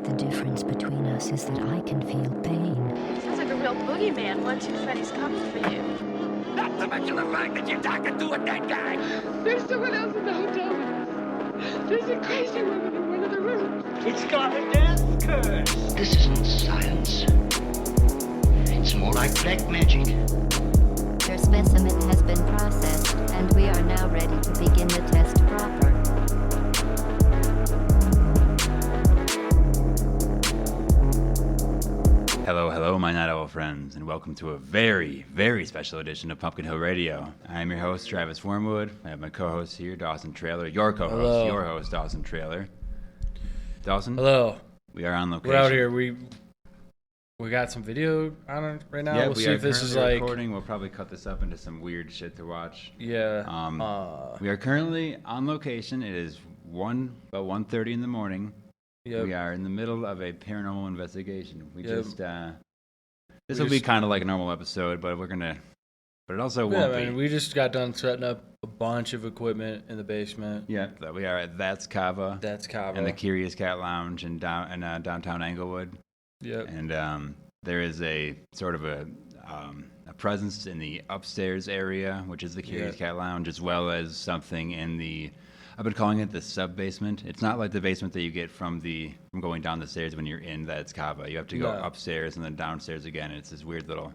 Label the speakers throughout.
Speaker 1: The difference between us is that I can feel pain.
Speaker 2: Sounds like a real boogeyman watching Freddy's coming for you.
Speaker 3: Not to mention the fact that you're talking to a dead guy.
Speaker 4: There's someone else in the hotel with us. There's a crazy woman in one of the rooms.
Speaker 3: It's got a death curse.
Speaker 5: This isn't science. It's more like black magic.
Speaker 1: Your specimen has been processed, and we are now ready to begin the test proper.
Speaker 6: Hello, my Night Owl friends, and welcome to a very, very special edition of Pumpkin Hill Radio. I am your host, Travis Wormwood. I have my co-host here, Dawson Trailer. Your co-host,
Speaker 7: Hello.
Speaker 6: Your host, Dawson Trailer. Dawson?
Speaker 7: Hello.
Speaker 6: We are on location.
Speaker 7: We're out here. We got some video on it right now.
Speaker 6: Yeah,
Speaker 7: we'll
Speaker 6: we
Speaker 7: see
Speaker 6: are
Speaker 7: if this is
Speaker 6: currently
Speaker 7: like
Speaker 6: recording. We'll probably cut this up into some weird shit to watch.
Speaker 7: Yeah.
Speaker 6: We are currently on location. It is about 1:30 in the morning.
Speaker 7: Yep.
Speaker 6: We are in the middle of a paranormal investigation. This
Speaker 7: We
Speaker 6: will be
Speaker 7: just-
Speaker 6: kind of like a normal episode, but it also won't be.
Speaker 7: We just got done setting up a bunch of equipment in the basement.
Speaker 6: Yeah, we are at That's Kava.
Speaker 7: That's Kava.
Speaker 6: And the Curious Cat Lounge in downtown Englewood.
Speaker 7: Yep.
Speaker 6: And there is a sort of a presence in the upstairs area, which is the Curious Cat Lounge, as well as something in the, I've been calling it the sub-basement. It's not like the basement that you get from going down the stairs when you're in That's Kava. You have to go upstairs and then downstairs again. It's this weird little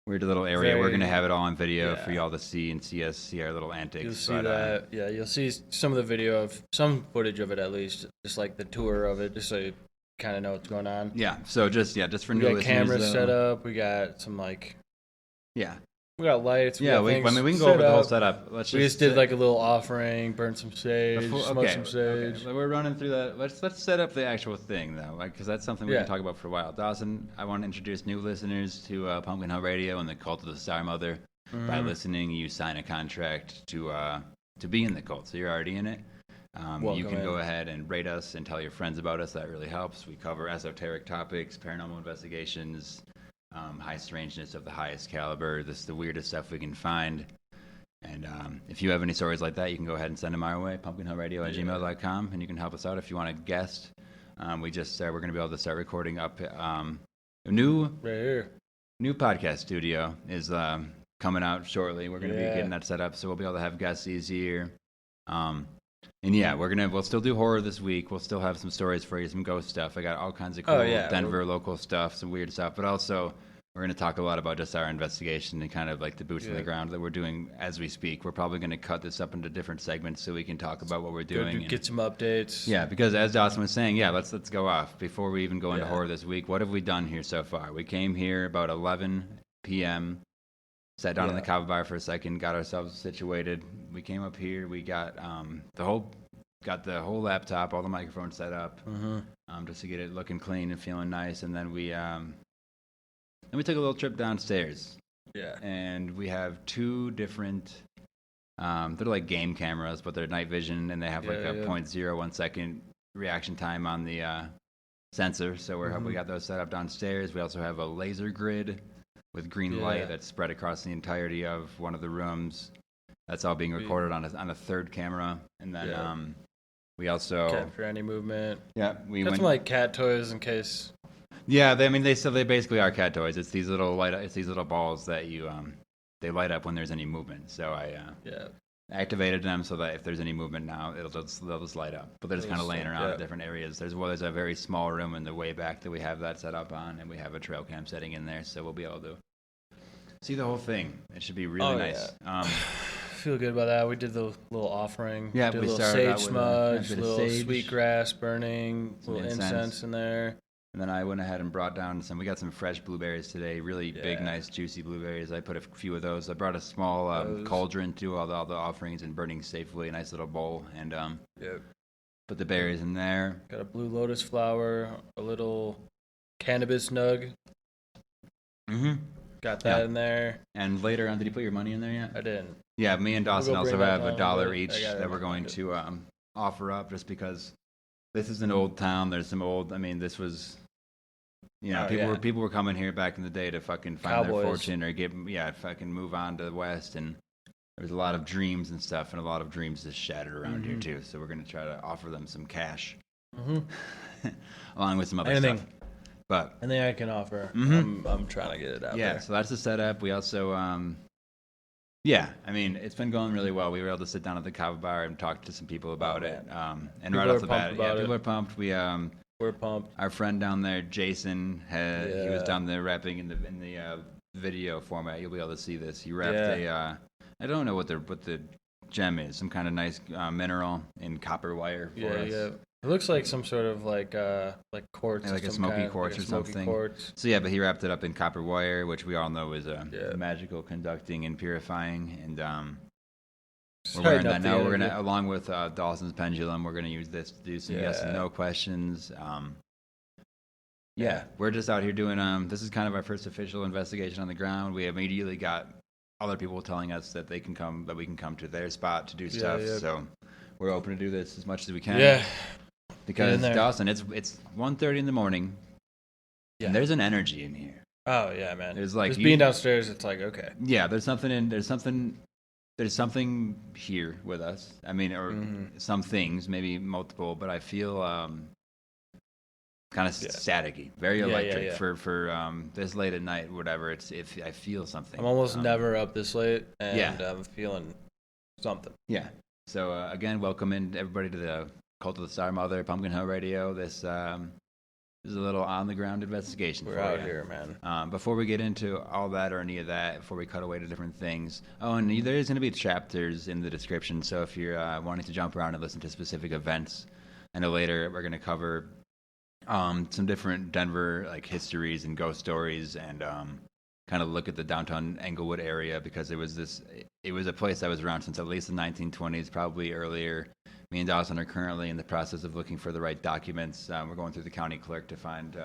Speaker 6: area. We're going to have it all on video for y'all to see and see our little antics.
Speaker 7: You'll see that. Yeah, you'll see some of the video of some footage of it at least, just like the tour of it, just so you kind of know what's going on.
Speaker 6: Yeah. So just for
Speaker 7: We
Speaker 6: new
Speaker 7: got
Speaker 6: listeners,
Speaker 7: cameras set up. We got some we got lights.
Speaker 6: We can go over the whole setup.
Speaker 7: We just did like a little offering, burn some sage, smoke some sage.
Speaker 6: Okay. We're running through that. Let's set up the actual thing though, because that's something we can talk about for a while. Dawson, I want to introduce new listeners to Pumpkin Hill Radio and the Cult of the Star Mother. By listening, you sign a contract to be in the cult, so you're already in it. You can go ahead and rate us and tell your friends about us. That really helps. We cover esoteric topics, paranormal investigations, high strangeness of the highest caliber. This is the weirdest stuff we can find. And if you have any stories like that, you can go ahead and send them our way, pumpkinhillradio@gmail.com, and you can help us out if you want to guest. We're going to be able to start recording up a new podcast studio is coming out shortly. We're going to be getting that set up, so we'll be able to have guests easier. We'll still do horror this week. We'll still have some stories for you, some ghost stuff. I got all kinds of cool Denver local stuff, some weird stuff, but also we're going to talk a lot about just our investigation and kind of like the boots on the ground that we're doing as we speak. We're probably going to cut this up into different segments so we can talk about what we're doing.
Speaker 7: Get some updates.
Speaker 6: Yeah, because as Dawson was saying, let's go off. Before we even go into horror this week, what have we done here so far? We came here about 11 p.m., sat down in the Kava bar for a second, got ourselves situated. We came up here. We got the whole laptop, all the microphones set up, just to get it looking clean and feeling nice. And then we took a little trip downstairs. Yeah. And we have two different. They're like game cameras, but they're night vision, and they have a 0.01 second reaction time on the sensor. So we got those set up downstairs. We also have a laser grid with green light that's spread across the entirety of one of the rooms. That's all being recorded on a third camera. And then we also
Speaker 7: capture any movement.
Speaker 6: Yeah, we
Speaker 7: got some like cat toys in case.
Speaker 6: Yeah, they basically are cat toys. It's these little balls that they light up when there's any movement. So I activated them so that if there's any movement now, they'll just light up. But they're just kind of laying around in different areas. There's a very small room in the way back that we have that set up on, and we have a trail cam setting in there, so we'll be able to see the whole thing. It should be really nice.
Speaker 7: Feel good about that. We did the little offering.
Speaker 6: Yeah,
Speaker 7: did
Speaker 6: we
Speaker 7: a little
Speaker 6: started out
Speaker 7: sage
Speaker 6: with
Speaker 7: smudge,
Speaker 6: a
Speaker 7: little
Speaker 6: sage,
Speaker 7: sweet grass burning, little incense in there.
Speaker 6: And then I went ahead and brought down we got some fresh blueberries today, really big, nice, juicy blueberries. I put a few of those. I brought a small cauldron to do all the offerings and burning safely, a nice little bowl, and put the berries in there.
Speaker 7: Got a blue lotus flower, a little cannabis nug. Got that in there.
Speaker 6: And later on, did you put your money in there yet?
Speaker 7: I didn't.
Speaker 6: Yeah, me and Dawson also have $1 each that we're going to offer up just because this is an old town. There's some old, this was, people were coming here back in the day to fucking find their fortune or fucking move on to the West. And there's a lot of dreams and stuff, and a lot of dreams just shattered around here too. So we're going to try to offer them some cash. along with some other
Speaker 7: Anything.
Speaker 6: stuff. But
Speaker 7: Anything I can offer,
Speaker 6: Mhm.
Speaker 7: I'm trying to get it out
Speaker 6: yeah,
Speaker 7: there.
Speaker 6: so that's the setup. We also, yeah, I mean, it's been going really well. We were able to sit down at the Kava bar and talk to some people about it. And
Speaker 7: People
Speaker 6: right
Speaker 7: are
Speaker 6: off the bat,
Speaker 7: pumped
Speaker 6: yeah,
Speaker 7: about
Speaker 6: people
Speaker 7: it.
Speaker 6: are pumped. We,
Speaker 7: We're pumped.
Speaker 6: our friend down there, Jason, he was
Speaker 7: Yeah.
Speaker 6: down there rapping in the video format. You'll be able to see this. He rapped
Speaker 7: Yeah.
Speaker 6: I don't know what the gem is, some kind of nice mineral in copper wire for us.
Speaker 7: Yeah. It looks like some sort of like quartz,
Speaker 6: Yeah, like
Speaker 7: of
Speaker 6: a
Speaker 7: some
Speaker 6: smoky
Speaker 7: kind,
Speaker 6: quartz
Speaker 7: like a
Speaker 6: or
Speaker 7: smoky
Speaker 6: something.
Speaker 7: Quartz.
Speaker 6: So yeah, but he wrapped it up in copper wire, which we all know is
Speaker 7: Yeah.
Speaker 6: magical, conducting, and purifying. And
Speaker 7: Just
Speaker 6: we're wearing
Speaker 7: tighten up
Speaker 6: that
Speaker 7: the
Speaker 6: now. We're
Speaker 7: energy.
Speaker 6: gonna, along with Dawson's pendulum, we're gonna use this to do some yes and
Speaker 7: Yeah.
Speaker 6: no questions. Yeah, we're just out here doing. This is kind of our first official investigation on the ground. We immediately got other people telling us that we can come to their spot to do stuff.
Speaker 7: yeah.
Speaker 6: So we're open to do this as much as we can.
Speaker 7: Yeah.
Speaker 6: Because
Speaker 7: in there.
Speaker 6: Dawson, it's 1:30 in the morning,
Speaker 7: Yeah.
Speaker 6: and there's an energy in here.
Speaker 7: Oh yeah, man.
Speaker 6: There's like
Speaker 7: just
Speaker 6: you-
Speaker 7: being downstairs. It's like okay.
Speaker 6: Yeah, there's something here with us. I mean, or some things, maybe multiple, but I feel kind of staticky, very
Speaker 7: Yeah,
Speaker 6: electric
Speaker 7: yeah.
Speaker 6: for this late at night, whatever. It's if I feel something.
Speaker 7: I'm almost never up this late, and
Speaker 6: yeah.
Speaker 7: I'm feeling something.
Speaker 6: Yeah. So again, welcome in everybody to the Cult of the Star Mother, Pumpkin Hill Radio. This is a little on the ground investigation.
Speaker 7: We're
Speaker 6: for
Speaker 7: out
Speaker 6: you.
Speaker 7: here, man.
Speaker 6: Before we get into all that or any of that, before we cut away to different things, and there is going to be chapters in the description. So if you're wanting to jump around and listen to specific events, I know later we're going to cover some different Denver like histories and ghost stories, and kind of look at the downtown Englewood area because it was a place that was around since at least the 1920s, probably earlier. Me and Dawson are currently in the process of looking for the right documents. We're going through the county clerk to find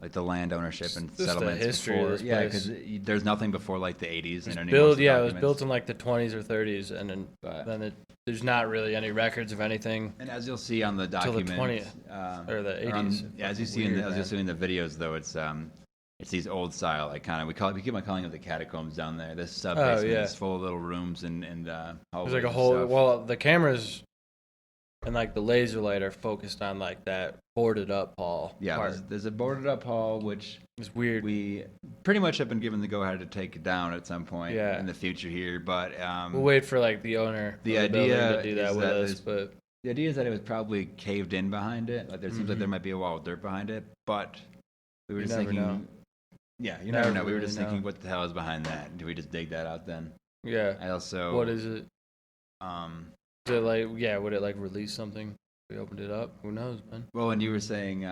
Speaker 6: like the land ownership and
Speaker 7: Just the
Speaker 6: settlements.
Speaker 7: history
Speaker 6: before,
Speaker 7: of this
Speaker 6: yeah,
Speaker 7: place.
Speaker 6: because there's nothing before like the 80s.
Speaker 7: It
Speaker 6: and
Speaker 7: was built in like the 20s or 30s, and
Speaker 6: But-
Speaker 7: then there's not really any records of anything.
Speaker 6: And as you'll see on the
Speaker 7: Till the
Speaker 6: document,
Speaker 7: 20th, or the 80s.
Speaker 6: as you see
Speaker 7: Weird,
Speaker 6: as you'll
Speaker 7: man.
Speaker 6: see in the videos, though, it's these old style, like kind of we keep on calling it the catacombs down there. This sub basement
Speaker 7: yeah.
Speaker 6: is full of little rooms and
Speaker 7: There's
Speaker 6: hallways
Speaker 7: like a
Speaker 6: and
Speaker 7: whole.
Speaker 6: stuff.
Speaker 7: Well, the cameras and like the laser light are focused on like that boarded up hall.
Speaker 6: Yeah,
Speaker 7: part.
Speaker 6: there's a boarded up hall which
Speaker 7: It's weird.
Speaker 6: we pretty much have been given the go ahead to take it down at some point
Speaker 7: Yeah.
Speaker 6: in the future here, but
Speaker 7: We'll wait for like the owner
Speaker 6: the
Speaker 7: of building
Speaker 6: idea
Speaker 7: to do that
Speaker 6: is
Speaker 7: with
Speaker 6: that
Speaker 7: us,
Speaker 6: there's-
Speaker 7: but
Speaker 6: the idea is that it was probably caved in behind it. Like there seems like there might be a wall of dirt behind it, but we were
Speaker 7: You
Speaker 6: just
Speaker 7: never
Speaker 6: thinking.
Speaker 7: know.
Speaker 6: Yeah, you never know. We were
Speaker 7: really
Speaker 6: just
Speaker 7: know.
Speaker 6: thinking, what the hell is behind that? Do we just dig that out then?
Speaker 7: yeah.
Speaker 6: I also.
Speaker 7: What is it?
Speaker 6: Um.
Speaker 7: Is it like would it like release something? We opened it up. Who knows, man?
Speaker 6: Well, when you were saying,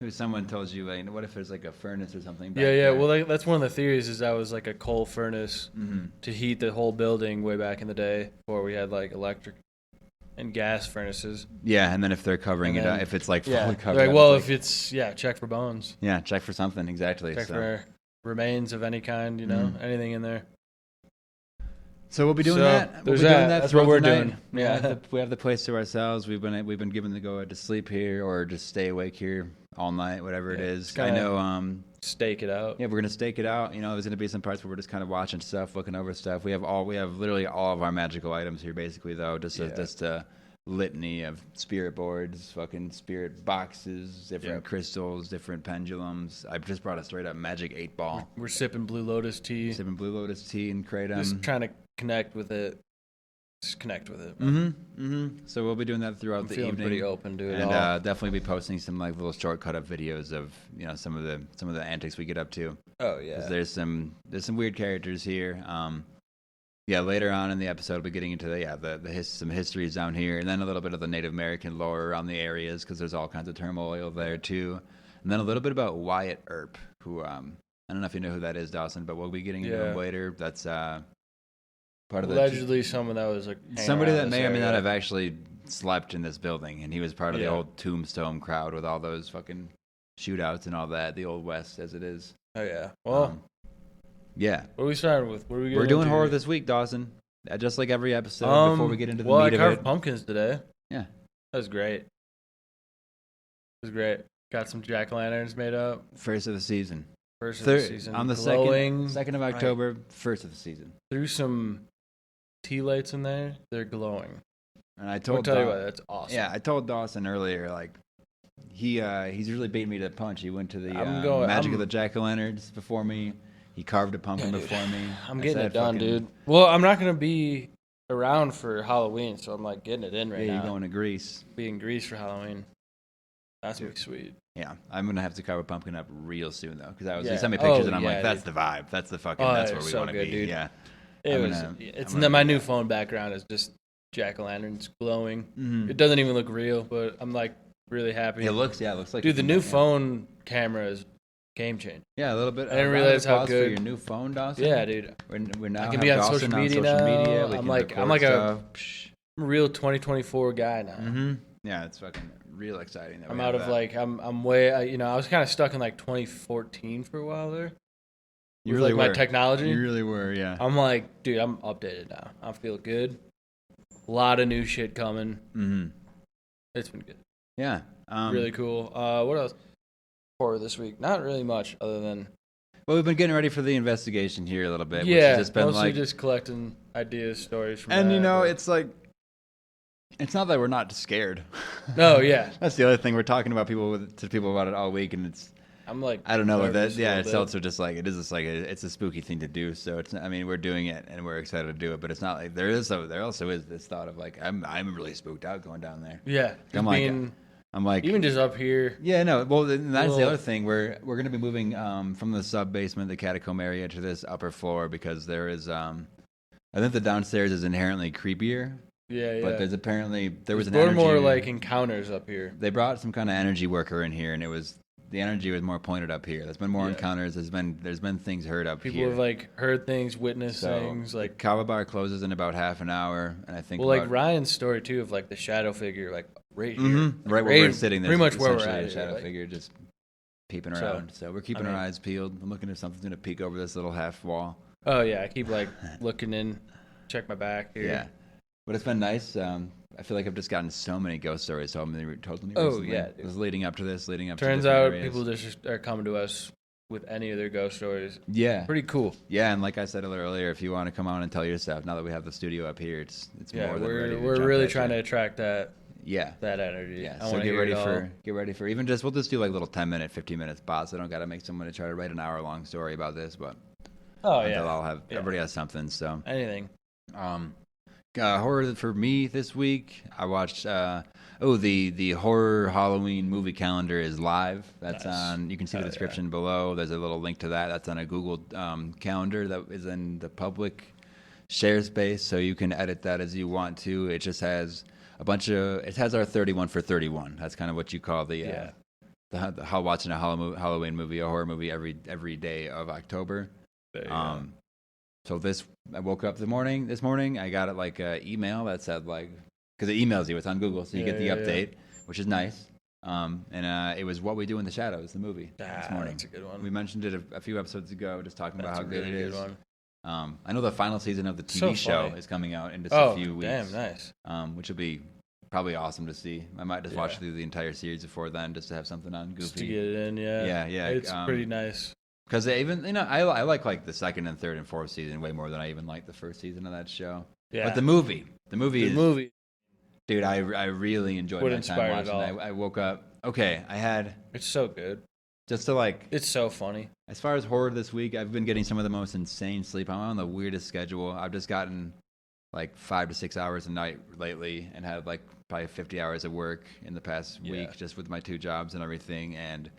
Speaker 6: someone told you, like, what if there's like a furnace or something? Back
Speaker 7: Yeah.
Speaker 6: there?
Speaker 7: Well, like, that's one of the theories. Is that was like a coal furnace
Speaker 6: Mhm.
Speaker 7: to heat the whole building way back in the day, before we had like electric and gas furnaces.
Speaker 6: Yeah, and then if they're covering
Speaker 7: And
Speaker 6: it
Speaker 7: then-
Speaker 6: up, if it's like fully covered,
Speaker 7: Like,
Speaker 6: up,
Speaker 7: well,
Speaker 6: it's
Speaker 7: if it's check for bones.
Speaker 6: yeah, check for something exactly.
Speaker 7: Check
Speaker 6: so.
Speaker 7: for remains of any kind. You know, anything in there.
Speaker 6: So we'll be doing
Speaker 7: So,
Speaker 6: that. We'll
Speaker 7: there's
Speaker 6: be doing
Speaker 7: that.
Speaker 6: that.
Speaker 7: That's
Speaker 6: throughout
Speaker 7: what
Speaker 6: the
Speaker 7: we're
Speaker 6: night.
Speaker 7: doing.
Speaker 6: We
Speaker 7: Yeah.
Speaker 6: have the place to ourselves. We've been given the go ahead to sleep here or just stay awake here all night, whatever it
Speaker 7: Yeah,
Speaker 6: is.
Speaker 7: just
Speaker 6: I
Speaker 7: kinda-
Speaker 6: know.
Speaker 7: Stake it out.
Speaker 6: Yeah, we're gonna stake it out. You know, there's gonna be some parts where we're just kind of watching stuff, looking over stuff. We have literally all of our magical items here, basically, though. Just a litany of spirit boards, fucking spirit boxes, different crystals, different pendulums. I just brought a straight up magic 8-ball.
Speaker 7: We're sipping Blue Lotus tea.
Speaker 6: Sipping Blue Lotus tea and kratom.
Speaker 7: Just trying to connect with it. Just connect with it.
Speaker 6: So we'll be doing that throughout
Speaker 7: I'm
Speaker 6: the
Speaker 7: feeling
Speaker 6: evening.
Speaker 7: pretty open to it
Speaker 6: And
Speaker 7: all.
Speaker 6: definitely be posting some like little shortcut up videos of some of the antics we get up to.
Speaker 7: Oh
Speaker 6: 'Cause
Speaker 7: yeah.
Speaker 6: there's some weird characters here. Later on in the episode, we'll be getting into some histories down here, and then a little bit of the Native American lore around the areas because there's all kinds of turmoil there too, and then a little bit about Wyatt Earp, who I don't know if you know who that is, Dawson, but we'll be getting into him later. That's part of
Speaker 7: Allegedly someone that was like hanging
Speaker 6: somebody
Speaker 7: around
Speaker 6: that
Speaker 7: this
Speaker 6: may or may not
Speaker 7: area.
Speaker 6: have actually slept in this building, and he was part of the old Tombstone crowd with all those fucking shootouts and all that, the old West as it is.
Speaker 7: Oh yeah. Well,
Speaker 6: Yeah.
Speaker 7: what are we starting with? What are we?
Speaker 6: We're
Speaker 7: getting
Speaker 6: doing
Speaker 7: into?
Speaker 6: horror this week, Dawson. Just like every episode, before we get into the
Speaker 7: well,
Speaker 6: meat
Speaker 7: I
Speaker 6: of
Speaker 7: carved
Speaker 6: it.
Speaker 7: pumpkins today.
Speaker 6: Yeah.
Speaker 7: That was great. It was great. Got some jack-o'-lanterns made up.
Speaker 6: First of the season.
Speaker 7: First of the season.
Speaker 6: On the
Speaker 7: Glowing.
Speaker 6: 2nd of October, first of the season.
Speaker 7: Threw some tea lights in there. They're glowing.
Speaker 6: And I
Speaker 7: I'll
Speaker 6: told
Speaker 7: tell you
Speaker 6: Daw-
Speaker 7: what, that's awesome.
Speaker 6: Yeah, I told Dawson earlier, like, he's really beating me to the punch. He went to the Magic of the Jack-o'-lanterns before me. He carved a pumpkin before me.
Speaker 7: I'm getting it done, dude. Well, I'm not gonna be around for Halloween, so I'm like getting it in right now.
Speaker 6: Yeah, you're going to Greece.
Speaker 7: Be in Greece for Halloween. That's gonna be sweet.
Speaker 6: Yeah, I'm gonna have to carve a pumpkin up real soon though, because you sent me pictures and I'm like, that's the vibe. That's the fucking. That's where we want to be. Dude. Yeah.
Speaker 7: My new phone background is just jack-o'-lanterns glowing. Mm-hmm. It doesn't even look real, but I'm like really happy.
Speaker 6: It looks like.
Speaker 7: Dude, the new phone camera is game changer.
Speaker 6: Yeah, a little bit.
Speaker 7: I didn't realize how good.
Speaker 6: For your new phone, Dawson.
Speaker 7: Yeah, dude.
Speaker 6: We're now
Speaker 7: I can be on social media now. I'm like a real 2024 guy now.
Speaker 6: Mm-hmm. Yeah, it's fucking real exciting.
Speaker 7: I'm out of like I'm way. I was kind of stuck in like 2014 for a while there.
Speaker 6: You really were.
Speaker 7: My technology.
Speaker 6: You really were. Yeah.
Speaker 7: I'm like, dude, I'm updated now. I feel good. A lot of new shit coming.
Speaker 6: Mm-hmm.
Speaker 7: It's been good.
Speaker 6: Yeah.
Speaker 7: Really cool. What else? For this week, not really much other than.
Speaker 6: Well, we've been getting ready for the investigation here a little bit.
Speaker 7: Yeah,
Speaker 6: which has just been
Speaker 7: mostly just collecting ideas, stories from.
Speaker 6: And it's like, it's not that we're not scared.
Speaker 7: No, yeah.
Speaker 6: That's the other thing we're talking about to people about it all week, and it's.
Speaker 7: I'm like.
Speaker 6: I don't know that. Yeah, it's also just like it is just like it's a spooky thing to do. So it's. I mean, we're doing it and we're excited to do it, but it's not like there also is this thought of like I'm really spooked out going down there.
Speaker 7: Yeah,
Speaker 6: I'm like
Speaker 7: even just up here.
Speaker 6: Yeah, no. Well, that's the other thing. We're going to be moving from the sub basement, the catacomb area, to this upper floor because there is. I think the downstairs is inherently creepier.
Speaker 7: Yeah.
Speaker 6: But there was an
Speaker 7: energy. More like encounters up here.
Speaker 6: They brought some kind of energy worker in here, and the energy was more pointed up here. There's been more encounters. There's been things heard up here.
Speaker 7: People have like heard things, witnessed things. Like
Speaker 6: Kava bar closes in about half an hour, and I think.
Speaker 7: Well, like Ryan's story too of like the shadow figure, like. Right here.
Speaker 6: Mm-hmm. Right where we're sitting. There's
Speaker 7: pretty much where we're at.
Speaker 6: A shadow figure just peeping around. So we're keeping our eyes peeled. I'm looking if something's going to peek over this little half wall.
Speaker 7: Oh, yeah. I keep like looking in, check my back here.
Speaker 6: Yeah. But it's been nice. I feel like I've just gotten so many ghost stories. So I'm totally.
Speaker 7: Oh, yeah.
Speaker 6: It was leading up to this,
Speaker 7: Turns out people just are coming to us with any of their ghost stories.
Speaker 6: Yeah.
Speaker 7: Pretty cool.
Speaker 6: Yeah. And like I said earlier, if you want to come on and tell your stuff, now that we have the studio up here, it's more than ready.
Speaker 7: We're really trying to attract that.
Speaker 6: Yeah,
Speaker 7: that energy.
Speaker 6: Yeah, so get ready for even just we'll just do like little 10-minute, 15-minute spots. I don't got to make someone to try to write an hour-long story about this, but I'll have everybody has something. So
Speaker 7: anything.
Speaker 6: Horror for me this week. I watched. The horror Halloween movie calendar is live. That's on. You can see the description below. There's a little link to that. That's on a Google calendar that is in the public share space, so you can edit that as you want to. It just has. It has our 31 for 31. That's kind of what you call the watching a Halloween movie, a horror movie every day of October. So I woke up this morning, I got it like an email that said like, because it emails you, it's on Google, so you get the update, which is nice. And it was What We Do in the Shadows, the movie, this morning.
Speaker 7: That's a good one.
Speaker 6: We mentioned it a few episodes ago, just talking about how good it is. I know the final season of the TV show is coming out in just a few weeks.
Speaker 7: Damn, nice.
Speaker 6: Which will be probably awesome to see. I might just watch through the entire series before then, just to have something on Goofy.
Speaker 7: Just to get it in,
Speaker 6: yeah.
Speaker 7: It's pretty nice.
Speaker 6: Because even I like the second and third and fourth season way more than I even like the first season of that show. Yeah. But the movie, dude, I really enjoyed my time watching. I woke up. Okay, it's
Speaker 7: so good.
Speaker 6: Just to like,
Speaker 7: it's so funny.
Speaker 6: As far as horror this week, I've been getting some of the most insane sleep. I'm on the weirdest schedule. I've just gotten like 5 to 6 hours a night lately, and had like probably 50 hours of work in the past week, just with my 2 jobs and everything, and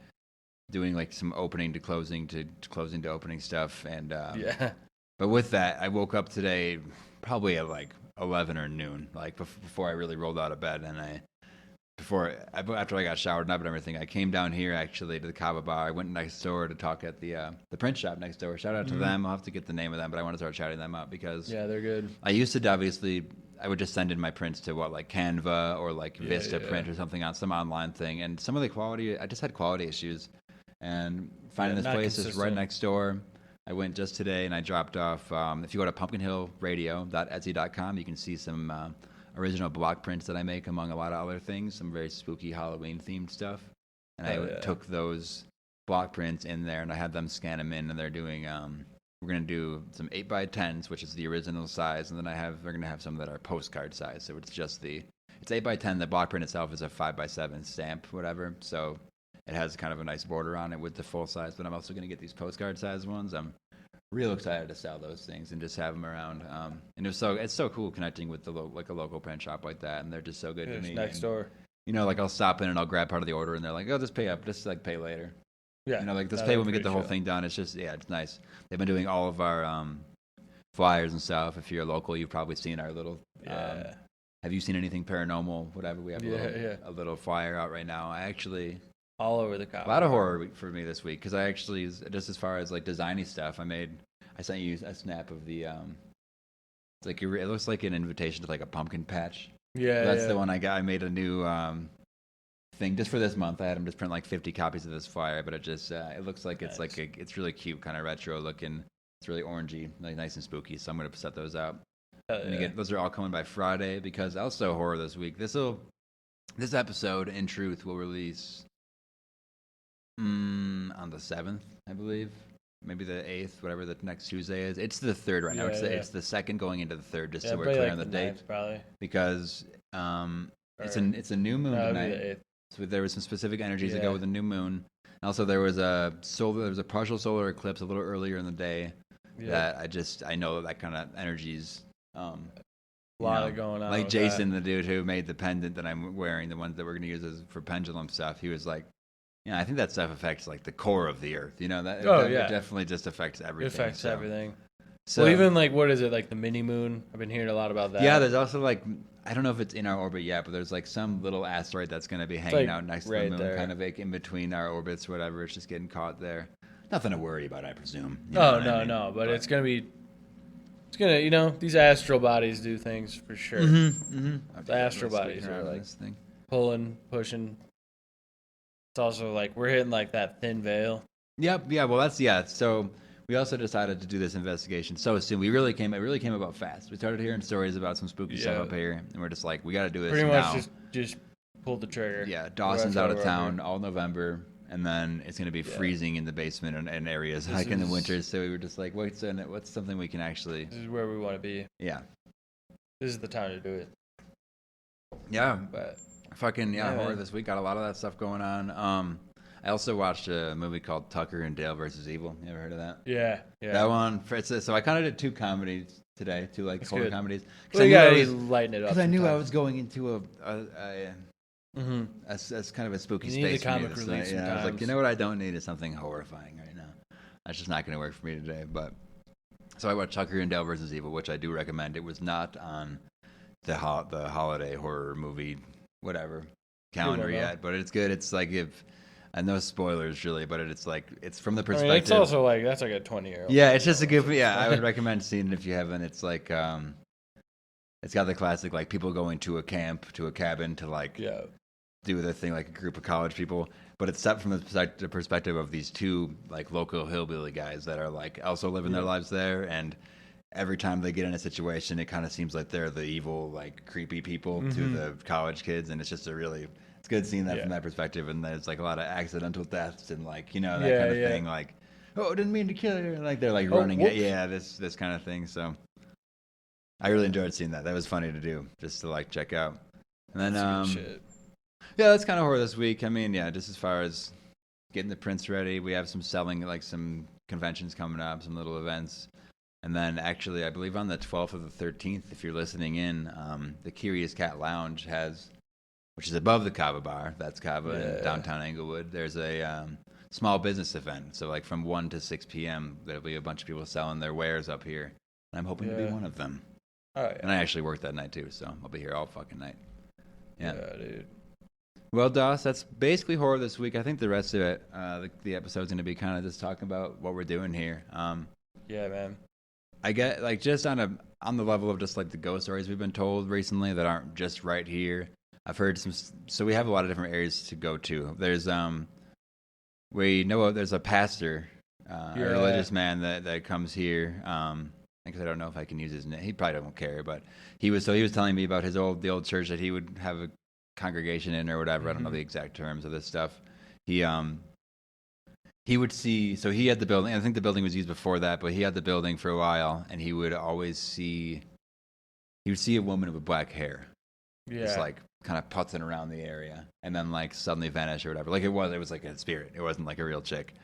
Speaker 6: doing like some opening to closing to closing to opening stuff. And but with that, I woke up today probably at like 11 or noon, like before I really rolled out of bed, and after I got showered up and everything, I came down here actually to the Kava bar. I went next door to talk at the print shop next door. Shout out to them. I'll have to get the name of them, but I want to start shouting them out because
Speaker 7: they're good.
Speaker 6: I used to obviously I would just send in my prints to like Canva or like Vista Print or something on some online thing, and some of the quality I just had quality issues. And finding this place is right next door. I went just today and I dropped off. If you go to pumpkinhillradio.etsy.com, you can see some original block prints that I make, among a lot of other things, some very spooky Halloween themed stuff. And I took those block prints in there and I had them scan them in, and they're doing we're going to do some 8x10s, which is the original size, and then we're going to have some that are postcard size, so it's just it's 8x10. The block print itself is a 5x7 stamp, whatever. So it has kind of a nice border on it with the full size. But I'm also going to get these postcard size ones. I'm real excited to sell those things and just have them around. And it's so cool connecting with a local print shop like that, and they're just so good to me.
Speaker 7: Next door.
Speaker 6: You know, like I'll stop in and I'll grab part of the order, and they're like, "Oh, just pay up, just like pay later."
Speaker 7: Yeah.
Speaker 6: You know, like just pay when we get the whole thing done. It's just it's nice. They've been doing all of our flyers and stuff. If you're local, you've probably seen our little. Have you seen anything paranormal? Whatever, we have a little flyer out right now. I actually.
Speaker 7: All over the
Speaker 6: a lot of horror for me this week because I actually, just as far as like designy stuff, I sent you a snap of the it's like it looks like an invitation to like a pumpkin patch.
Speaker 7: Yeah,
Speaker 6: that's the one I got. I made a new thing just for this month. I had them just print like 50 copies of this flyer, but it just it looks like it's it's really cute, kind of retro looking. It's really orangey, like nice and spooky. So I'm gonna set those out. And again, those are all coming by Friday because also horror this week. This episode, in truth, will release on the 7th, I believe. Maybe the 8th, whatever the next Tuesday is. It's the 3rd right now. It's the 2nd going into the 3rd, just so we're clear on the date.
Speaker 7: 9th, probably.
Speaker 6: Because it's a new moon tonight. So there was some specific energies that go with the new moon. And also there was a partial solar eclipse a little earlier in the day that I know that kind of energies
Speaker 7: a lot of going on.
Speaker 6: Like Jason, the dude who made the pendant that I'm wearing, the ones that we're going to use for pendulum stuff, he was like, I think that stuff affects like the core of the earth. You know, that it definitely just affects everything.
Speaker 7: It affects everything.
Speaker 6: So
Speaker 7: well, even like, what is it, like the mini moon? I've been hearing a lot about that.
Speaker 6: Yeah, there's also like, I don't know if it's in our orbit yet, but there's like some little asteroid that's going to be hanging out next to the moon, kind of like in between our orbits, whatever. It's just getting caught there. Nothing to worry about, I presume.
Speaker 7: No, but it's going to be, these astral bodies do things for sure. The astral bodies are like pulling, pushing. It's also like we're hitting like that thin veil.
Speaker 6: Yep. Yeah. Well, So we also decided to do this investigation so soon. It really came about fast. We started hearing stories about some spooky stuff up here, and we're just like, we got to do this now.
Speaker 7: Pretty much just pulled the trigger.
Speaker 6: Yeah. Dawson's out of town all November, and then it's going to be freezing in the basement and areas like in the winters. So we were just like, what's something we can actually?
Speaker 7: This is where we want to be.
Speaker 6: Yeah.
Speaker 7: This is the time to do it.
Speaker 6: Yeah, but fucking horror this week. Got a lot of that stuff going on. I also watched a movie called Tucker and Dale versus Evil. You ever heard of that?
Speaker 7: Yeah.
Speaker 6: That one. So I kind of did 2 comedies today, 2 like horror comedies.
Speaker 7: Well, you gotta lighten it up.
Speaker 6: Because I knew I was going into as kind of a spooky space.
Speaker 7: Need the comic relief.
Speaker 6: I was like, you know what I don't need is something horrifying right now. That's just not going to work for me today. But so I watched Tucker and Dale versus Evil, which I do recommend. It was not on the holiday horror movie whatever calendar yet, but it's good. It's like and no spoilers really, but it's like it's from the perspective.
Speaker 7: It's also like that's like a 20-year-old.
Speaker 6: Yeah, it's just a good. Yeah, I would recommend seeing it if you haven't. It's like it's got the classic like people going to a cabin to like do the thing like a group of college people, but it's set from the perspective of these 2 like local hillbilly guys that are like also living their lives there, and every time they get in a situation, it kind of seems like they're the evil, like creepy people to the college kids, and it's just it's good seeing that from that perspective. And there's like a lot of accidental deaths and like that kind of thing, like didn't mean to kill her, and like they're like running this kind of thing. So I really enjoyed seeing that. That was funny to do, just to like check out. And then that's kind of horror this week. I mean, just as far as getting the prints ready, we have some selling, like some conventions coming up, some little events. And then actually, I believe on the 12th or the 13th, if you're listening in, the Curious Cat Lounge which is above the Kava bar, that's Kava in downtown Englewood, there's a small business event. So like from 1 to 6 p.m., there'll be a bunch of people selling their wares up here. And I'm hoping to be one of them.
Speaker 7: Oh, yeah.
Speaker 6: And I actually work that night too, so I'll be here all fucking night.
Speaker 7: Yeah, dude.
Speaker 6: Well, Doss, that's basically horror this week. I think the rest of it, the episode's going to be kind of just talking about what we're doing here.
Speaker 7: Yeah, man.
Speaker 6: I get like just on the level of just like the ghost stories we've been told recently that aren't just right here. I've heard so we have a lot of different areas to go to. There's we know there's a pastor, a religious man that comes here. Because I don't know if I can use his name. He probably don't care, but he was telling me about the old church that he would have a congregation in or whatever. I don't know the exact terms of this stuff. He would see, so he had the building. I think the building was used before that, but he had the building for a while, and he would always see a woman with black hair. just like kind of putzing around the area, and then like suddenly vanish or whatever. Like it was like a spirit. It wasn't like a real chick.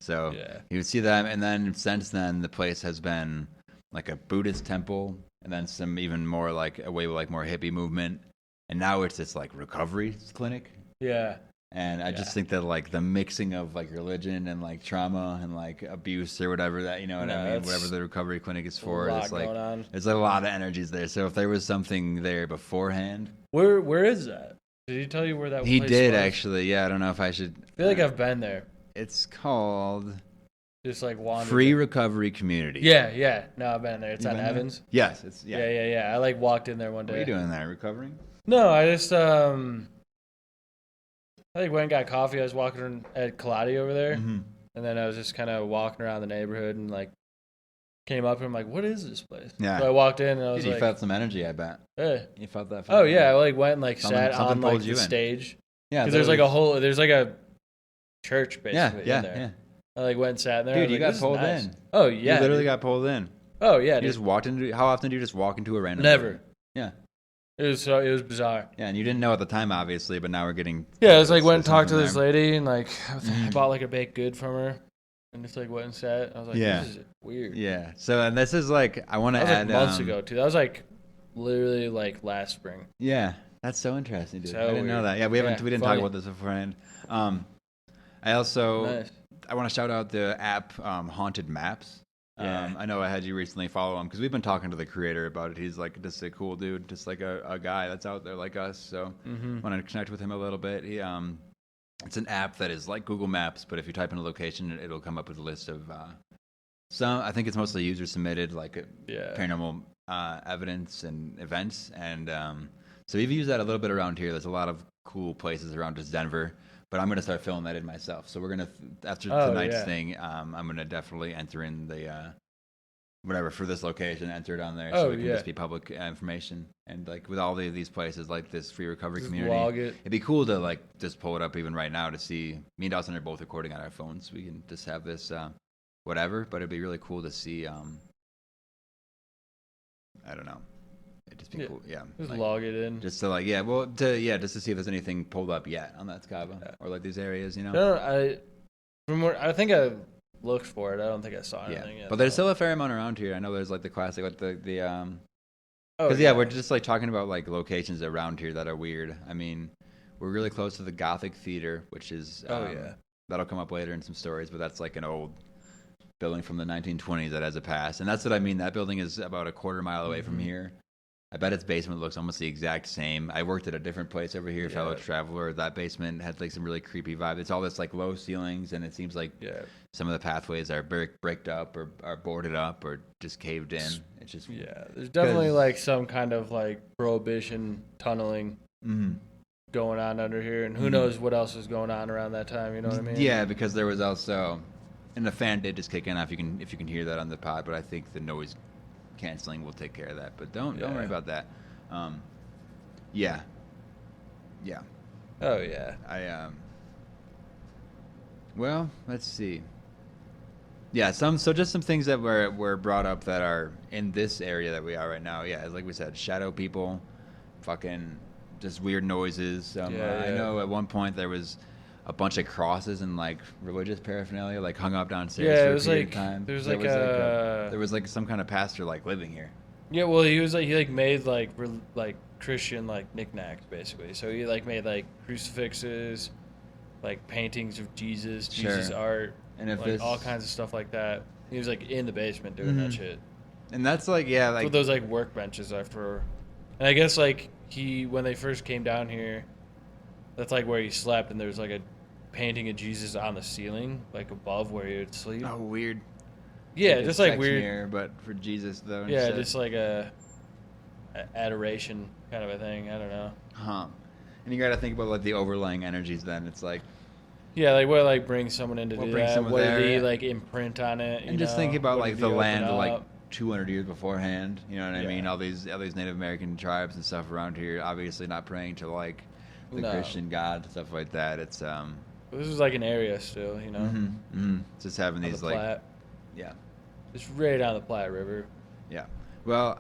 Speaker 6: So you would see that, and then since then the place has been like a Buddhist temple, and then some even more like a way like more hippie movement, and now it's this like recovery clinic.
Speaker 7: Yeah.
Speaker 6: And I just think that like the mixing of like religion and like trauma and like abuse or whatever that, you know what I mean, whatever the recovery clinic is for, it's like there's a lot of energies there. So if there was something there beforehand,
Speaker 7: where is that? Did he tell you where that?
Speaker 6: He
Speaker 7: place
Speaker 6: did
Speaker 7: was?
Speaker 6: Actually. Yeah, I don't know if I should.
Speaker 7: I feel like I've been there.
Speaker 6: It's called
Speaker 7: just like wandering.
Speaker 6: Free Recovery Community.
Speaker 7: Yeah. No, I've been there. It's on Evans.
Speaker 6: Yes, it's
Speaker 7: Yeah. I like walked in there one day.
Speaker 6: What are you doing there? Recovering?
Speaker 7: No, I just I think went and got coffee. I was walking around at Kaladi over there, and then I was just kind of walking around the neighborhood and like came up and I'm like, what is this place?
Speaker 6: Yeah.
Speaker 7: So I walked in and I was
Speaker 6: you
Speaker 7: like,
Speaker 6: felt some energy, I bet.
Speaker 7: Yeah.
Speaker 6: You felt that.
Speaker 7: Oh yeah, I like went and like sat on like the
Speaker 6: in.
Speaker 7: stage.
Speaker 6: Yeah,
Speaker 7: because there's like a church basically in there.
Speaker 6: Yeah.
Speaker 7: I like went and sat in there.
Speaker 6: Dude, you got pulled in.
Speaker 7: Oh yeah,
Speaker 6: you literally got pulled in.
Speaker 7: Oh yeah,
Speaker 6: you just walked into. How often do you just walk into a random?
Speaker 7: Never.
Speaker 6: Building? Yeah.
Speaker 7: It was bizarre.
Speaker 6: Yeah, and you didn't know at the time, obviously, but now we're getting.
Speaker 7: Yeah, I was like went and talked to this lady and like I bought like a baked good from her, and just like went and sat. I was like, this is weird.
Speaker 6: Yeah. So and this is like I want to add
Speaker 7: like months ago too. That was like literally like last spring.
Speaker 6: Yeah, that's so interesting, dude.
Speaker 7: So
Speaker 6: I didn't know that. Yeah, we didn't talk about this beforehand. I also I want to shout out the app Haunted Maps. Yeah. I know I had you recently follow him because we've been talking to the creator about it. He's like just a cool dude, just like a guy that's out there like us. So want to connect with him a little bit. He it's an app that is like Google Maps, but if you type in a location, it'll come up with a list of some. I think it's mostly user submitted, like paranormal evidence and events. And so we've used that a little bit around here. There's a lot of cool places around just Denver. But I'm going to start filling that in myself. So we're going to, after tonight's thing, I'm going to definitely enter in the, whatever, for this location, enter it on there. So it can just be public information. And like with all these places, like this free recovery just community,
Speaker 7: log it.
Speaker 6: It'd be cool to like just pull it up even right now to see. Me and Dawson are both recording on our phones. We can just have this, whatever. But it'd be really cool to see, I don't know. It'd just be cool,
Speaker 7: Just
Speaker 6: like,
Speaker 7: log it in.
Speaker 6: Just to like, just to see if there's anything pulled up yet on that Kava or like these areas, you know.
Speaker 7: No, I think I looked for it. I don't think I saw anything yet.
Speaker 6: But there's still a fair amount around here. I know there's like the classic, like the we're just like talking about like locations around here that are weird. I mean, we're really close to the Gothic Theatre, which is that'll come up later in some stories, but that's like an old building from the 1920s that has a past, and that's what I mean. That building is about a quarter mile away from here. I bet its basement looks almost the exact same. I worked at a different place over here, fellow traveler. That basement had like some really creepy vibe. It's all this like low ceilings, and it seems like some of the pathways are bricked up or are boarded up or just caved in. It's just
Speaker 7: there's definitely like some kind of like prohibition tunneling going on under here, and who knows what else is going on around that time. You know what I mean?
Speaker 6: Yeah, because there was also, and the fan did just kick in. If you can hear that on the pod, but I think the noise canceling will take care of that, but don't worry about that. Oh yeah. Well, let's see. Just some things that were brought up that are in this area that we are right now. Like we said, shadow people, fucking just weird noises. I know at one point there was a bunch of crosses and like religious paraphernalia like hung up downstairs for a period of time.
Speaker 7: There
Speaker 6: was like some kind of pastor like living here.
Speaker 7: Yeah, well, he made like Christian like knickknacks basically. So he like made like crucifixes, like paintings of Jesus art, and like all kinds of stuff like that. He was like in the basement doing that shit.
Speaker 6: And that's like like
Speaker 7: what those like workbenches are for. And I guess like when they first came down here, that's like where he slept, and there's like a painting of Jesus on the ceiling, like above where he would sleep.
Speaker 6: Oh, weird.
Speaker 7: Yeah,
Speaker 6: like
Speaker 7: just like weird.
Speaker 6: Mirror, but for Jesus though.
Speaker 7: Yeah,
Speaker 6: instead.
Speaker 7: just like a adoration kind of a thing. I don't know.
Speaker 6: Huh. And you got to think about like the overlying energies. Then it's like.
Speaker 7: Yeah, like what like brings someone into do that? What
Speaker 6: did
Speaker 7: he like imprint on it?
Speaker 6: And just thinking about like the land like 200 years beforehand. You know what I mean? All these Native American tribes and stuff around here, obviously not praying to like the Christian God, stuff like that. It's
Speaker 7: this is like an area still, you know.
Speaker 6: Just having these like
Speaker 7: Platte. It's right on the Platte River.
Speaker 6: Yeah. Well,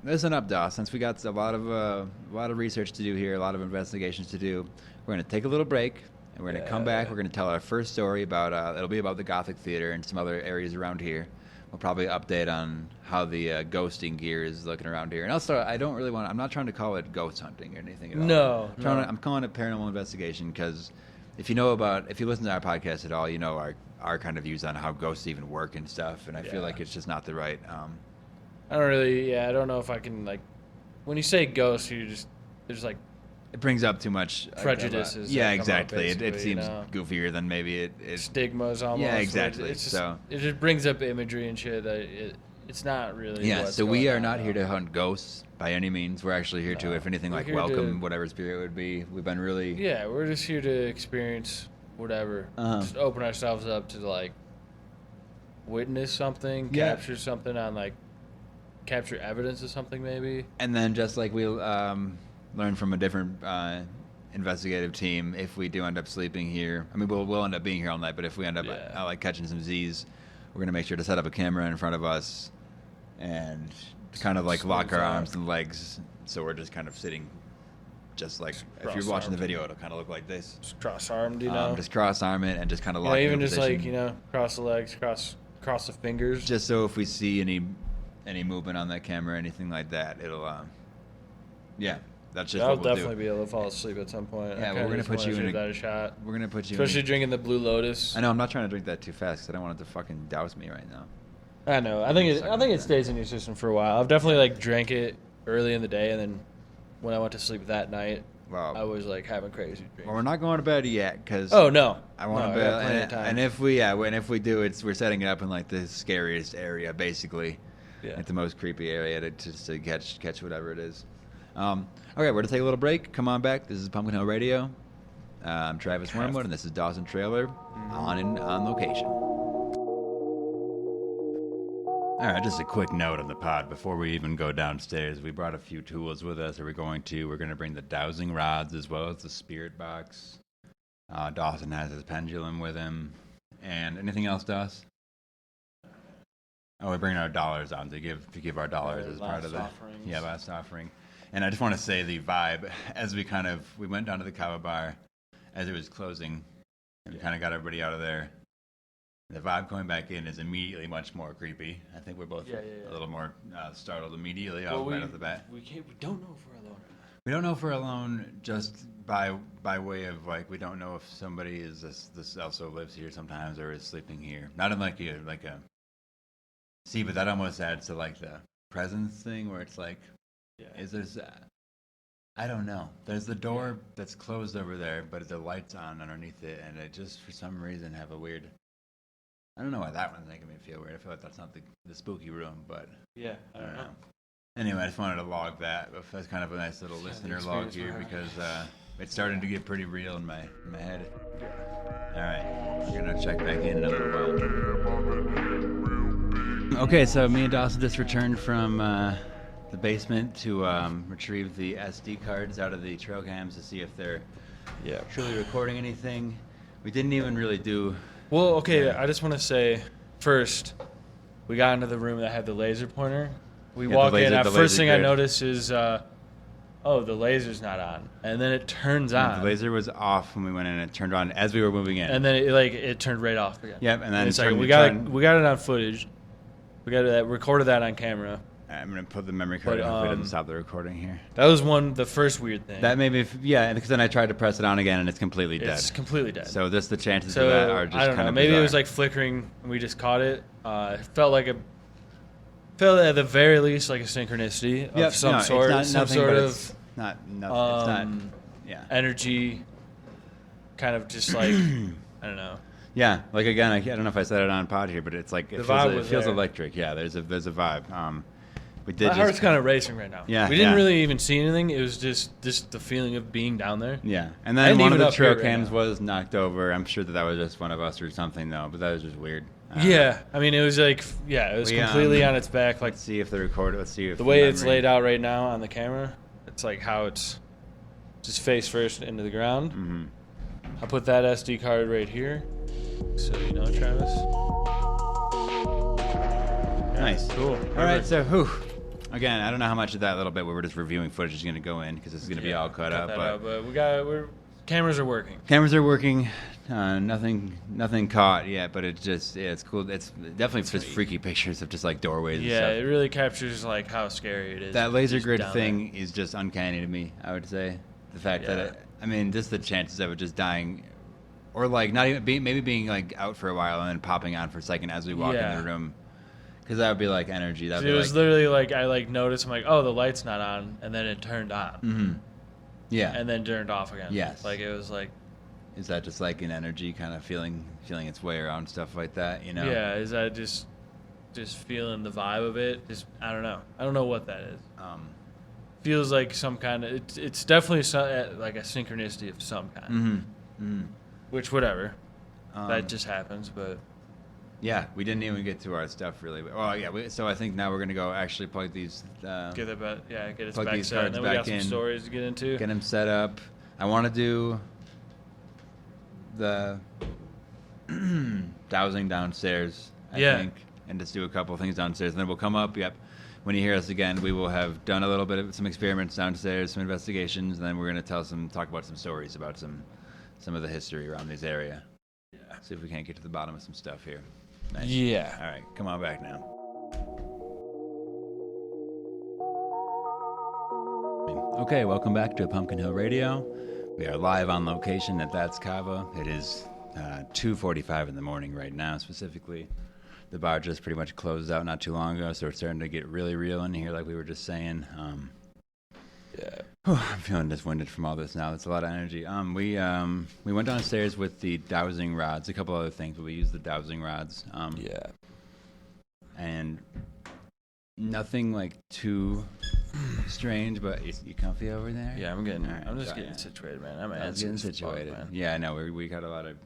Speaker 6: listen up, Doss. Since we got a lot of research to do here, a lot of investigations to do, we're going to take a little break, and we're going to come back. We're going to tell our first story about, it'll be about the Gothic Theatre and some other areas around here. We'll probably update on how the ghosting gear is looking around here. And also, I'm not trying to call it ghost hunting or anything at all. I'm calling it paranormal investigation because if you listen to our podcast at all, you know our kind of views on how ghosts even work and stuff. And I feel like it's just not the right.
Speaker 7: I don't know if I can, like, when you say ghost, there's like,
Speaker 6: it brings up too much
Speaker 7: prejudices.
Speaker 6: Yeah, exactly. It seems goofier than maybe it
Speaker 7: stigmas almost.
Speaker 6: Yeah, exactly.
Speaker 7: It just brings up imagery and shit that it's not really.
Speaker 6: Yeah, so we are not here to hunt ghosts by any means. We're actually here to, if anything, like welcome whatever spirit would be. We've been really.
Speaker 7: Yeah, we're just here to experience whatever. Just open ourselves up to like witness something, capture something on like capture evidence of something maybe.
Speaker 6: And then just like we'll learn from a different investigative team if we do end up sleeping here. I mean, we'll end up being here all night, but if we end up like catching some Z's, we're going to make sure to set up a camera in front of us and kind of like lock our arms and legs. So we're just kind of sitting just like, if you're watching the video, it'll kind of look like this.
Speaker 7: Just cross-armed, you know?
Speaker 6: Just cross-arm it and just kind of lock
Speaker 7: even
Speaker 6: in
Speaker 7: just
Speaker 6: position.
Speaker 7: like, you know, cross the legs, cross the fingers.
Speaker 6: Just so if we see any movement on that camera or anything like that, it'll, that's just
Speaker 7: I'll
Speaker 6: what we'll
Speaker 7: definitely be able to fall asleep at some point.
Speaker 6: Yeah, we're gonna put you in
Speaker 7: a shot.
Speaker 6: We're gonna put you,
Speaker 7: especially drinking the Blue Lotus.
Speaker 6: I know. I'm not trying to drink that too fast because I don't want it to fucking douse me right now.
Speaker 7: I know. I think it stays in your system for a while. I've definitely like drank it early in the day, and then when I went to sleep that night, I was like having crazy dreams.
Speaker 6: Well, we're not going to bed yet because
Speaker 7: I want
Speaker 6: to bed. And if we do, we're setting it up in like the scariest area, basically, like the most creepy area to catch whatever it is. Okay, we're going to take a little break. Come on back. This is Pumpkin Hill Radio. I'm Travis Wormwood, and this is Dawson Trailer on location. All right, just a quick note on the pod. Before we even go downstairs, we brought a few tools with us. We're going to bring the dowsing rods as well as the spirit box. Dawson has his pendulum with him. And anything else, Dawson? Oh, we're bringing our dollars on to give our dollars as part of the last offering. And I just want to say the vibe as we went down to the Kava bar as it was closing and we kind of got everybody out of there. The vibe going back in is immediately much more creepy. I think we're both a little more startled immediately right off the bat.
Speaker 7: We don't know if we're alone.
Speaker 6: We don't know if we're alone just by way of like we don't know if somebody is this also lives here sometimes or is sleeping here. Not in like a see, but that almost adds to like the presence thing where it's like. Is there's I don't know. There's the door that's closed over there, but the light's on underneath it, and it just for some reason have a weird. I don't know why that one's making me feel weird. I feel like that's not the spooky room, but
Speaker 7: I don't know.
Speaker 6: Anyway, I just wanted to log that. That's kind of a nice little listener log here because it's starting to get pretty real in my head. All right, we're gonna check back in a little while. Okay, so me and Dawson just returned from. The basement to retrieve the SD cards out of the trail cams to see if they're truly recording anything. We didn't even really do.
Speaker 7: Well, okay, I just want to say first, we got into the room that had the laser pointer. We walk in. The first thing I notice is, the laser's not on, and then it turns on.
Speaker 6: The laser was off when we went in. It turned on as we were moving in,
Speaker 7: and then it turned right off again.
Speaker 6: Yep, and then
Speaker 7: it's like we got it on footage. We got that recorded that on camera.
Speaker 6: I'm going to put the memory card in if it doesn't stop the recording here.
Speaker 7: That was the first weird thing.
Speaker 6: That made me, because then I tried to press it on again and it's completely dead.
Speaker 7: It's completely dead.
Speaker 6: So the chances of that are just
Speaker 7: I don't know. Maybe
Speaker 6: bizarre.
Speaker 7: It was like flickering and we just caught it. It felt at the very least like a synchronicity of some sort. It's not energy, kind of just like, I don't know.
Speaker 6: Yeah, like again, I don't know if I said it on pod here, but it's like it feels electric. Yeah, there's a vibe.
Speaker 7: My heart's kind of racing right now.
Speaker 6: Yeah,
Speaker 7: we didn't really even see anything. It was just the feeling of being down there.
Speaker 6: Yeah, and then one of the trail cams was knocked over. I'm sure that was just one of us or something, though. But that was just weird.
Speaker 7: I mean, it was like, it was completely on its back. Like,
Speaker 6: let's see if the recorder. Let's see if
Speaker 7: the way it's laid out right now on the camera. It's like how it's just face first into the ground.
Speaker 6: Mm-hmm.
Speaker 7: I'll put that SD card right here, so you know, Travis.
Speaker 6: Nice,
Speaker 7: cool.
Speaker 6: All right, so Again, I don't know how much of that little bit where we're just reviewing footage is going to go in because it's going to be all cut up.
Speaker 7: But cameras are working.
Speaker 6: Cameras are working. Nothing caught yet, but it's cool. It's definitely just freaky pictures of just like doorways. And stuff.
Speaker 7: It really captures like how scary it is.
Speaker 6: That laser grid thing is just uncanny to me. I would say the fact that just the chances of it just dying, or like not even being like out for a while and then popping on for a second as we walk in the room. Because that would be like energy. It
Speaker 7: was literally like I like noticed. I'm like, oh, the light's not on, and then it turned on.
Speaker 6: Mm-hmm. Yeah.
Speaker 7: And then turned off again.
Speaker 6: Yes.
Speaker 7: Like it was like.
Speaker 6: Is that just like an energy kind of feeling its way around, stuff like that? You know.
Speaker 7: Yeah. Is that just feeling the vibe of it? I don't know. I don't know what that is. Feels like some kind of. It's definitely like a synchronicity of some kind.
Speaker 6: Mm-hmm. Mm-hmm.
Speaker 7: Which whatever. That just happens, but.
Speaker 6: Yeah, we didn't even get to our stuff really. Well, yeah. So I think now we're gonna go actually plug these.
Speaker 7: Get it back
Speaker 6: plug these
Speaker 7: set.
Speaker 6: cards
Speaker 7: And then we got some
Speaker 6: in.
Speaker 7: stories to get into.
Speaker 6: Get them set up. I want to do the dowsing downstairs. I think, and just do a couple things downstairs, and then we'll come up. Yep. When you hear us again, we will have done a little bit of some experiments downstairs, some investigations, and then we're gonna talk about some stories about some of the history around this area. Yeah. See if we can't get to the bottom of some stuff here. Nice.
Speaker 7: Yeah.
Speaker 6: All right, come on back now. Okay, welcome back to Pumpkin Hill Radio. We are live on location at That's Kava. It is 2:45 in the morning right now, specifically. The bar just pretty much closed out not too long ago, so it's starting to get really real in here, like we were just saying. I'm feeling just winded from all this now. It's a lot of energy. We went downstairs with the dowsing rods, a couple other things, but we used the dowsing rods. And nothing like too strange, but you comfy over there?
Speaker 7: Yeah, I'm just getting situated, man. I'm
Speaker 6: getting situated. Man. Yeah, I know. We got a lot of,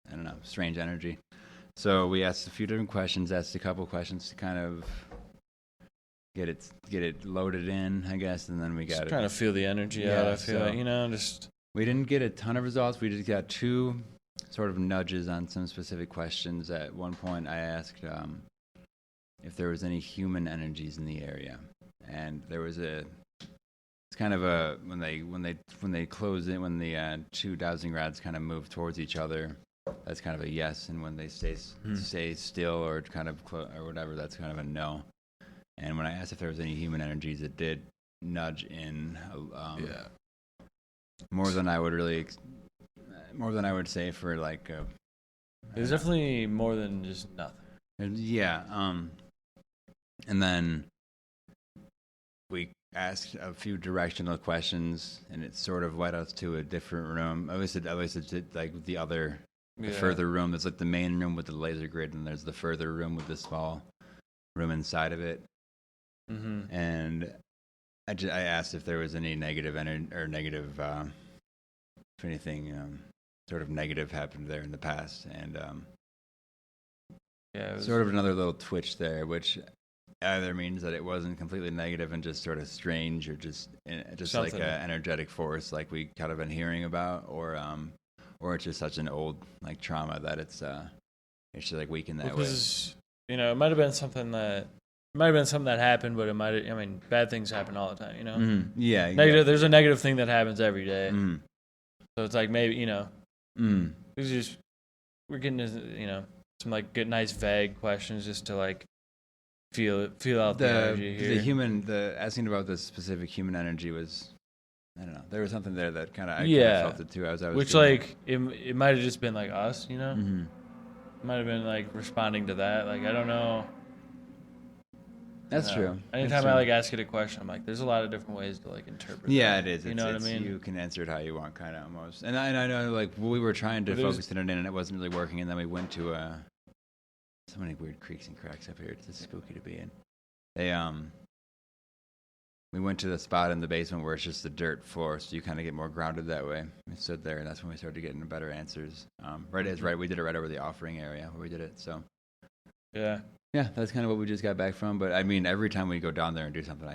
Speaker 6: I don't know, strange energy. So we asked a few different questions, asked a couple questions to kind of get it loaded in, I guess, and then we got
Speaker 7: trying to feel the energy out. I feel like,
Speaker 6: we didn't get a ton of results. We just got two sort of nudges on some specific questions. At one point, I asked if there was any human energies in the area, and there was it's kind of a when they close in, when the two dowsing rods kind of move towards each other, that's kind of a yes, and when they stay still or kind of or whatever, that's kind of a no. And when I asked if there was any human energies, it did nudge in more than I would say for like.
Speaker 7: There's definitely more than just nothing.
Speaker 6: Yeah. And then we asked a few directional questions, and it sort of led us to a different room. At least it did, like the further room. There's like the main room with the laser grid, and there's the further room with the small room inside of it. Mm-hmm. And I asked if there was any negative if anything sort of negative happened there in the past, and it was sort of another little twitch there, which either means that it wasn't completely negative and just sort of strange, or just like an energetic force like we kind of been hearing about, or it's just such an old like trauma that it's just like weak in that way.
Speaker 7: It might have been something that. It might have been something that happened, but bad things happen all the time,
Speaker 6: Mm-hmm. Yeah.
Speaker 7: Negative. There's a negative thing that happens every day.
Speaker 6: Mm-hmm.
Speaker 7: So it's like maybe, we're getting, some like good, nice, vague questions just to like feel out the energy here.
Speaker 6: The asking about the specific human energy was, I don't know, there was something there that kind of, I felt it too as I was.
Speaker 7: Which like, it might have just been like us, Mm-hmm. It might have been like responding to that. Like, I don't know.
Speaker 6: That's true.
Speaker 7: Anytime I like ask it a question, I'm like, there's a lot of different ways to like interpret.
Speaker 6: Yeah,
Speaker 7: that.
Speaker 6: It is.
Speaker 7: You know what I mean?
Speaker 6: You can answer it how you want, kind of almost. And I know, like, we were trying to focus it in, and it wasn't really working. And then we went to so many weird creaks and cracks up here. It's just spooky to be in. We went to the spot in the basement where it's just the dirt floor, so you kind of get more grounded that way. We stood there, and that's when we started getting better answers. We did it right over the offering area where we did it. So.
Speaker 7: Yeah.
Speaker 6: Yeah, that's kind of what we just got back from. But I mean, every time we go down there and do something,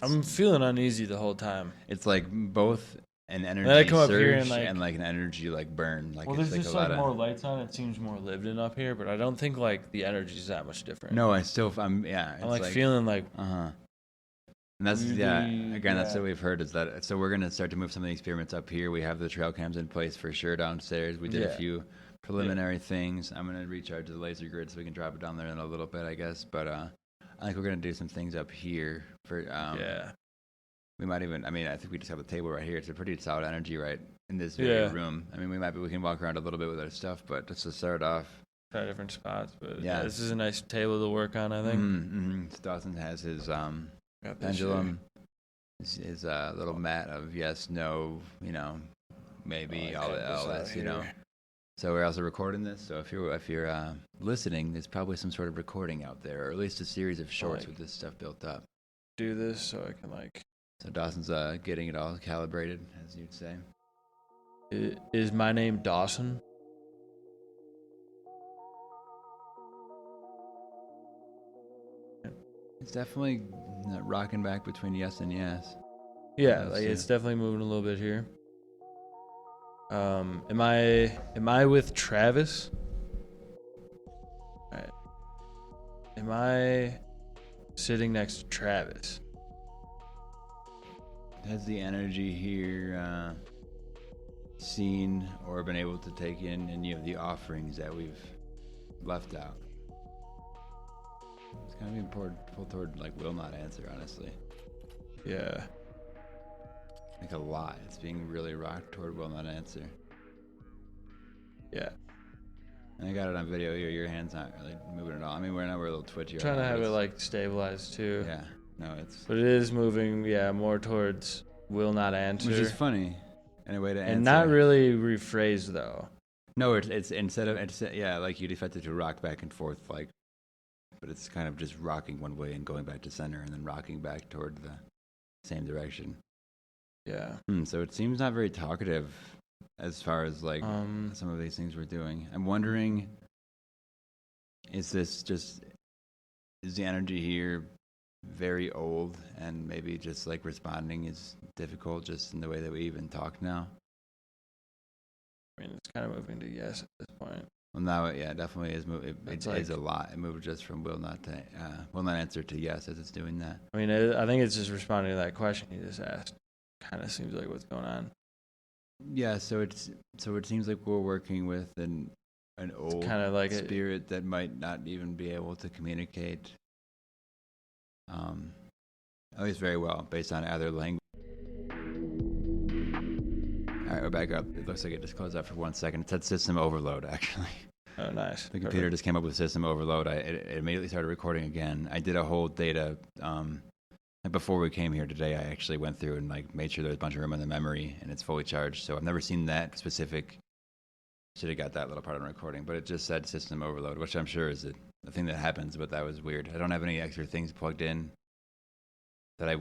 Speaker 6: I'm feeling uneasy the whole time.
Speaker 7: It's like
Speaker 6: both an
Speaker 7: I
Speaker 6: energy
Speaker 7: come up
Speaker 6: surge
Speaker 7: here
Speaker 6: and like an energy like burn. Like
Speaker 7: well,
Speaker 6: it's
Speaker 7: there's
Speaker 6: like
Speaker 7: just
Speaker 6: a lot
Speaker 7: like
Speaker 6: of,
Speaker 7: more lights on. It seems more lived in up here, but I don't think like the energy's that much different.
Speaker 6: No, I'm
Speaker 7: I'm like feeling like
Speaker 6: And that's
Speaker 7: Maybe,
Speaker 6: again, that's
Speaker 7: yeah.
Speaker 6: what we've heard is that. So we're gonna start to move some of the experiments up here. We have the trail cams in place for sure downstairs. We did a
Speaker 7: Yeah.
Speaker 6: few preliminary things. I'm gonna recharge the laser grid so we can drop it down there in a little bit, I guess. But I think we're gonna do some things up here for
Speaker 7: yeah.
Speaker 6: We might even. I mean, I think we just have a table right here. It's a pretty solid energy right in this very
Speaker 7: Yeah.
Speaker 6: room. I mean, we can walk around a little bit with our stuff, but just to start off.
Speaker 7: Try different spots, but
Speaker 6: Yeah.
Speaker 7: this is a nice table to work on. I think.
Speaker 6: Mm-hmm. Dawson has his
Speaker 7: Got this
Speaker 6: pendulum. His little mat of yes, no, maybe all this, So we're also recording this. So if you're listening, there's probably some sort of recording out there, or at least a series of shorts with this stuff built up.
Speaker 7: Do this so I can like.
Speaker 6: So Dawson's getting it all calibrated, as you'd say.
Speaker 7: Is my name Dawson?
Speaker 6: It's definitely rocking back between yes and yes.
Speaker 7: Yeah,
Speaker 6: Yes,
Speaker 7: like
Speaker 6: yeah.
Speaker 7: it's definitely moving a little bit here. Am I with Travis? Alright. Am I sitting next to Travis?
Speaker 6: Has the energy here seen or been able to take in any of the offerings that we've left out? It's kind of important pull toward like will not answer, honestly.
Speaker 7: Yeah.
Speaker 6: Like a lot. It's being really rocked toward will not answer.
Speaker 7: Yeah.
Speaker 6: And I got it on video here. Your hand's not really moving at all. I mean, we're a little twitchy.
Speaker 7: Trying to
Speaker 6: right now,
Speaker 7: have
Speaker 6: but
Speaker 7: it
Speaker 6: it's-
Speaker 7: like stabilized too.
Speaker 6: Yeah. No, it's
Speaker 7: But it is moving, more towards will not answer.
Speaker 6: which is funny in a way to answer.
Speaker 7: and not really rephrased though.
Speaker 6: No, it's instead of like you'd expect it to rock back and forth like, but it's kind of just rocking one way and going back to center and then rocking back toward the same direction.
Speaker 7: Yeah.
Speaker 6: So it seems not very talkative as far as like some of these things we're doing. I'm wondering, is the energy here very old and maybe just like responding is difficult just in the way that we even talk now?
Speaker 7: I mean, it's kind of moving to yes at this point.
Speaker 6: Well, now it definitely is. It
Speaker 7: It's
Speaker 6: is
Speaker 7: like-
Speaker 6: a lot. It moved just from will not answer to yes as it's doing that.
Speaker 7: I mean, I think it's just responding to that question you just asked. Kind of seems like what's going on.
Speaker 6: Yeah, so it seems like we're working with an old
Speaker 7: kind of like
Speaker 6: spirit that might not even be able to communicate, at least very well, based on other language. All right, we're back up. It looks like it just closed out for 1 second. It said system overload, actually.
Speaker 7: Oh, nice.
Speaker 6: The computer just came up with system overload. It immediately started recording again. I did a whole data. Before we came here today, I actually went through and like made sure there was a bunch of room in the memory and it's fully charged. So I've never seen that specific. Should have got that little part on recording, but it just said system overload, which I'm sure is a thing that happens. But that was weird. I don't have any extra things plugged in that I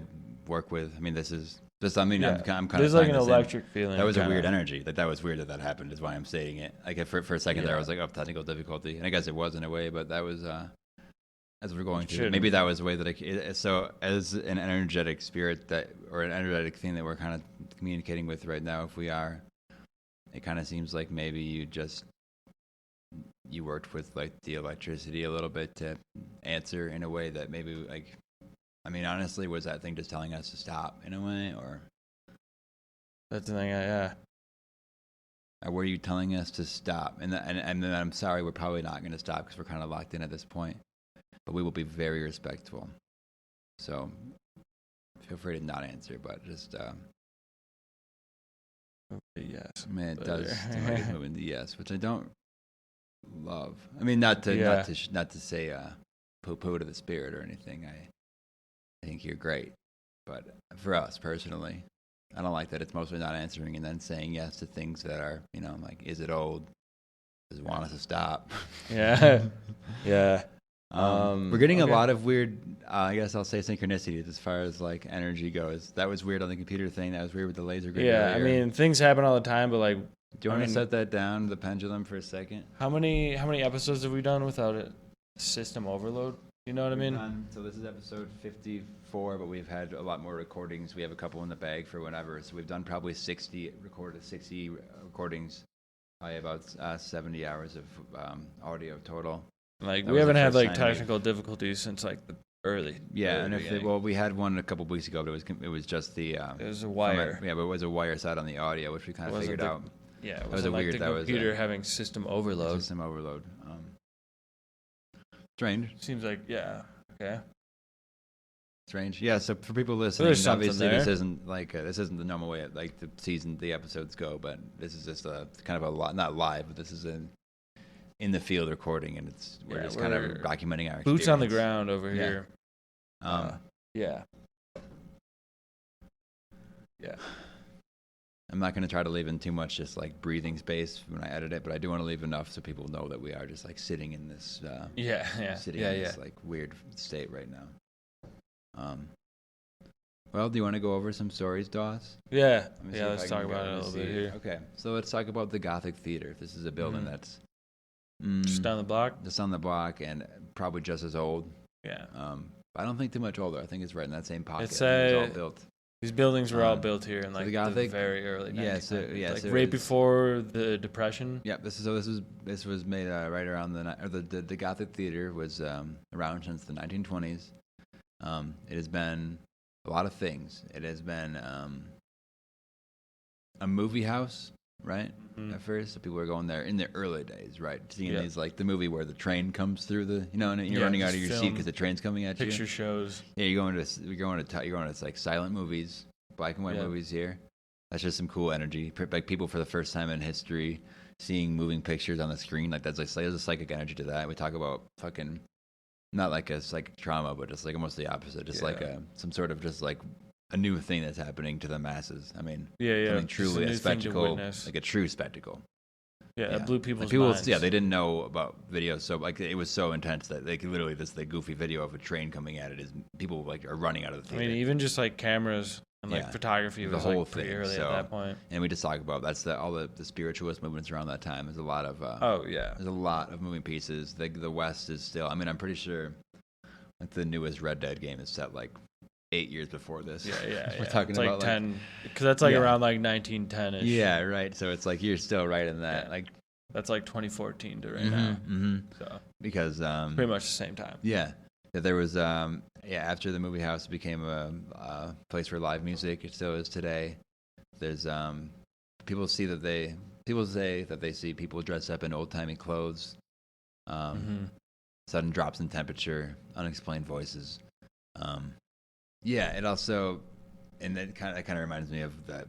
Speaker 6: work with. I mean, this is just. I mean, I'm kind of.
Speaker 7: There's like an electric feeling.
Speaker 6: That was a
Speaker 7: kinda.
Speaker 6: weird energy. That was weird that happened. Is why I'm stating it. Like for a second there, I was like, "Oh, technical difficulty," and I guess it was in a way, but that was as we're going through. Maybe that was the way that so as an energetic spirit or an energetic thing that we're kind of communicating with right now. If we are, it kind of seems like maybe you worked with like the electricity a little bit to answer in a way that maybe like. I mean, honestly, was that thing just telling us to stop in a way, or?
Speaker 7: That's the thing, yeah.
Speaker 6: Or were you telling us to stop? And then I'm sorry, we're probably not going to stop because we're kind of locked in at this point. But we will be very respectful. So feel free to not answer, but just.
Speaker 7: Yes.
Speaker 6: I mean, it does seem like it's moving to yes, which I don't love. I mean, not to say poo-poo to the spirit or anything. I think you're great, but for us personally, I don't like that it's mostly not answering and then saying yes to things that are, like, is it old? Does it want us to stop?
Speaker 7: Yeah. Yeah.
Speaker 6: We're getting a lot of weird, I guess I'll say synchronicities as far as like energy goes. That was weird on the computer thing. That was weird with the laser grid.
Speaker 7: Yeah,
Speaker 6: earlier.
Speaker 7: I mean, things happen all the time, but like.
Speaker 6: Do you want to set that down, the pendulum, for a second?
Speaker 7: How many episodes have we done without a system overload? You know what I mean?
Speaker 6: So this is episode 54, but we've had a lot more recordings. We have a couple in the bag for whenever. So we've done probably 60 recordings. Probably about 70 hours of audio total.
Speaker 7: Like
Speaker 6: That
Speaker 7: we
Speaker 6: was the
Speaker 7: haven't had
Speaker 6: first
Speaker 7: like
Speaker 6: time
Speaker 7: technical difficulties since like the early.
Speaker 6: and
Speaker 7: beginning.
Speaker 6: we had one a couple weeks ago, but it was just the
Speaker 7: It was a wire.
Speaker 6: but it was a wire side on the audio, which we kind of
Speaker 7: Wasn't
Speaker 6: figured
Speaker 7: the-
Speaker 6: out.
Speaker 7: Yeah, it
Speaker 6: was
Speaker 7: wasn't
Speaker 6: a
Speaker 7: like
Speaker 6: weird-
Speaker 7: the
Speaker 6: that was a-
Speaker 7: computer having system overload.
Speaker 6: System overload. Strange.
Speaker 7: Seems like okay.
Speaker 6: Strange. Yeah. So for people listening,
Speaker 7: There's something
Speaker 6: obviously this
Speaker 7: there.
Speaker 6: isn't like this isn't the normal way like the episodes go, but this is just a kind of a not live, but this is in the field recording, and we're just kind of
Speaker 7: we're
Speaker 6: documenting our
Speaker 7: Boots on the
Speaker 6: experience.
Speaker 7: ground over
Speaker 6: Yeah.
Speaker 7: here. Yeah. Yeah.
Speaker 6: I'm not going to try to leave in too much just like breathing space when I edit it, but I do want to leave enough so people know that we are just like sitting in this sitting in this like weird state right now. Well, do you want to go over some stories, Dawes?
Speaker 7: Yeah.
Speaker 6: Let me see
Speaker 7: Yeah,
Speaker 6: if
Speaker 7: let's
Speaker 6: I
Speaker 7: talk
Speaker 6: can go
Speaker 7: about it a
Speaker 6: to
Speaker 7: little
Speaker 6: see
Speaker 7: bit here.
Speaker 6: Okay, so let's talk about the Gothic Theatre. This is a building that's
Speaker 7: Just down the block?
Speaker 6: just on the block and probably just as old.
Speaker 7: Yeah.
Speaker 6: I don't think too much older. I think it's right in that same pocket.
Speaker 7: It's
Speaker 6: I think all built.
Speaker 7: These buildings were all built here in
Speaker 6: so
Speaker 7: like
Speaker 6: the
Speaker 7: the
Speaker 6: Gothic-
Speaker 7: very early 1900s.
Speaker 6: yeah,
Speaker 7: like
Speaker 6: so
Speaker 7: right
Speaker 6: it's-
Speaker 7: before the Depression.
Speaker 6: Yep, this was made right around the Gothic Theatre was around since the 1920s. It has been a lot of things. It has been a movie house, right?
Speaker 7: Mhm.
Speaker 6: At first, so people were going there in the early days, right? Seeing
Speaker 7: Yeah.
Speaker 6: these like the movie where the train comes through and you're
Speaker 7: Yeah,
Speaker 6: running out
Speaker 7: just
Speaker 6: of your seat
Speaker 7: film,
Speaker 6: because the train's coming at you.
Speaker 7: Picture shows.
Speaker 6: Yeah, you're going to like silent movies, black and white
Speaker 7: Yeah.
Speaker 6: movies here. That's just some cool energy. Like people for the first time in history seeing moving pictures on the screen. Like there's a psychic energy to that. We talk about fucking not like a psychic trauma, but just like almost the opposite. Just like some sort of just like a new thing that's happening to the masses. I mean,
Speaker 7: Yeah.
Speaker 6: something
Speaker 7: Just
Speaker 6: truly
Speaker 7: new
Speaker 6: a
Speaker 7: thing to
Speaker 6: spectacle,
Speaker 7: witness.
Speaker 6: like a true spectacle.
Speaker 7: Yeah, it blew people's
Speaker 6: Like people,
Speaker 7: minds.
Speaker 6: yeah, they didn't know about videos, so like it was so intense that like literally this like goofy video of a train coming at it is people like are running out of the
Speaker 7: I
Speaker 6: theater.
Speaker 7: mean, even just like cameras and like
Speaker 6: Yeah.
Speaker 7: photography
Speaker 6: The
Speaker 7: was
Speaker 6: whole
Speaker 7: like pretty
Speaker 6: thing,
Speaker 7: early
Speaker 6: so-
Speaker 7: at that point.
Speaker 6: And we just talk about all the spiritualist movements around that time. There's a lot of
Speaker 7: Oh yeah.
Speaker 6: there's a lot of moving pieces. The West is still. I mean, I'm pretty sure like the newest Red Dead game is set like 8 years before this.
Speaker 7: Yeah.
Speaker 6: We're talking
Speaker 7: it's like
Speaker 6: about
Speaker 7: 10, because that's like
Speaker 6: Yeah.
Speaker 7: around like 1910ish.
Speaker 6: Yeah, right. So it's like you're still right in that.
Speaker 7: Yeah.
Speaker 6: Like
Speaker 7: That's like 2014 to right now. So
Speaker 6: because
Speaker 7: pretty much the same time.
Speaker 6: yeah, there was after the movie house became a place for live music. It still is today. There's people say that they see people dressed up in old timey clothes. Sudden drops in temperature, unexplained voices. It also, and that kind of reminds me of the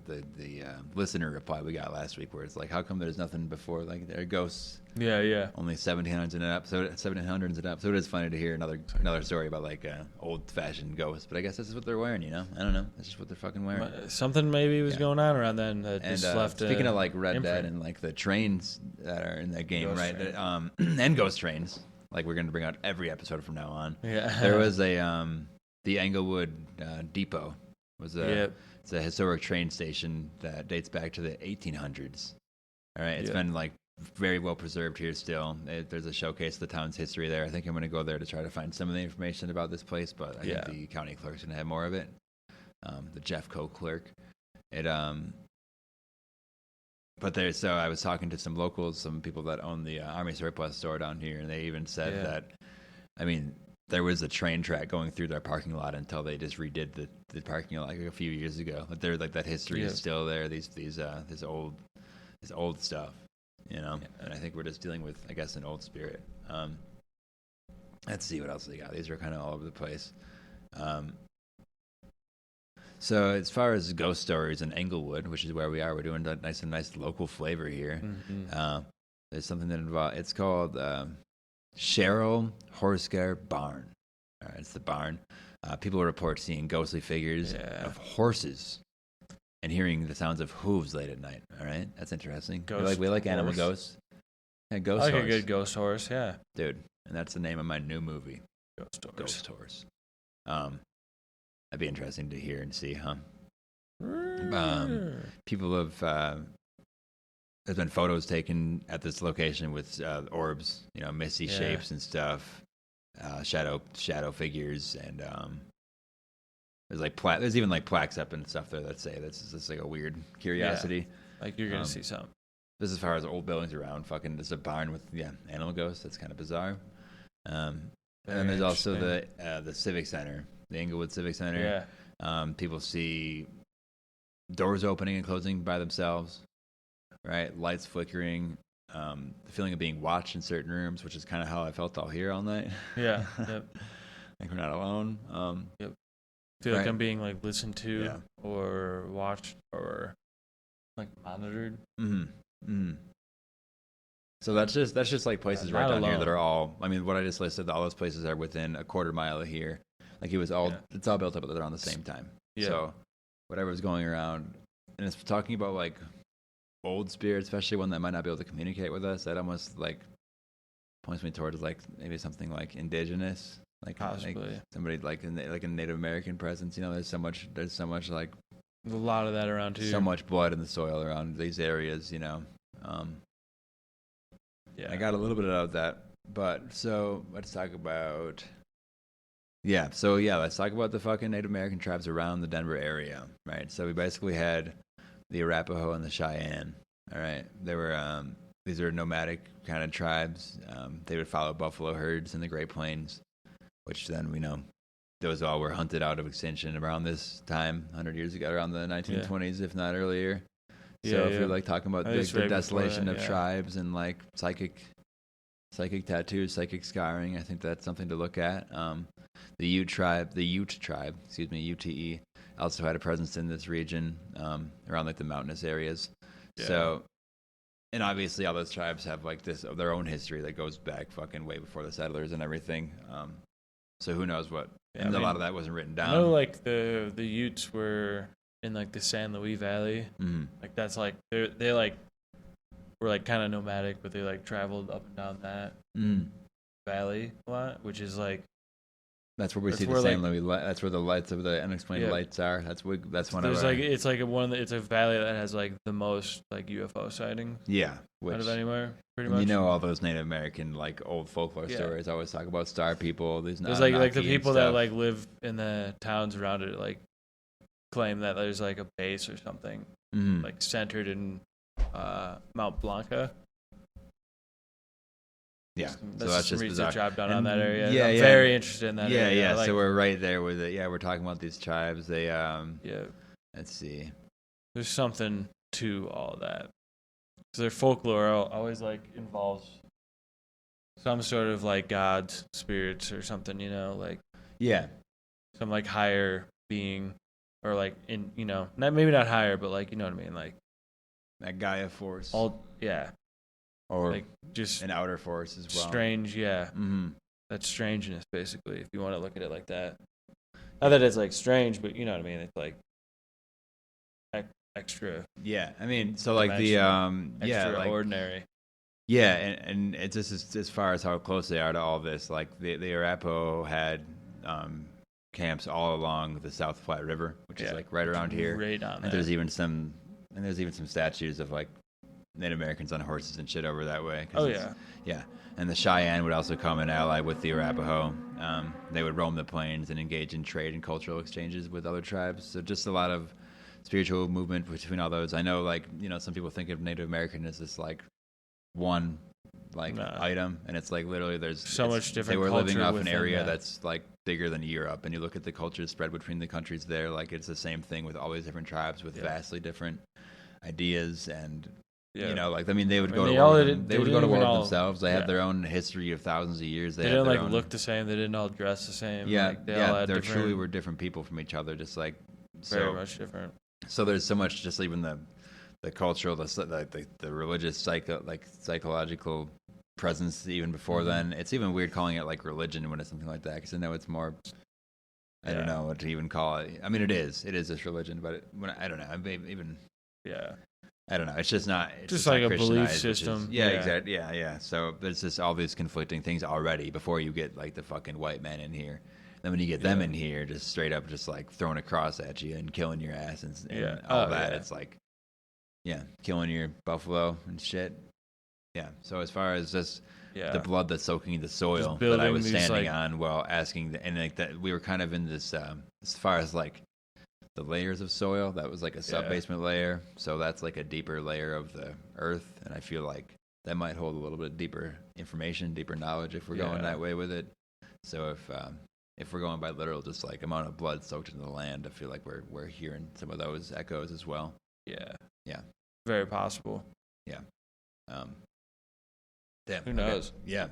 Speaker 6: listener reply we got last week, where it's like, how come there's nothing before? Like there are ghosts.
Speaker 7: Yeah.
Speaker 6: Only 1700s in an episode. 1700s an episode. It's funny to hear another story about like old fashioned ghosts, but I guess this is what they're wearing. I don't know. That's just what they're fucking wearing.
Speaker 7: Something maybe was
Speaker 6: Yeah.
Speaker 7: going on around then that
Speaker 6: And
Speaker 7: just left.
Speaker 6: speaking of like Red
Speaker 7: imprint.
Speaker 6: Dead and like the trains that are in that game,
Speaker 7: Ghost
Speaker 6: right?
Speaker 7: train.
Speaker 6: And ghost trains. Like we're gonna bring out every episode from now on.
Speaker 7: Yeah.
Speaker 6: There was the Englewood depot was it's a historic train station that dates back to the 1800s. All right, it's been like very well preserved here still. There's a showcase of the town's history there. I think I'm going to go there to try to find some of the information about this place, but I think the county clerk's going to have more of it. The Jeffco clerk. So I was talking to some locals, some people that own the Army Surplus store down here, and they even said that, I mean, there was a train track going through their parking lot until they just redid the parking lot like a few years ago. But they're like that history is still there. This old stuff, And I think we're just dealing with, I guess, an old spirit. Let's see what else they got. These are kind of all over the place. So as far as ghost stories in Englewood, which is where we are, we're doing a nice local flavor here. There's something that involves. It's called Cheryl Horsecar Barn. All right, it's the barn. People report seeing ghostly figures of horses and hearing the sounds of hooves late at night. All right, that's interesting. We like animal ghosts. Yeah, ghost
Speaker 7: I like
Speaker 6: horse.
Speaker 7: a good ghost horse, yeah.
Speaker 6: Dude, and that's the name of my new movie.
Speaker 7: Ghost horse.
Speaker 6: That'd be interesting to hear and see, huh? People have there's been photos taken at this location with orbs, misty shapes and stuff. shadow figures, and there's even like plaques up and stuff there that say this is like a weird curiosity.
Speaker 7: Yeah. Like you're gonna see something.
Speaker 6: This is as far as old buildings around. Fucking there's a barn with animal ghosts. That's kind of bizarre. And then there's also the Civic Center, the Englewood Civic Center. Yeah. People see doors opening and closing by themselves, right? Lights flickering. The feeling of being watched in certain rooms, which is kind of how I felt all here all night.
Speaker 7: Yeah. Yep.
Speaker 6: Like we're not alone.
Speaker 7: Yep. Feel like I'm being like listened to or watched or like monitored. Mm-hmm. Mm-hmm.
Speaker 6: So that's just like places right down here that are all. I mean, what I just listed, all those places are within a quarter mile of here. Like it's all built up around the same time. Yeah. So whatever's going around, and it's talking about like old spirits, especially one that might not be able to communicate with us. That almost like points me towards like maybe something like indigenous, like
Speaker 7: possibly
Speaker 6: somebody like a Native American presence. You know, there's so much like
Speaker 7: a lot of that around here.
Speaker 6: So much blood in the soil around these areas. You know. I got a little bit of that, but so let's talk about. Let's talk about the fucking Native American tribes around the Denver area, right? So we basically had the Arapaho and the Cheyenne. All right, they were these are nomadic kind of tribes. They would follow buffalo herds in the Great Plains, which then we know those all were hunted out of extinction around this time, 100 years ago, around the 1920s, if not earlier. So if you're like talking about the desolation of tribes and like psychic tattoos, psychic scarring, I think that's something to look at. The Ute tribe, UTE, also had a presence in this region around like the mountainous areas. Yeah. So, and obviously all those tribes have like their own history that goes back fucking way before the settlers and everything. So who knows what? Yeah, and a lot of that wasn't written down.
Speaker 7: I know like the Utes were in like the San Luis Valley. Mm-hmm. Like that's like they like were like kind of nomadic, but they like traveled up and down that valley a lot, which is like
Speaker 6: that's where we see the San Luis. That's where the lights of the unexplained lights are. That's one of our,
Speaker 7: it's like it's a valley that has like the most like UFO sighting.
Speaker 6: Yeah,
Speaker 7: out of anywhere, pretty much.
Speaker 6: You know all those Native American like old folklore stories. I always talk about star people. There's
Speaker 7: like the people that like live in the towns around it like claim that there's like a base or something like centered in Mount Blanca.
Speaker 6: Yeah,
Speaker 7: that's just research I've done on that area.
Speaker 6: Yeah,
Speaker 7: I'm very interested in that area.
Speaker 6: Yeah, so we're right there with it. Yeah, we're talking about these tribes. They let's see.
Speaker 7: There's something to all that. So their folklore always like involves some sort of like gods, spirits, or something. You know, like some like higher being. Or like maybe not higher, but like you know what I mean, like
Speaker 6: that Gaia force.
Speaker 7: Or
Speaker 6: like just an outer force as well.
Speaker 7: Strange, yeah. Mm-hmm. That's strangeness, basically, if you want to look at it like that. Not that it's like strange, but you know what I mean. It's like extra.
Speaker 6: Yeah, I mean, so like the
Speaker 7: extraordinary.
Speaker 6: Like, yeah, and it's just as far as how close they are to all this. Like the Arapaho had. Camps all along the South Platte River, which is like right around here.
Speaker 7: Right on.
Speaker 6: And there's even some statues of like Native Americans on horses and shit over that way. Yeah. And the Cheyenne would also come and ally with the Arapaho. They would roam the plains and engage in trade and cultural exchanges with other tribes. So just a lot of spiritual movement between all those. I know, like some people think of Native American as this like one item, and it's like literally there's
Speaker 7: so much different.
Speaker 6: They were living off an area that's like bigger than Europe, and you look at the cultures spread between the countries there, like it's the same thing with all these different tribes with vastly different ideas, and they would go to war. They would go to war themselves. They had their own history of thousands of years.
Speaker 7: They didn't like look the same. They didn't all dress the same.
Speaker 6: Yeah, they truly were different people from each other, just like
Speaker 7: very much different.
Speaker 6: So there's so much, just even the cultural, the religious, psychological presence even before then. It's even weird calling it like religion when it's something like that, because I know it's more. I don't know what to even call it. I mean, it is this religion, but I don't know. I don't know. It's just not. It's
Speaker 7: just like a belief system.
Speaker 6: Exactly. Yeah. So there's just all these conflicting things already before you get like the fucking white men in here. Then when you get them in here, just straight up, just like throwing a cross at you and killing your ass and all that. It's like, killing your buffalo and shit. Yeah. So as far as just
Speaker 7: Yeah.
Speaker 6: the blood that's soaking the soil
Speaker 7: Just
Speaker 6: that I
Speaker 7: building
Speaker 6: was
Speaker 7: these,
Speaker 6: standing
Speaker 7: like-
Speaker 6: on while asking, and like that, we were kind of in this as far as like the layers of soil. That was like a sub-basement layer, so that's like a deeper layer of the earth, and I feel like that might hold a little bit deeper information, deeper knowledge if we're going that way with it. So if we're going by literal, just like amount of blood soaked into the land, I feel like we're hearing some of those echoes as well.
Speaker 7: Yeah.
Speaker 6: Yeah.
Speaker 7: Very possible.
Speaker 6: Yeah. Damn.
Speaker 7: Who knows?
Speaker 6: Yeah.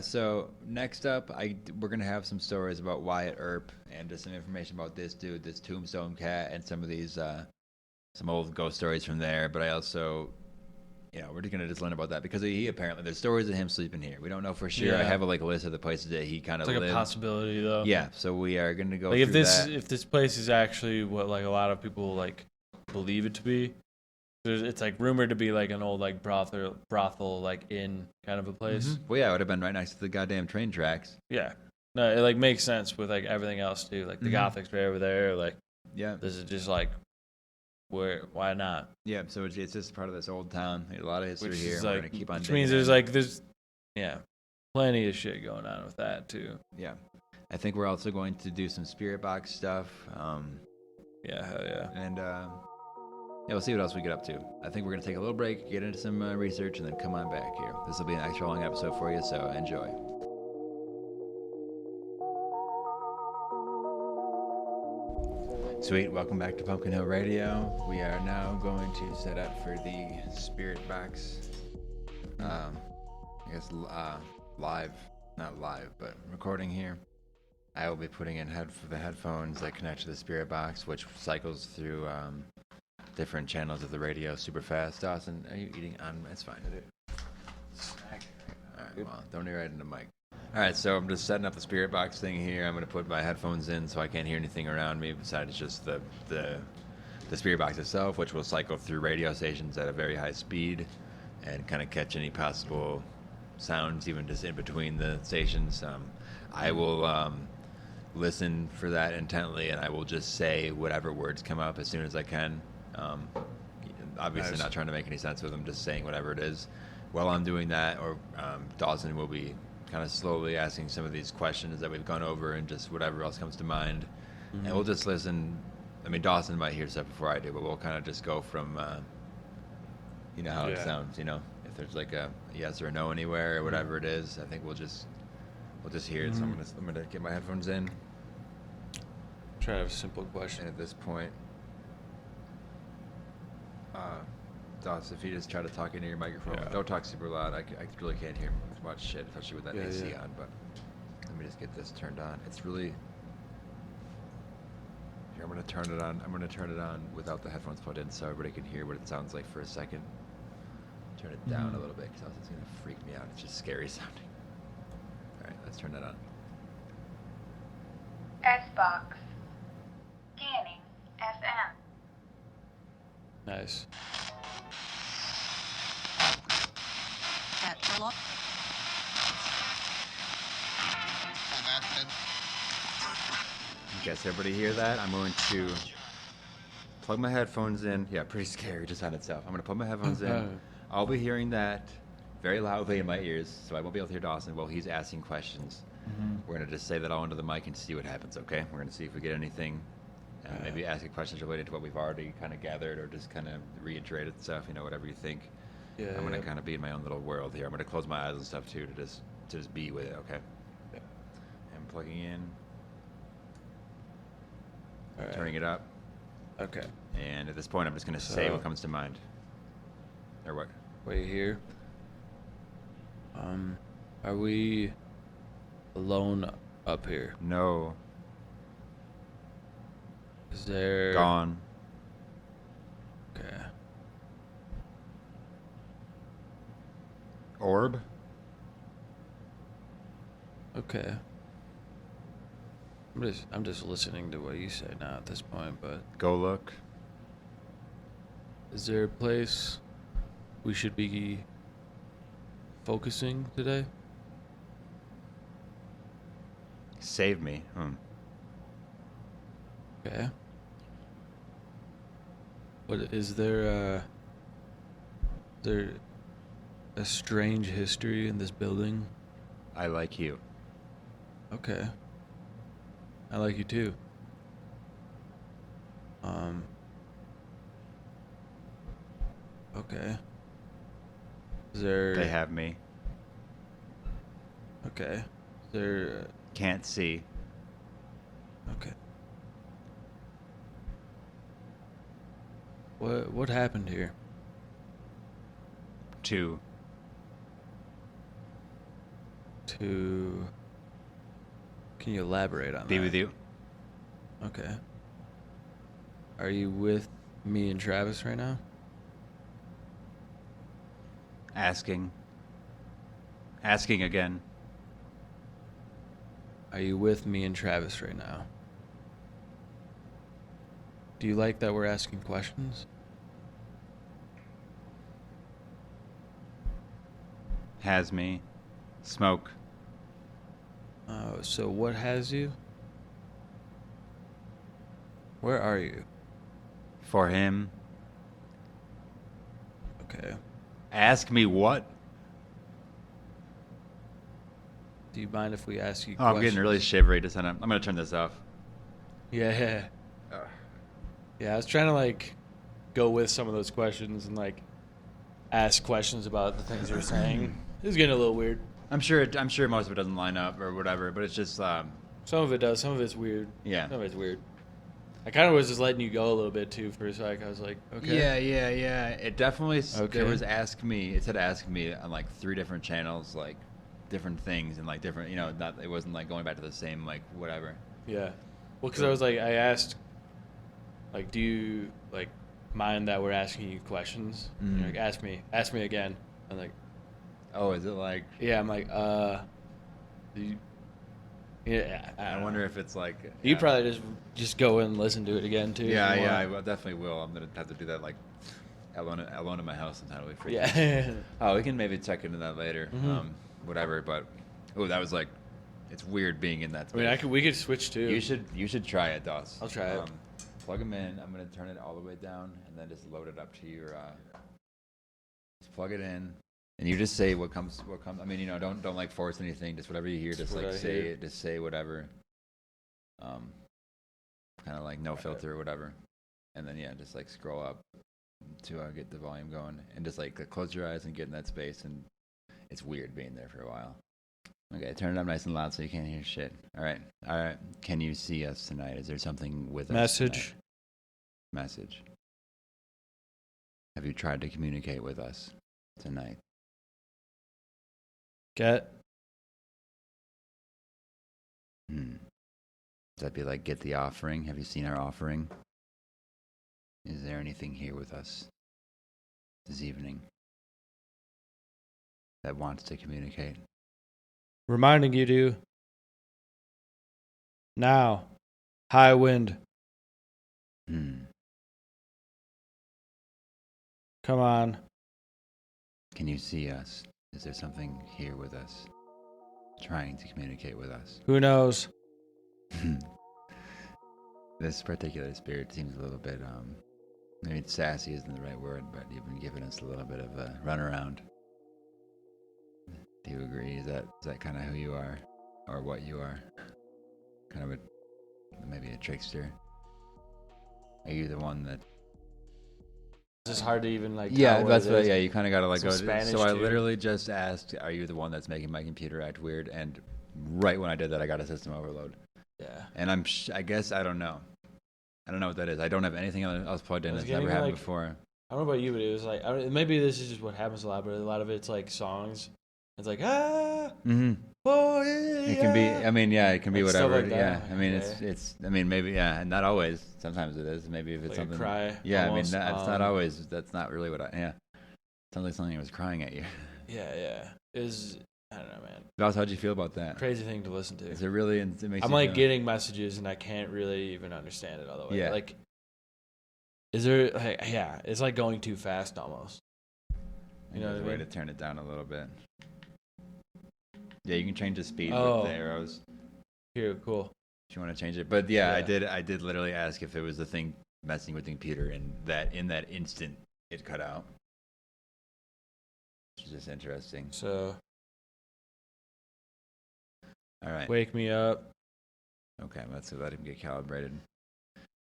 Speaker 6: So next up, we're gonna have some stories about Wyatt Earp and just some information about this dude, this tombstone cat, and some of these some old ghost stories from there. But I also, we're just gonna just learn about that because he apparently there's stories of him sleeping here. We don't know for sure.
Speaker 7: Yeah.
Speaker 6: I have a list of the places that he kind of
Speaker 7: It's like
Speaker 6: lived.
Speaker 7: a possibility, though.
Speaker 6: Yeah. So we are gonna go
Speaker 7: Like
Speaker 6: through
Speaker 7: if
Speaker 6: that.
Speaker 7: this place is actually what like a lot of people like believe it to be, it's like rumored to be like an old like brothel like inn kind of a place.
Speaker 6: Well, yeah, it would have been right next to the goddamn train tracks.
Speaker 7: Yeah, no, it like makes sense with like everything else too. Like the Gothic's right over there. Like
Speaker 6: Yeah.
Speaker 7: this is just like why not?
Speaker 6: Yeah. So it's just part of this old town. There's a lot of history
Speaker 7: Which
Speaker 6: here.
Speaker 7: is
Speaker 6: and we're
Speaker 7: like
Speaker 6: gonna keep on.
Speaker 7: which means
Speaker 6: digging
Speaker 7: there's plenty of shit going on with that too.
Speaker 6: Yeah. I think we're also going to do some spirit box stuff.
Speaker 7: Yeah, hell yeah.
Speaker 6: And we'll see what else we get up to. I think we're going to take a little break, get into some research, and then come on back here. This will be an extra long episode for you, so enjoy. Sweet. Welcome back to Pumpkin Hill Radio. We are now going to set up for the spirit box. I guess live, not live, but recording here. I will be putting in the headphones that connect to the spirit box, which cycles through different channels of the radio super fast. Dawson, are you eating on? It's fine. All right, well, don't eat right in the mic. All right, so I'm just setting up the spirit box thing here. I'm going to put my headphones in so I can't hear anything around me besides just the spirit box itself, which will cycle through radio stations at a very high speed and kind of catch any possible sounds, even just in between the stations. I will listen for that intently, and I will just say whatever words come up as soon as I can. Obviously,
Speaker 7: Nice.
Speaker 6: not trying to make any sense with them, just saying whatever it is. While I'm doing that, or Dawson will be kind of slowly asking some of these questions that we've gone over, and just whatever else comes to mind. And we'll just listen. I mean, Dawson might hear stuff before I do, but we'll kind of just go from, how it sounds. If there's like a yes or a no anywhere or whatever it is, I think we'll just hear it. So I'm gonna get my headphones in.
Speaker 7: Try to have a simple question.
Speaker 6: And at this point, Dawson, if you just try to talk into your microphone, don't talk super loud. I really can't hear much shit, especially with that AC on. But let me just get this turned on. It's really. Here, I'm gonna turn it on. I'm gonna turn it on without the headphones plugged in, so everybody can hear what it sounds like for a second. Turn it down a little bit, because it's gonna freak me out. It's just scary sounding. All right, let's turn that on.
Speaker 8: S-Box. Scanning FM.
Speaker 7: Nice.
Speaker 6: Guess everybody hear that? I'm going to plug my headphones in. Yeah, pretty scary just on itself. I'm going to plug my headphones in. I'll be hearing that very loudly in my ears, so I won't be able to hear Dawson while he's asking questions. We're going to just say that all into the mic and see what happens, okay? We're going to see if we get anything. Maybe asking questions related to what we've already kind of gathered, or just kind of reiterated stuff, whatever you think.
Speaker 7: Yeah.
Speaker 6: I'm going to kind of be in my own little world here. I'm going to close my eyes and stuff too to just be with it, okay?
Speaker 7: Yeah.
Speaker 6: I'm plugging in.
Speaker 7: All right.
Speaker 6: Turning it up.
Speaker 7: Okay.
Speaker 6: And at this point, I'm just going to say what comes to mind. Or what?
Speaker 7: Wait here. Are we alone up here?
Speaker 6: No.
Speaker 7: Is there...
Speaker 6: Gone.
Speaker 7: Okay.
Speaker 6: Orb?
Speaker 7: Okay. I'm just listening to what you say now at this point, but
Speaker 6: Go look.
Speaker 7: is there a place we should be focusing today?
Speaker 6: Save me.
Speaker 7: Okay. What is there there a strange history in this building?
Speaker 6: I like you.
Speaker 7: Okay. I like you too. Okay. Is there...
Speaker 6: They have me.
Speaker 7: Okay. Is there...
Speaker 6: Can't see.
Speaker 7: Okay. What happened here?
Speaker 6: To
Speaker 7: Can you elaborate on
Speaker 6: be
Speaker 7: that?
Speaker 6: with you.
Speaker 7: Okay. Are you with me and Travis right now?
Speaker 6: Asking again.
Speaker 7: Are you with me and Travis right now? Do you like that we're asking questions?
Speaker 6: Has me. Smoke.
Speaker 7: So what has you? Where are you?
Speaker 6: For him.
Speaker 7: Okay.
Speaker 6: Ask me what?
Speaker 7: Do you mind if we ask you
Speaker 6: Oh, I'm
Speaker 7: questions?
Speaker 6: getting really shivery. I'm going to turn this off.
Speaker 7: Yeah. Yeah, I was trying to like go with some of those questions and like ask questions about the things you were saying. It was getting a little weird.
Speaker 6: I'm sure most of it doesn't line up or whatever, but it's just
Speaker 7: Some of it does. Some of it's weird.
Speaker 6: yeah.
Speaker 7: Some of it's weird. I kind of was just letting you go a little bit too for a sec. I was like, okay.
Speaker 6: Yeah. It definitely
Speaker 7: Okay.
Speaker 6: there was ask me. It said ask me on like 3 different channels, like different things and like different, not it wasn't like going back to the same like whatever.
Speaker 7: Yeah. Well, because I was like, I asked, like, do you like mind that we're asking you questions?
Speaker 6: Mm.
Speaker 7: You're like, ask me again. I'm like,
Speaker 6: Oh, is it like?
Speaker 7: yeah. I'm like, do you, yeah. I
Speaker 6: I
Speaker 7: don't
Speaker 6: wonder
Speaker 7: know.
Speaker 6: if it's like.
Speaker 7: You
Speaker 6: yeah.
Speaker 7: probably just go and listen to it again too. if
Speaker 6: Yeah,
Speaker 7: you
Speaker 6: yeah, I
Speaker 7: want.
Speaker 6: definitely will. I'm gonna have to do that like alone in my house sometime. It'll be freaking.
Speaker 7: Yeah.
Speaker 6: Oh, we can maybe check into that later.
Speaker 7: Mhm.
Speaker 6: Whatever, but that was like, it's weird being in that
Speaker 7: I
Speaker 6: space.
Speaker 7: mean, we could switch too.
Speaker 6: You should try it, Doss.
Speaker 7: I'll try it.
Speaker 6: Plug them in. I'm gonna turn it all the way down and then just load it up to your. Just plug it in, and you just say what comes. I mean, don't like force anything. Just whatever you hear. Just
Speaker 7: what
Speaker 6: like
Speaker 7: I
Speaker 6: say
Speaker 7: hear.
Speaker 6: it. Just say whatever. Kind of like no filter or whatever, and then yeah, just like scroll up to get the volume going, and just like close your eyes and get in that space. And it's weird being there for a while. Okay, turn it up nice and loud so you can't hear shit. All right. Can you see us tonight? Is there something with us?
Speaker 7: Message.
Speaker 6: Tonight? Message. Have you tried to communicate with us tonight?
Speaker 7: Get.
Speaker 6: Does that be like get the offering? Have you seen our offering? Is there anything here with us this evening that wants to communicate?
Speaker 7: Reminding you to. Now. High wind. Come on.
Speaker 6: Can you see us? Is there something here with us trying to communicate with us?
Speaker 7: Who knows?
Speaker 6: This particular spirit seems a little bit, maybe sassy isn't the right word, but you've been giving us a little bit of a runaround. Do you agree? Is that kind of who you are, or what you are? Kind of maybe a trickster. Are you the one that?
Speaker 7: It's just hard to even like.
Speaker 6: Yeah,
Speaker 7: tell what
Speaker 6: that's
Speaker 7: it
Speaker 6: what.
Speaker 7: is.
Speaker 6: Yeah, you kind of gotta like
Speaker 7: Some
Speaker 6: go.
Speaker 7: Spanish
Speaker 6: So I
Speaker 7: too.
Speaker 6: literally just asked, "Are you the one that's making my computer act weird?" And right when I did that, I got a system overload.
Speaker 7: Yeah.
Speaker 6: And I guess I don't know. I don't know what that is. I don't have anything else plugged in.
Speaker 7: I was
Speaker 6: It's never
Speaker 7: getting,
Speaker 6: happened
Speaker 7: like,
Speaker 6: before.
Speaker 7: I don't know about you, but it was like maybe this is just what happens a lot, but a lot of it's like songs. It's like oh yeah.
Speaker 6: It can be. I mean, yeah, it can be
Speaker 7: Like, stuff
Speaker 6: whatever.
Speaker 7: like that.
Speaker 6: Yeah, I mean,
Speaker 7: Okay.
Speaker 6: it's. I mean, maybe. Yeah, and not always. Sometimes it is. Maybe if it's
Speaker 7: Like a
Speaker 6: something.
Speaker 7: cry,
Speaker 6: Yeah,
Speaker 7: almost.
Speaker 6: I mean, it's not always. That's not really what I. Yeah, sounds like something I was crying at you.
Speaker 7: Yeah. Is I don't know, man.
Speaker 6: Voss, how'd you feel about that?
Speaker 7: Crazy thing to listen to.
Speaker 6: Is it really? It makes
Speaker 7: I'm
Speaker 6: you
Speaker 7: like
Speaker 6: feel-
Speaker 7: getting messages and I can't really even understand it all the way.
Speaker 6: Yeah.
Speaker 7: Like, is there? Like, yeah, it's like going too fast almost. You know
Speaker 6: There's
Speaker 7: what
Speaker 6: a
Speaker 7: I
Speaker 6: way
Speaker 7: mean?
Speaker 6: to turn it down a little bit. Yeah, you can change the speed
Speaker 7: Oh.
Speaker 6: with the arrows
Speaker 7: Here, cool.
Speaker 6: if you want to change it. But yeah,
Speaker 7: Yeah.
Speaker 6: I did literally ask if it was the thing messing with the computer, and that in that instant it cut out. Which is just interesting.
Speaker 7: So,
Speaker 6: All right.
Speaker 7: wake me up.
Speaker 6: Okay, let's let him get calibrated.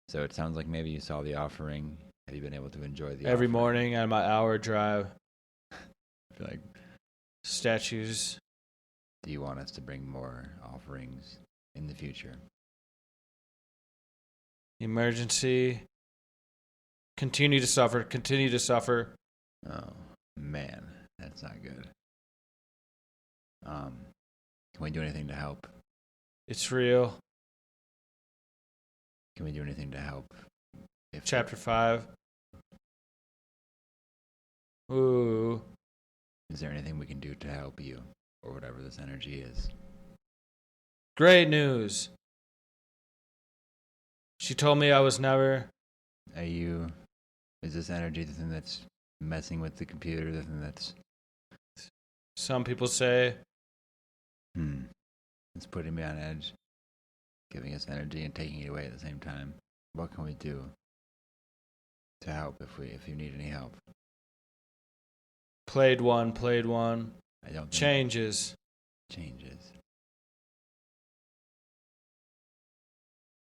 Speaker 6: So it sounds like maybe you saw the offering. Have you been able to enjoy the
Speaker 7: Every
Speaker 6: offering?
Speaker 7: morning on my hour drive.
Speaker 6: I feel like,
Speaker 7: Statues.
Speaker 6: do you want us to bring more offerings in the future?
Speaker 7: Emergency. Continue to suffer. Continue to suffer.
Speaker 6: Oh, man. That's not good. Can we do anything to help?
Speaker 7: It's real.
Speaker 6: Can we do anything to help? If
Speaker 7: Chapter 5. Ooh.
Speaker 6: Is there anything we can do to help you? Or whatever this energy is?
Speaker 7: Great news. She told me I was never.
Speaker 6: Is this energy the thing that's messing with the computer? The thing that's...
Speaker 7: Some people say.
Speaker 6: It's putting me on edge. Giving us energy and taking it away at the same time. What can we do to help if you need any help?
Speaker 7: Played one.
Speaker 6: I don't think
Speaker 7: Changes.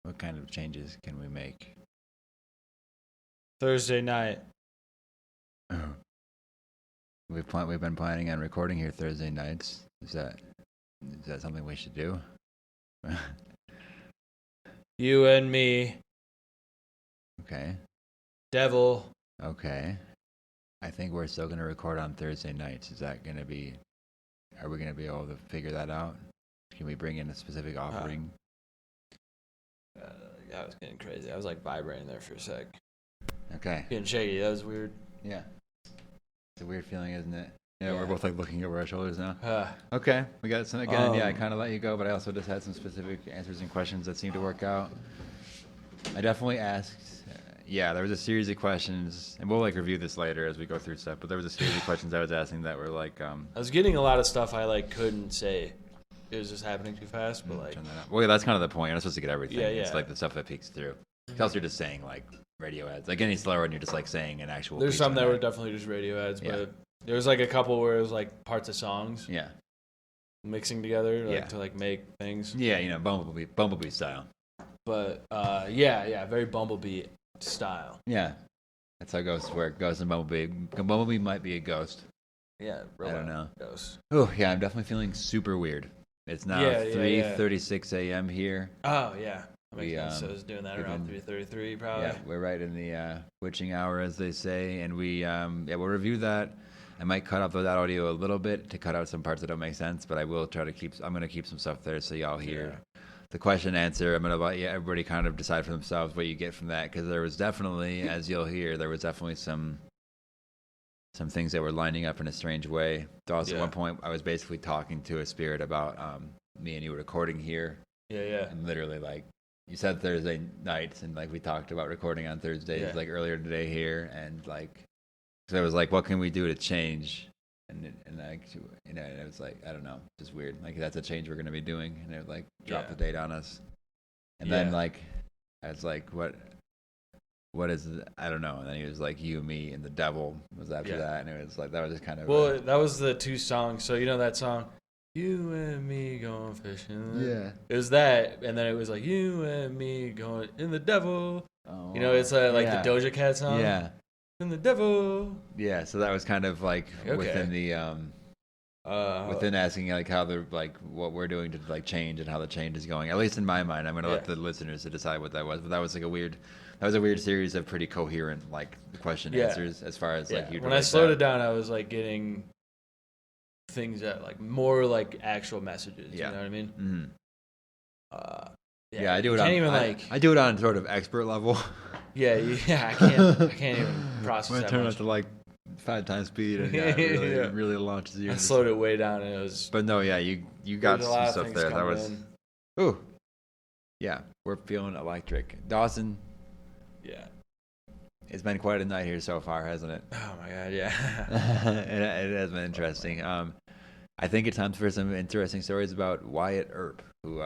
Speaker 6: What kind of changes can we make?
Speaker 7: Thursday night.
Speaker 6: We've been planning on recording here Thursday nights. Is that something we should do?
Speaker 7: You and me.
Speaker 6: Okay.
Speaker 7: Devil.
Speaker 6: Okay. I think we're still going to record on Thursday nights. Are we going to be able to figure that out? Can we bring in a specific offering?
Speaker 7: I was getting crazy. I was like vibrating there for a sec.
Speaker 6: Okay.
Speaker 7: Getting shaky. That was weird.
Speaker 6: Yeah. It's a weird feeling, isn't it? Yeah, we're both like looking over our shoulders now.
Speaker 7: Ah.
Speaker 6: Okay. We got some again. I kind of let you go, but I also just had some specific answers and questions that seemed to work out. I definitely asked. There was a series of questions, and we'll like review this later as we go through stuff. But there was a series of questions I was asking that were like.
Speaker 7: I was getting a lot of stuff I like couldn't say. It was just happening too fast, but like.
Speaker 6: Turn that up. Well, yeah, that's kind of the point. You're not supposed to get everything.
Speaker 7: Yeah.
Speaker 6: It's like the stuff that peeks through. Else you're just saying like radio ads. Like any slower, and you're just like saying an actual.
Speaker 7: There's
Speaker 6: piece
Speaker 7: some
Speaker 6: of
Speaker 7: that
Speaker 6: an
Speaker 7: were
Speaker 6: ad.
Speaker 7: definitely just radio ads,
Speaker 6: Yeah.
Speaker 7: but there was like a couple where it was like parts of songs.
Speaker 6: Yeah.
Speaker 7: Mixing together
Speaker 6: Yeah.
Speaker 7: to like make things.
Speaker 6: Yeah, Bumblebee style.
Speaker 7: But very Bumblebee style.
Speaker 6: Yeah. That's how ghosts work. Ghosts and Bumblebee. Bumblebee might be a ghost.
Speaker 7: Yeah,
Speaker 6: I don't know.
Speaker 7: Ghost.
Speaker 6: Oh, yeah, I'm definitely feeling super weird. It's now 3:36 a.m. here.
Speaker 7: Oh, yeah. That makes
Speaker 6: We,
Speaker 7: sense. So I was doing that
Speaker 6: we've
Speaker 7: around
Speaker 6: been-
Speaker 7: 3:33 probably.
Speaker 6: Yeah, we're right in the witching hour, as they say, and we'll review that. I might cut off that audio a little bit to cut out some parts that don't make sense, but I will try to I'm going to keep some stuff there so y'all hear the question answer. I'm going to let everybody kind of decide for themselves what you get from that, because there was definitely, as you'll hear, there was definitely some things that were lining up in a strange way. Also, at one point, I was basically talking to a spirit about me and you recording here.
Speaker 7: Yeah.
Speaker 6: And literally, like, you said Thursday nights, and like we talked about recording on Thursdays, like earlier today here, and like, so it was like, what can we do to change? And like, it was like, I don't know, just weird. Like, that's a change we're gonna be doing, and it like dropped the date on us. And then like, I was like, what is it? I don't know. And then he was like, you, me, and the devil was after that, and it was like, that was just kind of.
Speaker 7: Well, that was the two songs. So you know that song. You and me going fishing.
Speaker 6: Yeah.
Speaker 7: It was that, and then it was like you and me going in the devil.
Speaker 6: Oh,
Speaker 7: you know, it's like the Doja Cat song.
Speaker 6: Yeah.
Speaker 7: In the devil.
Speaker 6: Yeah. So that was kind of like within the within asking like how the like what we're doing to like change and how the change is going. At least in my mind, I'm gonna let the listeners to decide what that was. But that was like a weird series of pretty coherent like question answers as far as like you.
Speaker 7: When I slowed it down, I was like getting things that like more like actual messages. You know what I mean? Mm-hmm.
Speaker 6: I do it on I do it on sort of expert level.
Speaker 7: I can't even process
Speaker 6: I'm
Speaker 7: that
Speaker 6: turn
Speaker 7: much.
Speaker 6: it to like 5 times speed, and it really launches you.
Speaker 7: I slowed it way down, and it was.
Speaker 6: But no, you got some stuff there. That was. Ooh, yeah, we're feeling electric. Dawson.
Speaker 7: Yeah.
Speaker 6: It's been quite a night here so far, hasn't it?
Speaker 7: Oh my god, yeah.
Speaker 6: it has been interesting. I think it's time for some interesting stories about Wyatt Earp, who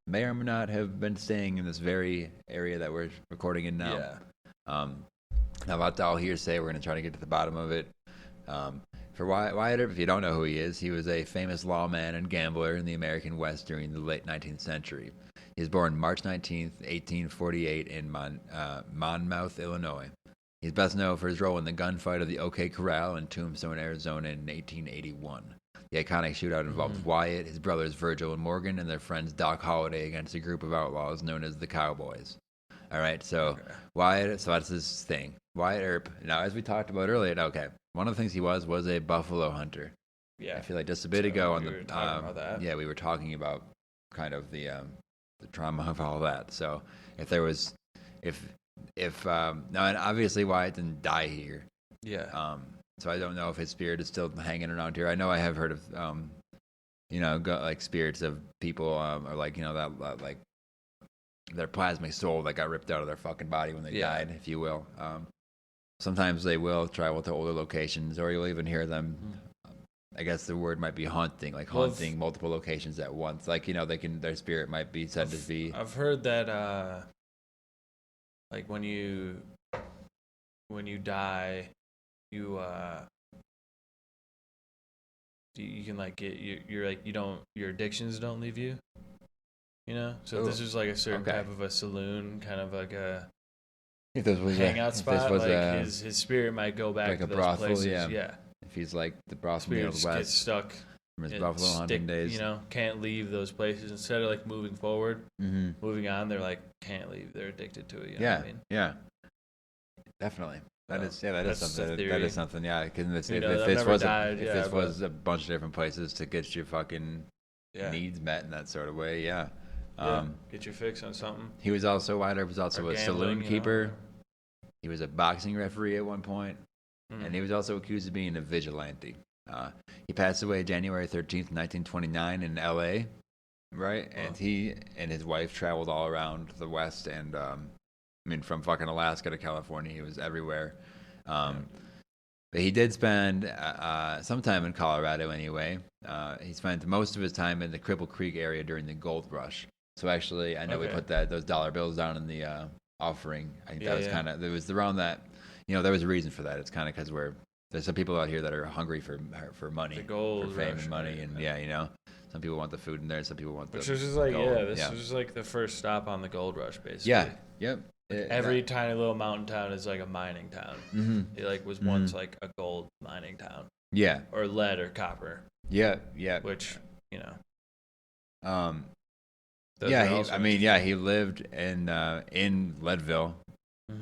Speaker 6: may or may not have been staying in this very area that we're recording in now. Now, about all hearsay, we're going to try to get to the bottom of it. For Wyatt Earp, if you don't know who he is, he was a famous lawman and gambler in the American West during the late 19th century. He was born March 19th, 1848 in Monmouth, Illinois. He's best known for his role in the gunfight of the OK Corral in Tombstone, Arizona in 1881. The iconic shootout involved Wyatt, his brothers Virgil and Morgan, and their friends Doc Holliday against a group of outlaws known as the Cowboys. All right, so Wyatt, so that's his thing. Wyatt Earp. Now, as we talked about earlier, one of the things he was a buffalo hunter.
Speaker 7: Yeah.
Speaker 6: I feel like just a bit ago on
Speaker 7: we
Speaker 6: the
Speaker 7: were talking about that.
Speaker 6: yeah, we were talking about kind of the trauma of all that. So if there was, now, and obviously Wyatt didn't die here.
Speaker 7: Yeah.
Speaker 6: So I don't know if his spirit is still hanging around here. I know I have heard of, like spirits of people, or like, that like their plasmic soul that got ripped out of their fucking body when they died, if you will. Sometimes they will travel to older locations, or you'll even hear them. I guess the word might be haunting, like haunting multiple locations at once. Like, their spirit might be said to be.
Speaker 7: I've heard that, like when you die, you can like get you're like your addictions don't leave you. So this is like a certain type of a saloon, kind of like a hangout spot. Like his spirit might go back
Speaker 6: like
Speaker 7: to
Speaker 6: a
Speaker 7: those
Speaker 6: brothel,
Speaker 7: places.
Speaker 6: yeah. If he's like the brothel in the
Speaker 7: Spirits
Speaker 6: Old
Speaker 7: get
Speaker 6: West
Speaker 7: stuck
Speaker 6: from his buffalo hunting days,
Speaker 7: can't leave those places. Instead of like moving forward, moving on, they're like can't leave. They're addicted to it. You know what I mean?
Speaker 6: Yeah, definitely. That is something. That is something. Yeah, because if this was a bunch of different places to get your fucking needs met in that sort of way,
Speaker 7: get your fix on something.
Speaker 6: He was also Wyatt Earp was also a saloon keeper. He was a boxing referee at one point, and he was also accused of being a vigilante. He passed away January 13th, 1929 in L.A., right? And he and his wife traveled all around the West and, from fucking Alaska to California. He was everywhere. But he did spend some time in Colorado anyway. He spent most of his time in the Cripple Creek area during the gold rush. So actually, I know we put those dollar bills down in the offering. I think that was kind of, there was around that, there was a reason for that. It's kind of because there's some people out here that are hungry for money,
Speaker 7: the gold
Speaker 6: for fame
Speaker 7: rush,
Speaker 6: and money, and some people want the food in there, some people want the
Speaker 7: Which was just like,
Speaker 6: gold.
Speaker 7: this was like the first stop on the gold rush, basically.
Speaker 6: Yeah, yep.
Speaker 7: Every tiny little mountain town is like a mining town. It like was once like a gold mining town.
Speaker 6: Yeah.
Speaker 7: Or lead or copper.
Speaker 6: Yeah.
Speaker 7: Which,
Speaker 6: he lived in Leadville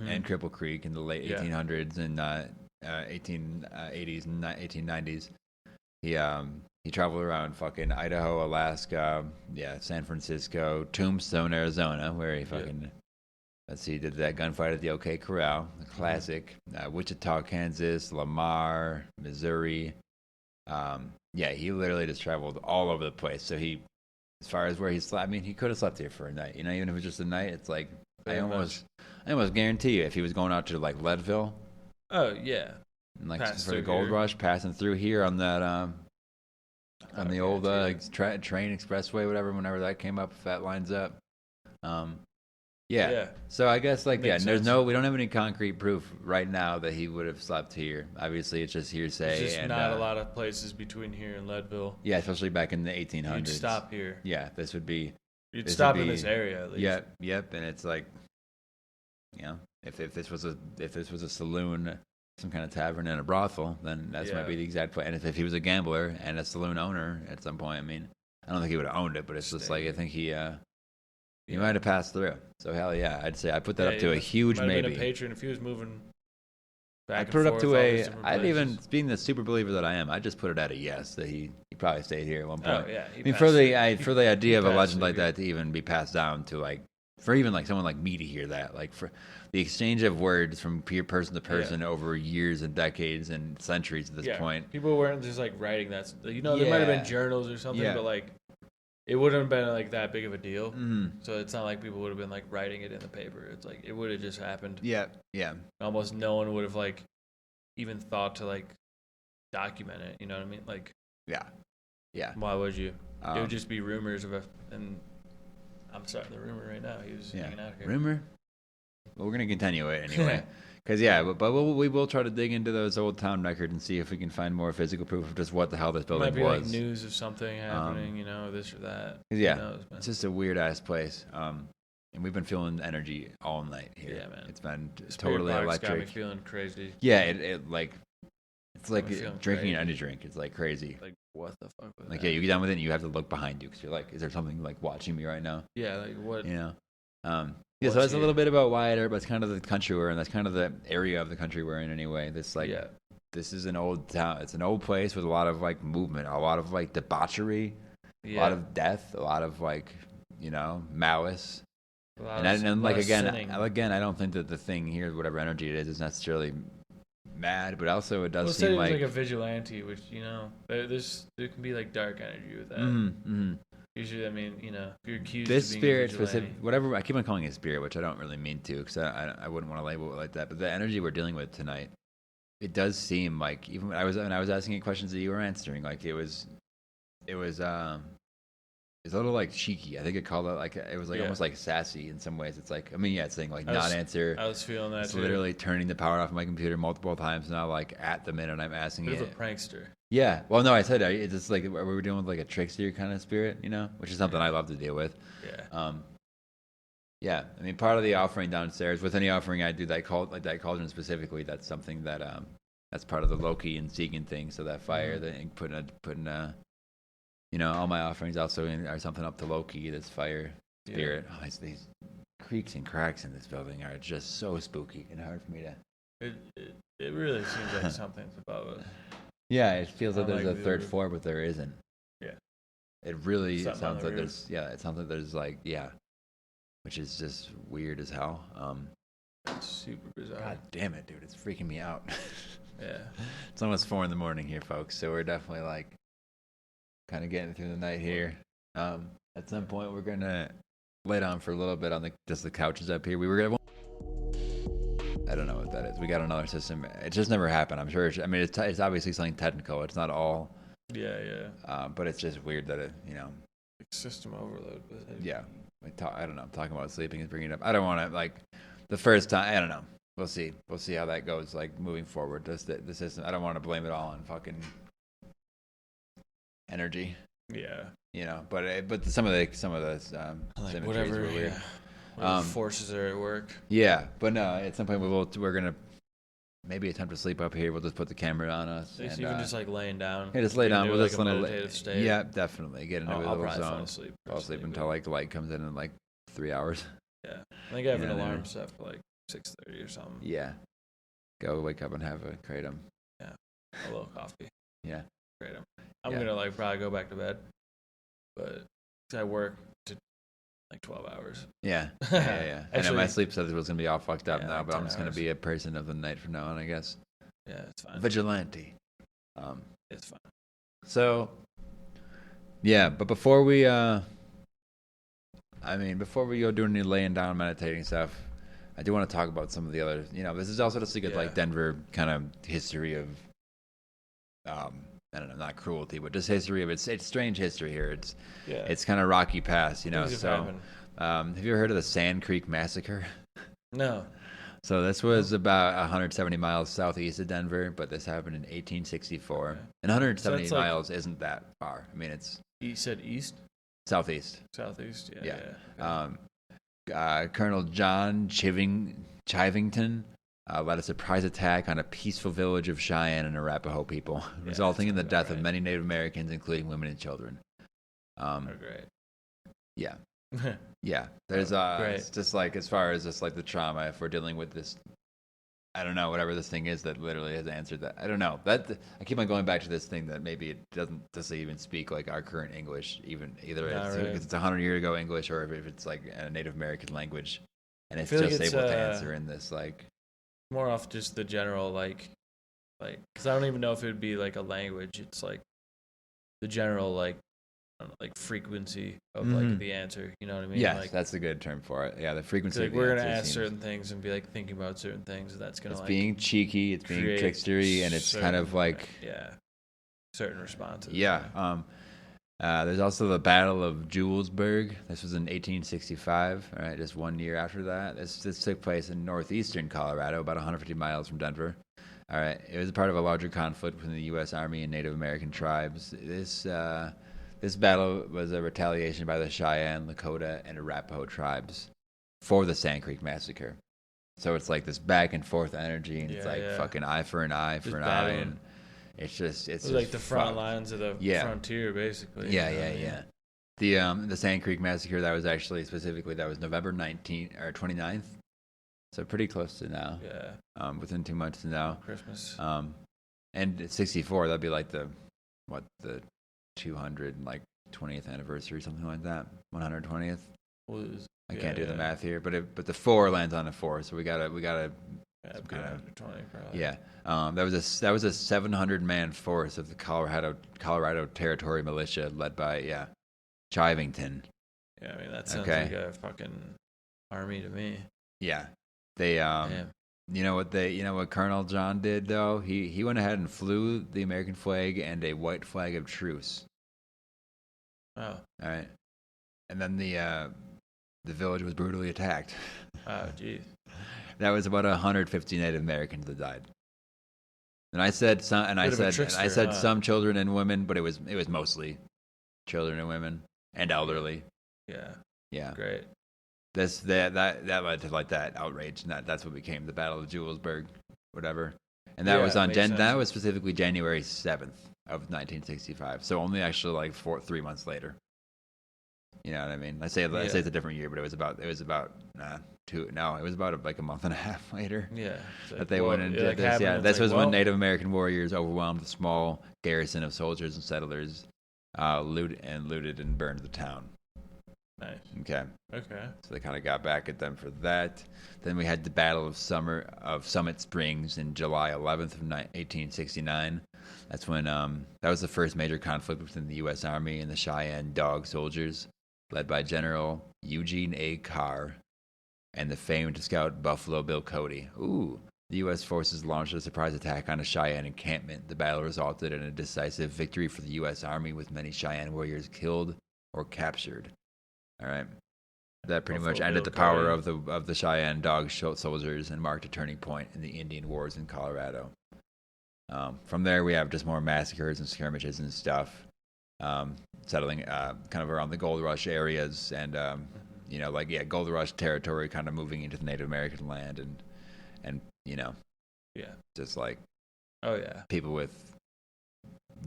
Speaker 6: and Cripple Creek in the late 1800s and 1880s and 1890s. He traveled around fucking Idaho, Alaska, San Francisco, Tombstone, Arizona, where he fucking let's see, did that gunfight at the OK Corral, the classic. Wichita, Kansas, Lamar, Missouri. He literally just traveled all over the place. So as far as where he slept, he could have slept here for a night. Even if it was just a night, it's like I almost guarantee you, if he was going out to like Leadville.
Speaker 7: Oh yeah.
Speaker 6: And like for the gold rush, passing through here on that on the old train expressway, whenever that came up, if that lines up. So I guess we don't have any concrete proof right now that he would have slept here. Obviously, it's just hearsay.
Speaker 7: There's just not a lot of places between here and Leadville.
Speaker 6: Yeah, especially back in the 1800s.
Speaker 7: You'd stop here.
Speaker 6: Yeah, this would be.
Speaker 7: You'd stop in this area at least.
Speaker 6: Yep, and it's like, if this was a saloon, some kind of tavern and a brothel, then that might be the exact point. And if he was a gambler and a saloon owner at some point, I don't think he would have owned it, but it's just like I think he might have passed through. So hell yeah, I'd say I put that up to a huge maybe.
Speaker 7: Been a patron if he was moving back.
Speaker 6: I'd put it up to I'd even, being the super believer that I am, I'd just put it at a yes that he probably stayed here at one point.
Speaker 7: Oh yeah.
Speaker 6: For the idea of a legend like that to even be passed down to for even like someone like me to hear that, like for the exchange of words from person to person over years and decades and centuries at this point.
Speaker 7: People weren't just like writing that. There might have been journals or something, but like. It wouldn't have been like that big of a deal. So it's not like people would have been like writing it in the paper. It's like it would have just happened.
Speaker 6: Yeah.
Speaker 7: Almost no one would have like even thought to like document it. You know what I mean? Like. Yeah. Why would you? It would just be rumors and I'm starting the rumor right now. He was hanging out here.
Speaker 6: Rumor? we're gonna continue it anyway. Because we will try to dig into those old town records and see if we can find more physical proof of just what the hell this building
Speaker 7: Might be
Speaker 6: was.
Speaker 7: like news of something happening, this or that.
Speaker 6: Yeah,
Speaker 7: Who knows, man?
Speaker 6: it's just a weird ass place. And we've been feeling energy all night here.
Speaker 7: Yeah, man.
Speaker 6: It's been
Speaker 7: Spirit
Speaker 6: totally
Speaker 7: box
Speaker 6: electric.
Speaker 7: got me feeling crazy.
Speaker 6: Yeah, it's like
Speaker 7: me feeling
Speaker 6: drinking an
Speaker 7: crazy.
Speaker 6: energy drink. It's like crazy.
Speaker 7: Like, what the fuck was
Speaker 6: Like,
Speaker 7: that?
Speaker 6: yeah, you get done with it and you have to look behind you because you're like, is there something like watching me right now?
Speaker 7: Yeah, like what?
Speaker 6: You know? So
Speaker 7: What's
Speaker 6: that's a
Speaker 7: here?
Speaker 6: little bit about Wyatt Earp. That's kind of the country we're in. That's kind of the area of the country we're in anyway. This This is an old town. It's an old place with a lot of like movement, a lot of like debauchery, a lot of death, a lot of like, malice. And like again, I don't think that the thing here, whatever energy it is necessarily mad, but also it does seem
Speaker 7: like a vigilante, which there can be like dark energy with that.
Speaker 6: Mm-hmm.
Speaker 7: Usually, I mean, if you're accused
Speaker 6: This
Speaker 7: of being
Speaker 6: spirit,
Speaker 7: a vigilante,
Speaker 6: whatever I keep on calling it spirit, which I don't really mean to, because I wouldn't want to label it like that. But the energy we're dealing with tonight, it does seem like even when I was asking you questions that you were answering, like it's a little like cheeky. I think it called it like it was like almost like sassy in some ways. It's like it's saying like not answer.
Speaker 7: I was feeling that.
Speaker 6: It's
Speaker 7: too.
Speaker 6: literally turning the power off my computer multiple times now, like at the minute I'm asking
Speaker 7: Bit
Speaker 6: it.
Speaker 7: of a prankster.
Speaker 6: Yeah. Well, no, I said it's just like we were dealing with like a trickster kind of spirit, which is something I love to deal with.
Speaker 7: Yeah.
Speaker 6: Yeah. I mean, part of the offering downstairs with any offering I do that cauldron specifically, that's something that that's part of the Loki and Segan thing. So that fire, putting all my offerings also are something up to Loki, this fire spirit. Yeah. Oh, these creaks and cracks in this building are just so spooky and hard for me to.
Speaker 7: It really seems like something's above us.
Speaker 6: Yeah, it feels like there's a
Speaker 7: the
Speaker 6: third
Speaker 7: roof.
Speaker 6: floor, but there isn't.
Speaker 7: Yeah.
Speaker 6: It really
Speaker 7: Something
Speaker 6: sounds
Speaker 7: on
Speaker 6: like
Speaker 7: the roof.
Speaker 6: it sounds like there's like, which is just weird as hell.
Speaker 7: It's super bizarre.
Speaker 6: God damn it, dude, it's freaking me out.
Speaker 7: Yeah.
Speaker 6: It's almost 4 a.m. here, folks, so we're definitely like kind of getting through the night here. At some point, we're gonna lay down for a little bit on just the couches up here. We were gonna. I don't know what that is. We got another system. It just never happened. I'm sure. It's obviously something technical. It's not all.
Speaker 7: Yeah.
Speaker 6: But it's just weird that
Speaker 7: Like system overload.
Speaker 6: Yeah. I don't know. I'm talking about sleeping and bringing it up. I don't want to the first time. I don't know. We'll see. We'll see how that goes. Like moving forward, just the system. I don't want to blame it all on fucking energy.
Speaker 7: Yeah.
Speaker 6: But some of the symmetries
Speaker 7: whatever.
Speaker 6: were weird.
Speaker 7: Forces are at work.
Speaker 6: Yeah, but no. At some point, we're gonna maybe attempt to sleep up here. We'll just put the camera on us.
Speaker 7: And, even just like laying down.
Speaker 6: Yeah, just lay down. We'll just
Speaker 7: a meditative state.
Speaker 6: Yeah, definitely get into a
Speaker 7: I'll
Speaker 6: little
Speaker 7: probably
Speaker 6: zone.
Speaker 7: fall asleep.
Speaker 6: I'll sleep until like the light comes in like 3 hours.
Speaker 7: Yeah, I think I have an alarm set for like 6:30 or something.
Speaker 6: Yeah, go wake up and have a kratom.
Speaker 7: Yeah, a little coffee.
Speaker 6: Yeah,
Speaker 7: kratom. I'm gonna probably go back to bed, but I work to 12 hours.
Speaker 6: Yeah. I know my sleep schedule was gonna be all fucked up now, but I'm just gonna be a person of the night from now on, I guess.
Speaker 7: Yeah, it's fine.
Speaker 6: Vigilante.
Speaker 7: It's fine.
Speaker 6: So, yeah, but before we go doing any laying down meditating stuff, I do want to talk about some of the other. This is also just a good Denver kind of history of, I don't know, not cruelty, but just history of it's strange history here. It's kind of rocky past, So, have you ever heard of the Sand Creek Massacre?
Speaker 7: No.
Speaker 6: So this was about 170 miles southeast of Denver, but this happened in 1864. Okay. And 170 miles isn't that far. I mean, it's.
Speaker 7: You said east?
Speaker 6: Southeast.
Speaker 7: Southeast,
Speaker 6: yeah. Colonel John Chivington led a surprise attack on a peaceful village of Cheyenne and Arapaho people, resulting in the death of many Native Americans, including women and children.
Speaker 7: Great.
Speaker 6: Yeah. Yeah. There's it's just like as far as just like the trauma, if we're dealing with this, I don't know, whatever this thing is that literally has answered that. I don't know. That I keep on going back to this thing that maybe it doesn't even speak like our current English, either because it's 100 years ago English, or if it's like a Native American language, and it's just able to answer in this like.
Speaker 7: More off just the general like, because I don't even know if it would be like a language. It's like the general like frequency of like the answer. You know what I mean?
Speaker 6: Yes, that's a good term for it. Yeah, the frequency.
Speaker 7: Like we're gonna ask certain things and be like thinking about certain things, and that's gonna
Speaker 6: it's being cheeky, it's being trickstery, and it's kind of like
Speaker 7: certain responses.
Speaker 6: Yeah. There's also the Battle of Julesburg. This was in 1865. All right, just 1 year after that. This took place in northeastern Colorado, about 150 miles from Denver. All right, it was a part of a larger conflict between the U.S. Army and Native American tribes. This battle was a retaliation by the Cheyenne, Lakota, and Arapaho tribes for the Sand Creek Massacre. So it's like this back and forth energy, and it's like fucking eye for an eye for an eye, and it's just
Speaker 7: like the front lines of the frontier, basically.
Speaker 6: Yeah. The Sand Creek Massacre, that was actually specifically, that was November 19th or 29th. So pretty close to now.
Speaker 7: Yeah.
Speaker 6: Within 2 months to now.
Speaker 7: Christmas.
Speaker 6: And 64, that'd be like the 220th anniversary, something like that. 120th. I can't do the math here, but the 4 lands on a 4, so we gotta
Speaker 7: kind of 20 probably.
Speaker 6: Yeah. That was a 700-man force of the Colorado Territory Militia led by Chivington.
Speaker 7: Yeah, I mean that sounds like a fucking army to me.
Speaker 6: Yeah. They you know what Colonel John did though? He went ahead and flew the American flag and a white flag of truce.
Speaker 7: Oh.
Speaker 6: All right. And then the village was brutally attacked.
Speaker 7: Oh, geez.
Speaker 6: That was about 150 Native Americans that died. And I said some children and women, but it was mostly children and women and elderly.
Speaker 7: Yeah.
Speaker 6: Yeah.
Speaker 7: Great.
Speaker 6: That led to like that outrage, and that's what became the Battle of Julesburg, whatever. And that was that was specifically January 7th of 1965. So only actually like 3 months later. You know what I mean? I say it's a different year, but it was about like a month and a half later.
Speaker 7: Yeah.
Speaker 6: That they went and did this. Yeah, this was when Native American warriors overwhelmed a small garrison of soldiers and settlers, looted and burned the town.
Speaker 7: Nice.
Speaker 6: Okay.
Speaker 7: So
Speaker 6: they kind of got back at them for that. Then we had the Battle of Summit Springs in July 11th of 1869. That's when that was the first major conflict between the U.S. Army and the Cheyenne Dog Soldiers, led by General Eugene A. Carr and the famed scout Buffalo Bill Cody. Ooh. The U.S. forces launched a surprise attack on a Cheyenne encampment. The battle resulted in a decisive victory for the U.S. Army, with many Cheyenne warriors killed or captured. All right. That pretty much ended the power of the Cheyenne Dog soldiers and marked a turning point in the Indian Wars in Colorado. From there, we have just more massacres and skirmishes and stuff, settling kind of around the Gold Rush areas and, Gold Rush territory, kind of moving into the Native American land and just like people with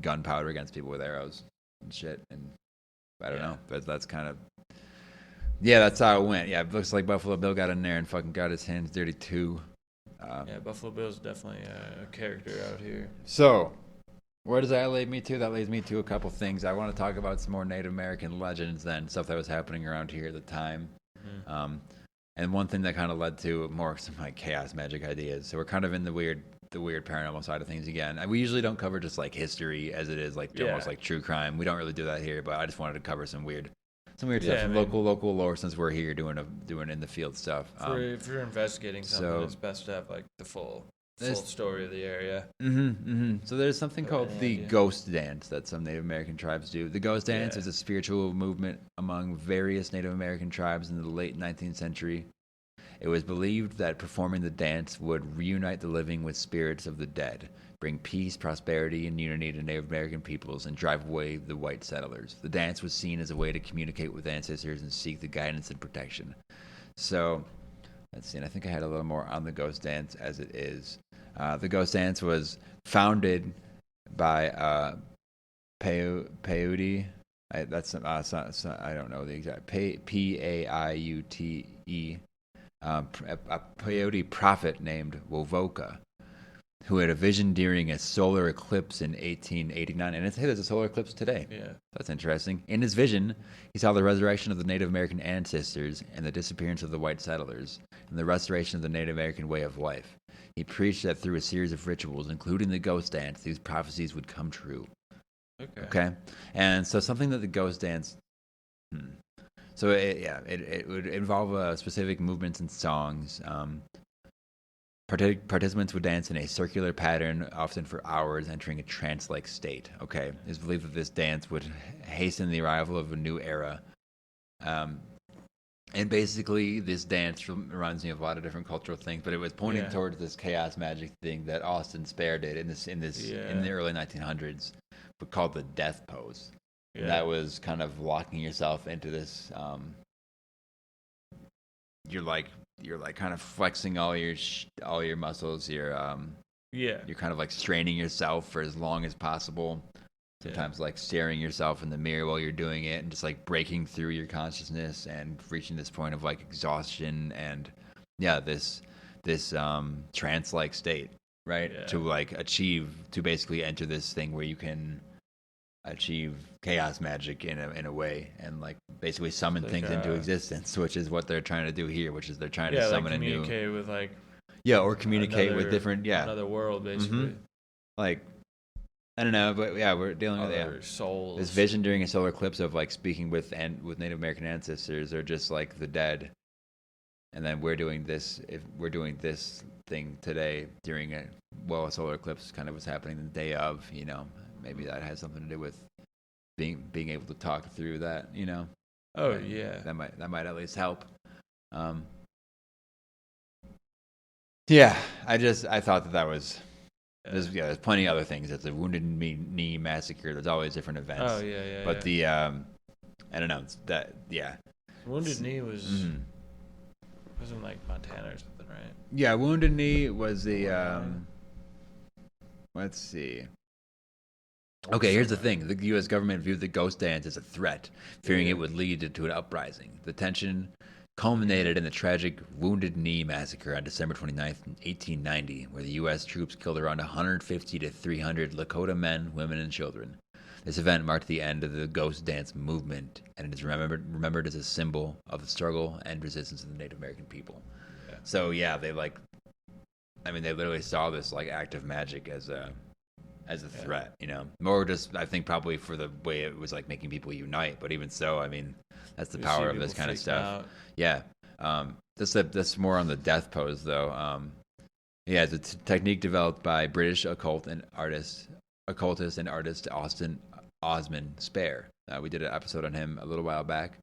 Speaker 6: gunpowder against people with arrows and shit. And I don't know, but that's kind of that's how it went. Yeah, it looks like Buffalo Bill got in there and fucking got his hands dirty too.
Speaker 7: Buffalo Bill's definitely a character out here.
Speaker 6: So, where does that lead me to? That leads me to a couple things. I want to talk about some more Native American legends and stuff that was happening around here at the time. Mm-hmm. And one thing that kind of led to more some like chaos magic ideas. So we're kind of in the weird paranormal side of things again. We usually don't cover just like history as it is like almost like true crime. We don't really do that here, but I just wanted to cover some weird stuff, from local lore, since we're here doing in the field stuff.
Speaker 7: If you're investigating something, it's best to have like the full story of the area.
Speaker 6: So there's something called the ghost dance that some Native American tribes do. The ghost dance is a spiritual movement among various Native American tribes in the late 19th century. It was believed that performing the dance would reunite the living with spirits of the dead, bring peace, prosperity, and unity to Native American peoples, and drive away the white settlers. The dance was seen as a way to communicate with ancestors and seek the guidance and protection. So, let's see, and I think I had a little more on the ghost dance as it is. The ghost dance was founded by Paiute. I don't know the exact P-A-I-U-T-E. A Paiute prophet named Wovoka, who had a vision during a solar eclipse in 1889. And there's a solar eclipse today. Yeah. That's interesting. In his vision, he saw the resurrection of the Native American ancestors and the disappearance of the white settlers and the restoration of the Native American way of life. He preached that through a series of rituals, including the ghost dance, these prophecies would come true. Okay? And so something that the ghost dance... So it would involve specific movements and songs. Participants would dance in a circular pattern, often for hours, entering a trance-like state. Okay, it's believed that this dance would hasten the arrival of a new era. And basically, this dance reminds me of a lot of different cultural things, but it was pointing towards this chaos magic thing that Austin Spare did in the early 1900s, but called the death pose. Yeah. That was kind of locking yourself into this. You're like kind of flexing all your muscles. You're kind of like straining yourself for as long as possible. Sometimes like staring yourself in the mirror while you're doing it, and just like breaking through your consciousness and reaching this point of like exhaustion and this trance-like state, right? To basically enter this thing where you can achieve chaos magic in a way, and like basically summon things into existence, which is what they're trying to do here. Which is they're trying to summon
Speaker 7: like
Speaker 6: a new
Speaker 7: with like
Speaker 6: or communicate with different
Speaker 7: another world basically.
Speaker 6: Mm-hmm. Like. I don't know, but we're dealing with
Speaker 7: souls.
Speaker 6: This vision during a solar eclipse of like speaking with Native American ancestors, or just like the dead, and then we're doing this. If we're doing this thing today during a solar eclipse, kind of was happening the day of. Maybe that has something to do with being able to talk through that. That might at least help. I thought that was. There's plenty of other things. It's a Wounded Knee Massacre. There's always different events.
Speaker 7: Oh, yeah.
Speaker 6: But the, I don't know.
Speaker 7: Wounded Knee was in like Montana or something, right?
Speaker 6: Yeah, Wounded Knee was the, let's see. Okay, here's the thing. The U.S. government viewed the ghost dance as a threat, fearing it would lead to an uprising. The tension culminated in the tragic Wounded Knee Massacre on December 29th, 1890, where the U.S. troops killed around 150 to 300 Lakota men, women, and children. This event marked the end of the ghost dance movement, and it is remembered as a symbol of the struggle and resistance of the Native American people. Yeah. So they they literally saw this like act of magic as a threat, more just I think probably for the way it was like making people unite, but even so, that's the power of this kind of stuff. That's more on the death pose though. It's a technique developed by British occultist and artist Osmond Spare. We did an episode on him a little while back.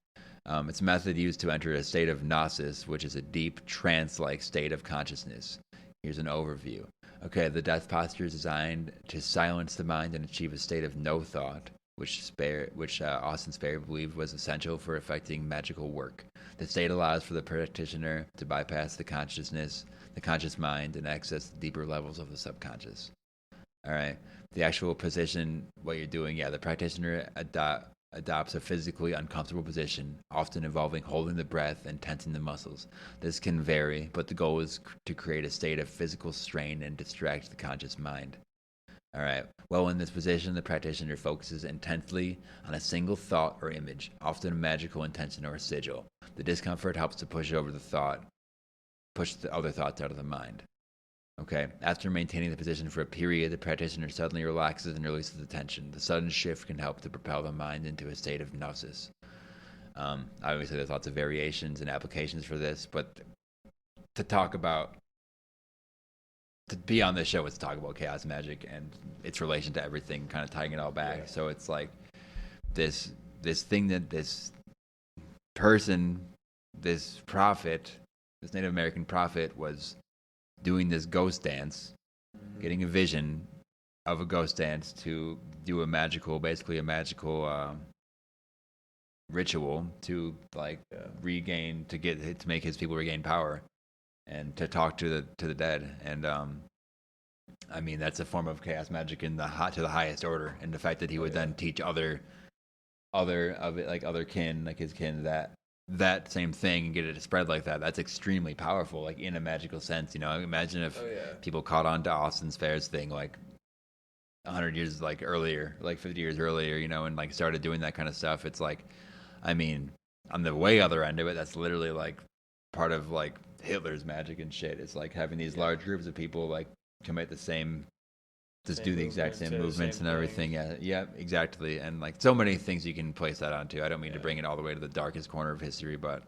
Speaker 6: It's a method used to enter a state of gnosis, which is a deep trance-like state of consciousness. Here's an overview. Okay, the death posture is designed to silence the mind and achieve a state of no thought, which Austin Spare believed was essential for effecting magical work. The state allows for the practitioner to bypass the conscious mind, and access the deeper levels of the subconscious. All right, the actual position, what you're doing, the practitioner adopts a physically uncomfortable position, often involving holding the breath and tensing the muscles. This can vary, but the goal is to create a state of physical strain and distract the conscious mind. All right. Well, in this position, the practitioner focuses intensely on a single thought or image, often a magical intention or a sigil. The discomfort helps to push the other thoughts out of the mind. Okay. After maintaining the position for a period, the practitioner suddenly relaxes and releases the tension. The sudden shift can help to propel the mind into a state of gnosis. Obviously, there's lots of variations and applications for this, but to be on this show is to talk about chaos magic and its relation to everything, kind of tying it all back. Yeah. So it's like this thing that this person, this prophet, this Native American prophet was doing this ghost dance, getting a vision of a ghost dance to do a magical ritual to make his people regain power and to talk to the dead. And that's a form of chaos magic to the highest order. And the fact that he would then teach other kin, like his kin, that same thing and get it to spread like that, that's extremely powerful, like in a magical sense. Imagine if people caught on to Austin Spare's thing like 100 years earlier, like 50 years earlier, and like started doing that kind of stuff. It's like, on the way other end of it, that's literally like part of like Hitler's magic and shit. It's like having these large groups of people like commit the same do the exact same movements and everything. Yeah, exactly. And like so many things you can place that onto. I don't mean to bring it all the way to the darkest corner of history, but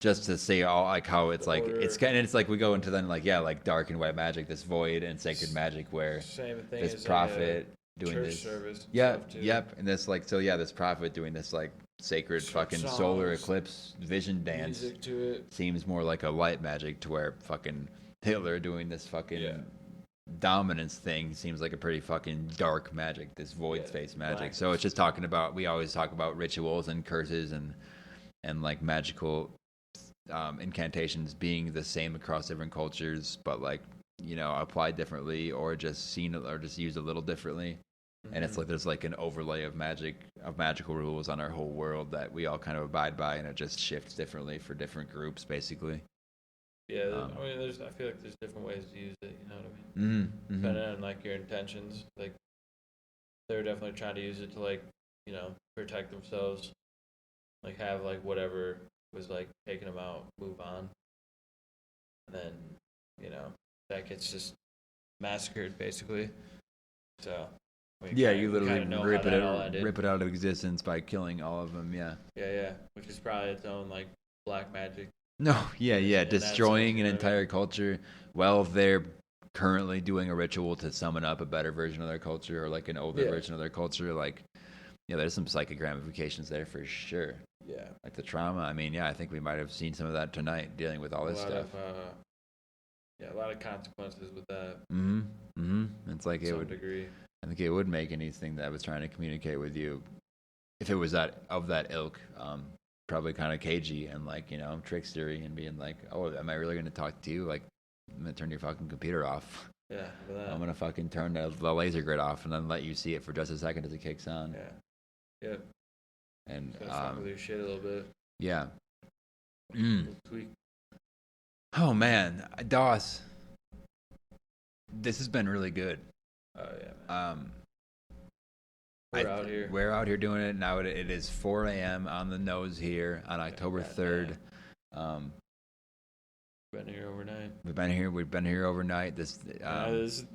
Speaker 6: just to see all like how it's
Speaker 7: The
Speaker 6: like
Speaker 7: order.
Speaker 6: it's like we go into then like like dark and white magic, this void and sacred magic where
Speaker 7: Same thing
Speaker 6: this
Speaker 7: as
Speaker 6: prophet
Speaker 7: like
Speaker 6: doing
Speaker 7: church
Speaker 6: this.
Speaker 7: service. And
Speaker 6: Yep,
Speaker 7: stuff too.
Speaker 6: yep, and this like this prophet doing this like sacred fucking
Speaker 7: Songs,
Speaker 6: solar eclipse vision dance
Speaker 7: Music to it.
Speaker 6: seems more like a light magic to where fucking Hitler doing this fucking
Speaker 7: Yeah.
Speaker 6: dominance thing seems like a pretty fucking dark magic, this void space magic.
Speaker 7: black.
Speaker 6: So it's just talking about, we always talk about rituals and curses and like magical incantations being the same across different cultures, but like, you know, applied differently or just seen or just used a little differently. And it's like there's like an overlay of magical rules on our whole world that we all kind of abide by, and it just shifts differently for different groups, basically.
Speaker 7: Yeah, I mean, I feel like there's different ways to use it. You know what I mean? Depending on like your intentions. Like they're definitely trying to use it to like, you know, protect themselves, like have like whatever was like taking them out, move on, and then you know that gets just massacred basically. So.
Speaker 6: Yeah, you
Speaker 7: kinda
Speaker 6: literally
Speaker 7: know
Speaker 6: rip
Speaker 7: how that all
Speaker 6: it
Speaker 7: ended.
Speaker 6: rip it out of existence by killing all of them. Yeah.
Speaker 7: Yeah, which is probably its own like black magic.
Speaker 6: No, yeah,
Speaker 7: that's
Speaker 6: destroying
Speaker 7: something
Speaker 6: an
Speaker 7: that-
Speaker 6: entire culture while they're currently doing a ritual to summon up a better version of their culture or like an older
Speaker 7: Yeah.
Speaker 6: version of their culture. Like, yeah, there's some psychic ramifications there for sure.
Speaker 7: Yeah,
Speaker 6: Like the trauma. I mean, yeah, I think we might have seen some of that tonight dealing with all
Speaker 7: a
Speaker 6: this
Speaker 7: lot
Speaker 6: stuff.
Speaker 7: of a lot of consequences with that.
Speaker 6: It's like
Speaker 7: To
Speaker 6: it
Speaker 7: some
Speaker 6: would.
Speaker 7: degree.
Speaker 6: I think it would make anything that I was trying to communicate with you, if it was of that ilk, probably kind of cagey and like, you know, trickstery and being like, oh, am I really going to talk to you? Like, I'm going to turn your fucking computer off.
Speaker 7: Yeah, for that.
Speaker 6: I'm going to fucking turn the laser grid off and then let you see it for just a second as it kicks on.
Speaker 7: Yeah.
Speaker 6: And,
Speaker 7: Gonna fuck with your shit a little bit.
Speaker 6: yeah.
Speaker 7: Tweak.
Speaker 6: Oh, man. Doss, this has been really good.
Speaker 7: Oh yeah. Man. We're out here
Speaker 6: doing it now. It is 4 a.m. on the nose here on October 3rd.
Speaker 7: Been here overnight.
Speaker 6: We've been here overnight.
Speaker 7: I used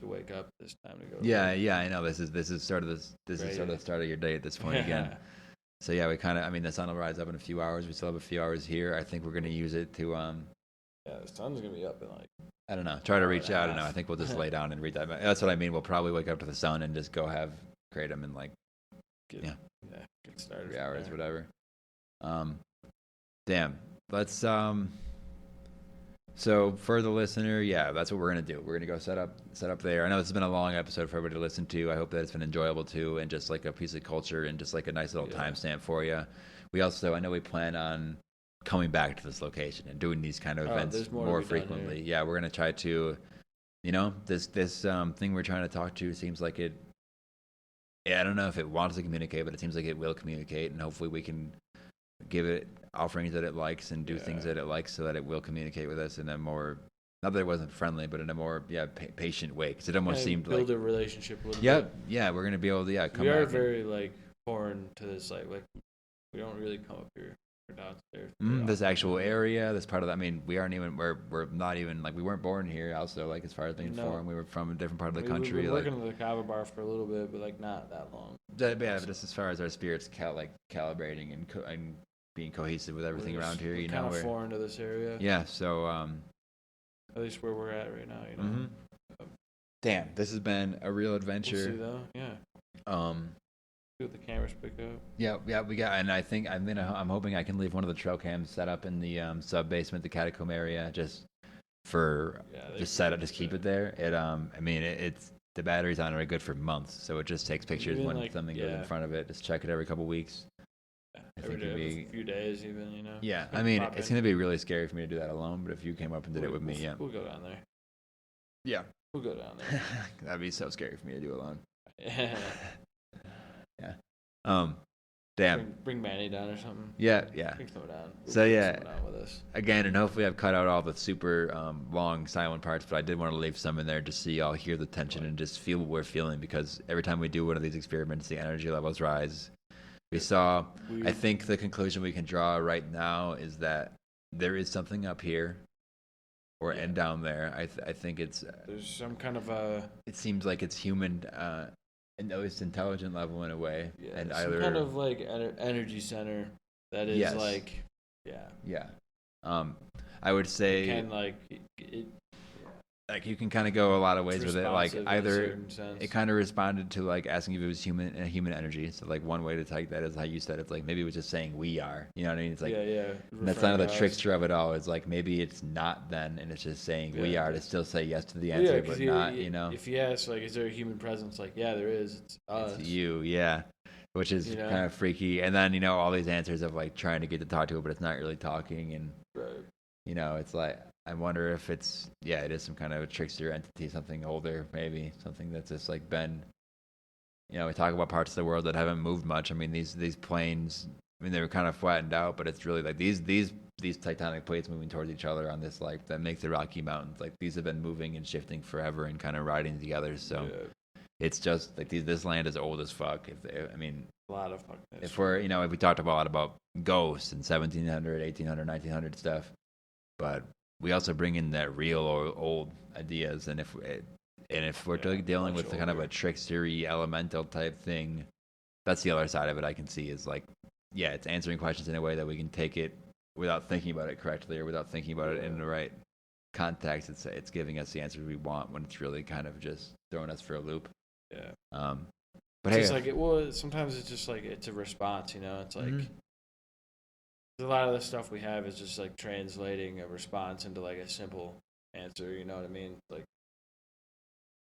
Speaker 7: to wake up this time to go. To
Speaker 6: Yeah,
Speaker 7: work.
Speaker 6: yeah, I know. This is sort of the start of your day at this point again. So yeah, we kind of. I mean, the sun will rise up in a few hours. We still have a few hours here. I think we're gonna use it to.
Speaker 7: Yeah, the sun's gonna be up in like.
Speaker 6: I don't know. Try to reach
Speaker 7: and a
Speaker 6: out. I don't know.
Speaker 7: half.
Speaker 6: I think we'll just lay down and read that. That's what I mean. We'll probably wake up to the sun and just go create them in like
Speaker 7: Get started.
Speaker 6: 3
Speaker 7: from
Speaker 6: hours,
Speaker 7: there.
Speaker 6: whatever. Damn. Let's So for the listener, yeah, that's what we're gonna do. We're gonna go set up there. I know this has been a long episode for everybody to listen to. I hope that it's been enjoyable too, and just like a piece of culture and just like a nice little timestamp for you. We also, I know we plan on coming back to this location and doing these kind of events
Speaker 7: there's more to
Speaker 6: more
Speaker 7: be done
Speaker 6: frequently. Yeah, we're gonna try to, you know, this thing we're trying to talk to seems like it. Yeah, I don't know if it wants to communicate, but it seems like it will communicate, and hopefully we can give it offerings that it likes and do things that it likes so that it will communicate with us in a more, not that it wasn't friendly, but in a more patient way, because it almost
Speaker 7: And
Speaker 6: seemed
Speaker 7: build
Speaker 6: like
Speaker 7: a relationship a little
Speaker 6: yeah,
Speaker 7: bit.
Speaker 6: yeah, we're gonna be able to come
Speaker 7: We are
Speaker 6: back
Speaker 7: very like foreign to this like we don't really come up here or downstairs.
Speaker 6: this actual area, this part of I mean, we're not even like, we weren't born here also, like as far as being foreign, we were from a different part of the country.
Speaker 7: We've been
Speaker 6: like
Speaker 7: working at the Kava bar for a little bit, but like not that long.
Speaker 6: but just as far as our spirits calibrating and being cohesive with everything around here, you know,
Speaker 7: kind of foreign to this area.
Speaker 6: yeah, so
Speaker 7: At least where we're at right now, you know.
Speaker 6: damn, this has been a real
Speaker 7: We'll
Speaker 6: adventure.
Speaker 7: see though, yeah. See what the cameras pick up.
Speaker 6: Yeah, we got, and I think I'm hoping I can leave one of the trail cams set up in the sub basement, the catacomb area, just for just keep it there. I mean, it's the batteries on it are good for months, so it just takes pictures
Speaker 7: Even
Speaker 6: when
Speaker 7: like,
Speaker 6: something goes in front of it. Just check it every couple weeks.
Speaker 7: Every day, every few days, even, you know.
Speaker 6: Yeah,
Speaker 7: Just
Speaker 6: I mean,
Speaker 7: pop
Speaker 6: it's
Speaker 7: in.
Speaker 6: gonna be really scary for me to do that alone, but if you came up and did it with me, yeah,
Speaker 7: We'll go down there.
Speaker 6: yeah,
Speaker 7: We'll go down there.
Speaker 6: that'd be so scary for me to do alone.
Speaker 7: Yeah.
Speaker 6: Yeah. Damn.
Speaker 7: Bring Manny down or something.
Speaker 6: Yeah.
Speaker 7: Bring someone down.
Speaker 6: So,
Speaker 7: Bring
Speaker 6: yeah.
Speaker 7: someone down with us.
Speaker 6: Again, and hopefully I've cut out all the super long silent parts, but I did want to leave some in there just so y'all hear the tension and just feel what we're feeling, because every time we do one of these experiments, the energy levels rise. I think the conclusion we can draw right now is that there is something up here and down there. I think
Speaker 7: There's some kind of
Speaker 6: it seems like it's human, and at least intelligent level in a way. And
Speaker 7: some kind of like energy center That is
Speaker 6: Yes.
Speaker 7: like, yeah.
Speaker 6: Yeah. I would say
Speaker 7: Can like it
Speaker 6: like you can kind of go a lot of ways with it. Like
Speaker 7: responsive in a
Speaker 6: either
Speaker 7: certain sense.
Speaker 6: it kind of responded to like asking if it was human energy. So like one way to take that is how you said it's like maybe it was just saying we are. You know what I mean? It's like
Speaker 7: yeah.
Speaker 6: that's kind of the trickster of it all. Is like maybe it's not then, and it's just saying we are to still say yes to the answer, but not. You know,
Speaker 7: if you ask like, is there a human presence? Like, yeah, there is. It's us.
Speaker 6: it's you, yeah. Which is kind of freaky. And then all these answers of like trying to get to talk to it, but it's not really talking, and it's like. I wonder if it is some kind of a trickster entity, something older, maybe something that's just like been, we talk about parts of the world that haven't moved much. I mean, these plains, they were kind of flattened out, but it's really like these tectonic plates moving towards each other on this like that make the Rocky Mountains. Like these have been moving and shifting forever and kind of riding together. So it's just like this land is old as fuck.
Speaker 7: A lot of fuck.
Speaker 6: If we're if we talked a lot about ghosts and 1700, 1800, 1900 stuff, but we also bring in that real or old ideas, and if we're dealing with kind of a trickstery elemental type thing, that's the other side of it. I can see is like, it's answering questions in a way that we can take it without thinking about it correctly or without thinking about it in the right context. It's giving us the answers we want when it's really kind of just throwing us for a loop.
Speaker 7: Yeah.
Speaker 6: But
Speaker 7: it's like sometimes it's just like it's a response. It's like. A lot of the stuff we have is just like translating a response into like a simple answer. You know what I mean? Like,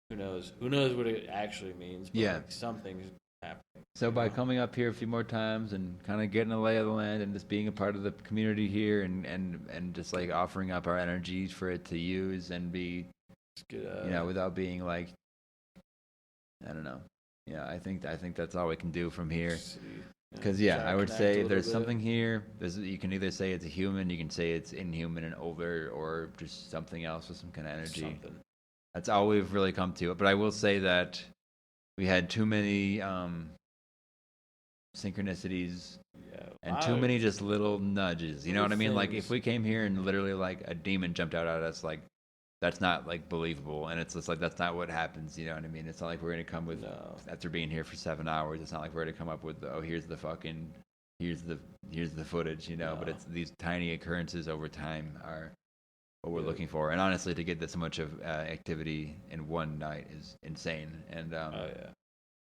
Speaker 7: who knows? Who knows what it actually means? But like something's happening.
Speaker 6: So by coming up here a few more times and kind of getting a lay of the land and just being a part of the community here and just like offering up our energy for it to use and be, without being like, I don't know. Yeah, I think that's all we can do from here. Because I would say there's something here. You can either say it's a human, you can say it's inhuman and older, or just something else with some kind of energy. That's all we've really come to. But I will say that we had too many synchronicities and too many just little nudges. You know what I mean? Like if we came here and literally like a demon jumped out at us, like that's not like believable, and it's just like that's not what happens. You know what I mean? It's not like we're gonna come with after being here for 7 hours. It's not like we're gonna come up with here's the footage. But it's these tiny occurrences over time are what we're looking for. And honestly, to get this much of activity in one night is insane. And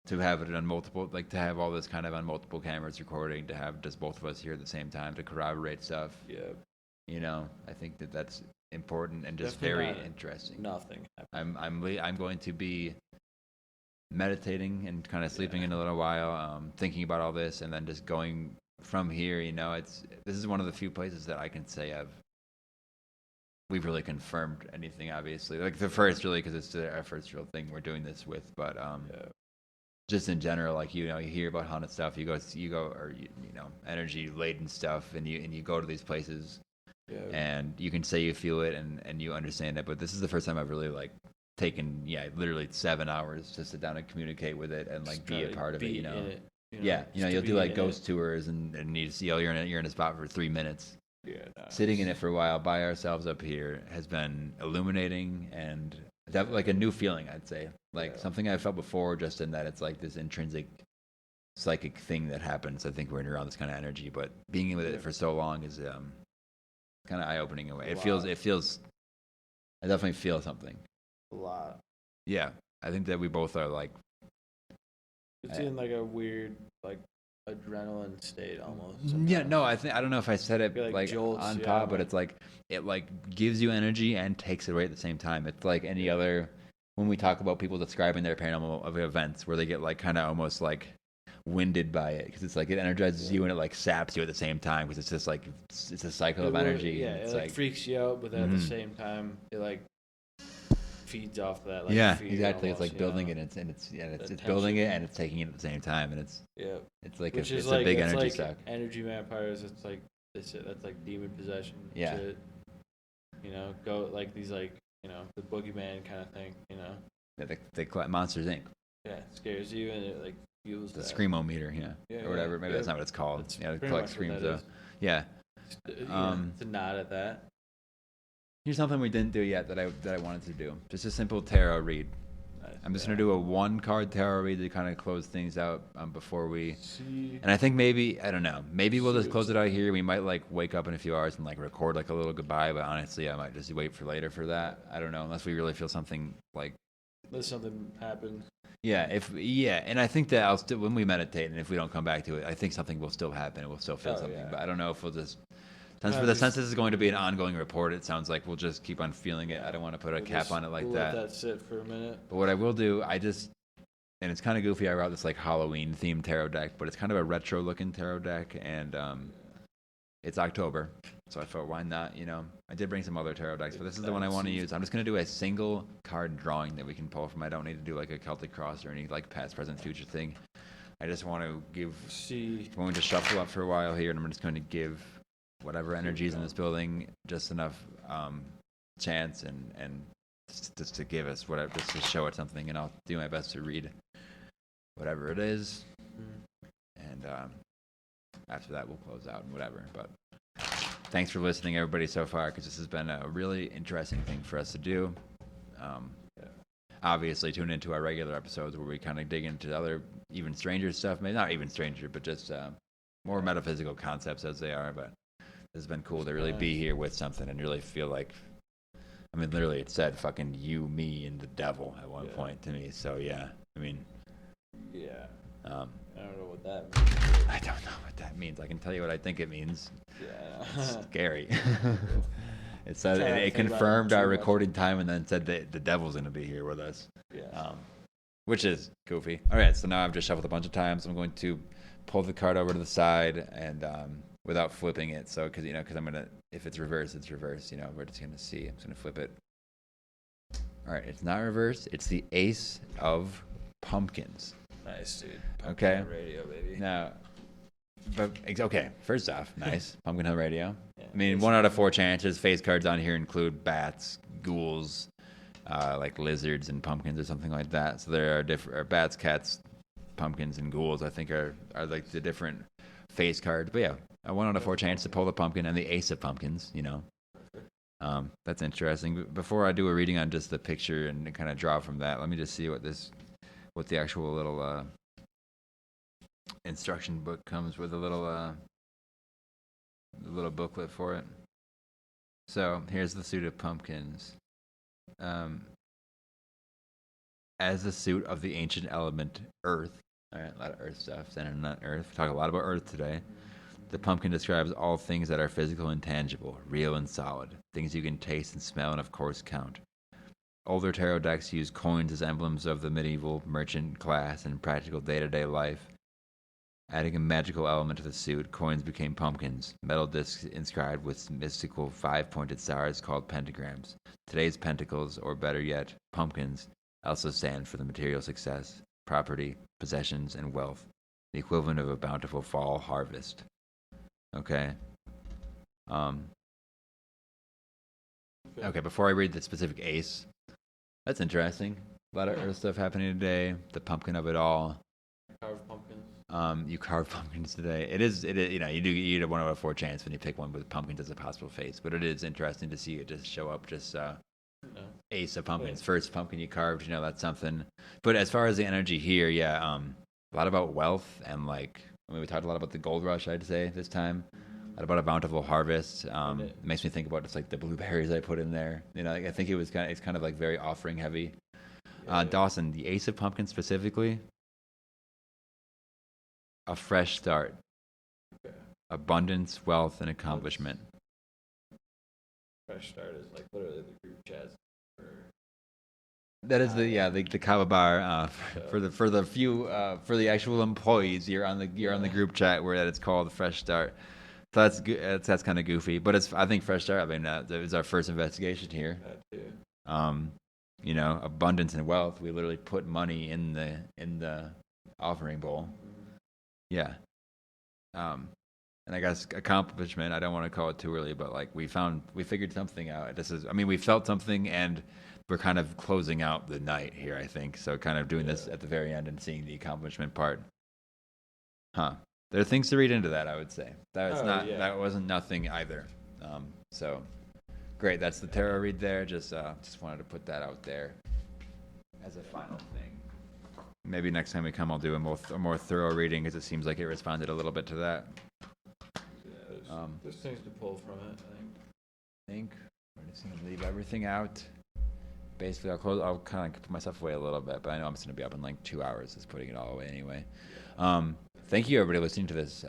Speaker 6: to have it on multiple, like to have all this kind of on multiple cameras recording, to have just both of us here at the same time to corroborate stuff. I think that's important and just very interesting.
Speaker 7: Nothing.
Speaker 6: I'm going to be meditating and kind of sleeping in a little while, thinking about all this, and then just going from here. This is one of the few places that I can say we've really confirmed anything. Obviously, like the first, really, because it's our first real thing we're doing this with. But just in general, like you hear about haunted stuff, you go, or energy laden stuff, and you go to these places. And you can say you feel it and you understand it, but this is the first time I've really like taken literally 7 hours to sit down and communicate with it and like be a part of it. You'll do like ghost tours and you see you're in a spot for 3 minutes. Sitting in it for a while by ourselves up here has been illuminating and like a new feeling, I'd say, like something I felt before, just in that it's like this intrinsic psychic thing that happens. I think we're around this kind of energy, but being with it for so long is kind of eye-opening in a way. It feels. I definitely feel something.
Speaker 7: A lot.
Speaker 6: Yeah, I think that we both are like.
Speaker 7: It's in like a weird like adrenaline state almost.
Speaker 6: Yeah, no, I don't know if I said it
Speaker 7: like jolts,
Speaker 6: on top, but it's like it like gives you energy and takes it away at the same time. It's like any other when we talk about people describing their paranormal events where they get like kind of almost like winded by it because it's like it energizes you and it like saps you at the same time because it's just like it's a cycle of energy.
Speaker 7: Yeah, it like freaks you out, but then at the same time it like feeds off that. Like,
Speaker 6: exactly. Almost, it's like building it, and it's building it and it's taking it at the same time, and it's like it's a big energy suck.
Speaker 7: Energy vampires. It's like that's like demon possession.
Speaker 6: Yeah.
Speaker 7: Shit. Go like these like the boogeyman kind of thing.
Speaker 6: Yeah, the Monsters Inc.
Speaker 7: Yeah, it scares you and it like.
Speaker 6: The screamometer, or whatever. Maybe that's not what it's called. It collects screams, though. Yeah.
Speaker 7: It's a nod at that.
Speaker 6: Here's something we didn't do yet that I wanted to do. Just a simple tarot read.
Speaker 7: Nice.
Speaker 6: I'm just gonna do a 1-card tarot read to kind of close things out before we. And I think maybe I don't know. Maybe we'll just close it out here. We might like wake up in a few hours and like record like a little goodbye. But honestly, I might just wait for later for that. I don't know unless we really feel something like.
Speaker 7: Unless something happens.
Speaker 6: Yeah, and I think that I'll still when we meditate and if we don't come back to it, I think something will still happen and we'll still feel something. Yeah. But I don't know if we'll just. Since this is going to be an ongoing report, it sounds like we'll just keep on feeling it. I don't want to put a cap on it like that.
Speaker 7: Let that sit for a minute.
Speaker 6: But what I will do, and it's kind of goofy. I wrote this like Halloween themed tarot deck, but it's kind of a retro looking tarot deck, and it's October, so I thought why not? I did bring some other tarot decks, but this is the one I want to use. I'm just gonna do a single card drawing that we can pull from. I don't need to do like a Celtic cross or any like past, present, future thing. I just want to give. I'm going to shuffle up for a while here, and I'm just going to give whatever energies in this building just enough chance and just to give us whatever, just to show it something, and I'll do my best to read whatever it is, and after that we'll close out and whatever. But thanks for listening, everybody, so far, because this has been a really interesting thing for us to do. Obviously, tune into our regular episodes where we kind of dig into other even stranger stuff, maybe not even stranger, but just more metaphysical concepts as they are. But it's been cool to really be here with something and really feel like, I mean, literally it said fucking you, me, and the devil at one point to me. So yeah, I mean,
Speaker 7: I don't know what that means.
Speaker 6: I don't know what that means. I can tell you what I think it means.
Speaker 7: Yeah.
Speaker 6: It's scary. It said it confirmed our recording time and then said that the devil's going to be here with us.
Speaker 7: Yeah.
Speaker 6: Which is goofy. All right, so now I've just shuffled a bunch of times. I'm going to pull the card over to the side and without flipping it. So because I'm gonna, if it's reversed, it's reversed. We're just gonna see. I'm just gonna flip it. All right, it's not reversed. It's the Ace of Pumpkins.
Speaker 7: Nice, dude.
Speaker 6: Okay.
Speaker 7: Radio, baby.
Speaker 6: Now, but okay. First off, nice Pumpkin Hill Radio.
Speaker 7: Yeah,
Speaker 6: I mean, 1 out of 4 chances. Face cards on here include bats, ghouls, like lizards and pumpkins or something like that. So there are different bats, cats, pumpkins, and ghouls. I think are like the different face cards. But yeah, a 1 out of 4 chance to pull the pumpkin and the Ace of Pumpkins. That's interesting. Before I do a reading on just the picture and kind of draw from that, let me just see what the actual little instruction book comes with, a little booklet for it. So here's the suit of pumpkins. As the suit of the ancient element Earth. All right, a lot of Earth stuff. Centered on Earth. We talk a lot about Earth today. The pumpkin describes all things that are physical and tangible, real and solid, things you can taste and smell and of course count. Older tarot decks use coins as emblems of the medieval merchant class and practical day-to-day life. Adding a magical element to the suit, coins became pumpkins, metal discs inscribed with mystical 5-pointed stars called pentagrams. Today's pentacles, or better yet, pumpkins, also stand for the material success, property, possessions, and wealth, the equivalent of a bountiful fall harvest. Okay. Okay, before I read the specific ace, that's interesting. A lot of Earth stuff happening today. The pumpkin of it all.
Speaker 7: Carved pumpkins.
Speaker 6: You carve pumpkins today. It is. You get a 1 out of 4 chance when you pick one with pumpkins as a possible face. But it is interesting to see it just show up. Just Ace of Pumpkins, first pumpkin you carved. That's something. But as far as the energy here, a lot about wealth and we talked a lot about the gold rush. I'd say this time, a lot about a bountiful harvest. It makes me think about just the blueberries I put in there. I think it's kind of very offering heavy. Dawson, the Ace of Pumpkins specifically. A fresh start, abundance, wealth, and accomplishment.
Speaker 7: Fresh start is literally the group chats.
Speaker 6: That is the Kava bar for the actual employees. You're on the group chat where it's called Fresh Start. So that's kind of goofy, but I think Fresh Start. I mean, it was our first investigation here. Abundance and wealth. We literally put money in the offering bowl. Yeah. And I guess accomplishment, I don't want to call it too early, but we figured something out. We felt something, and we're kind of closing out the night here, I think. So kind of doing this at the very end and seeing the accomplishment part. There are things to read into that, I would say. That wasn't nothing either. So great. That's the tarot read there. Just wanted to put that out there. as a final thing. Maybe next time we come, I'll do a more thorough reading because it seems like it responded a little bit to that.
Speaker 7: Yeah, there's things to pull from it,
Speaker 6: I think we're just gonna leave everything out. Basically, I'll kind of put myself away a little bit, but I know I'm just gonna be up in like 2 hours, just putting it all away anyway. Thank you everybody listening to this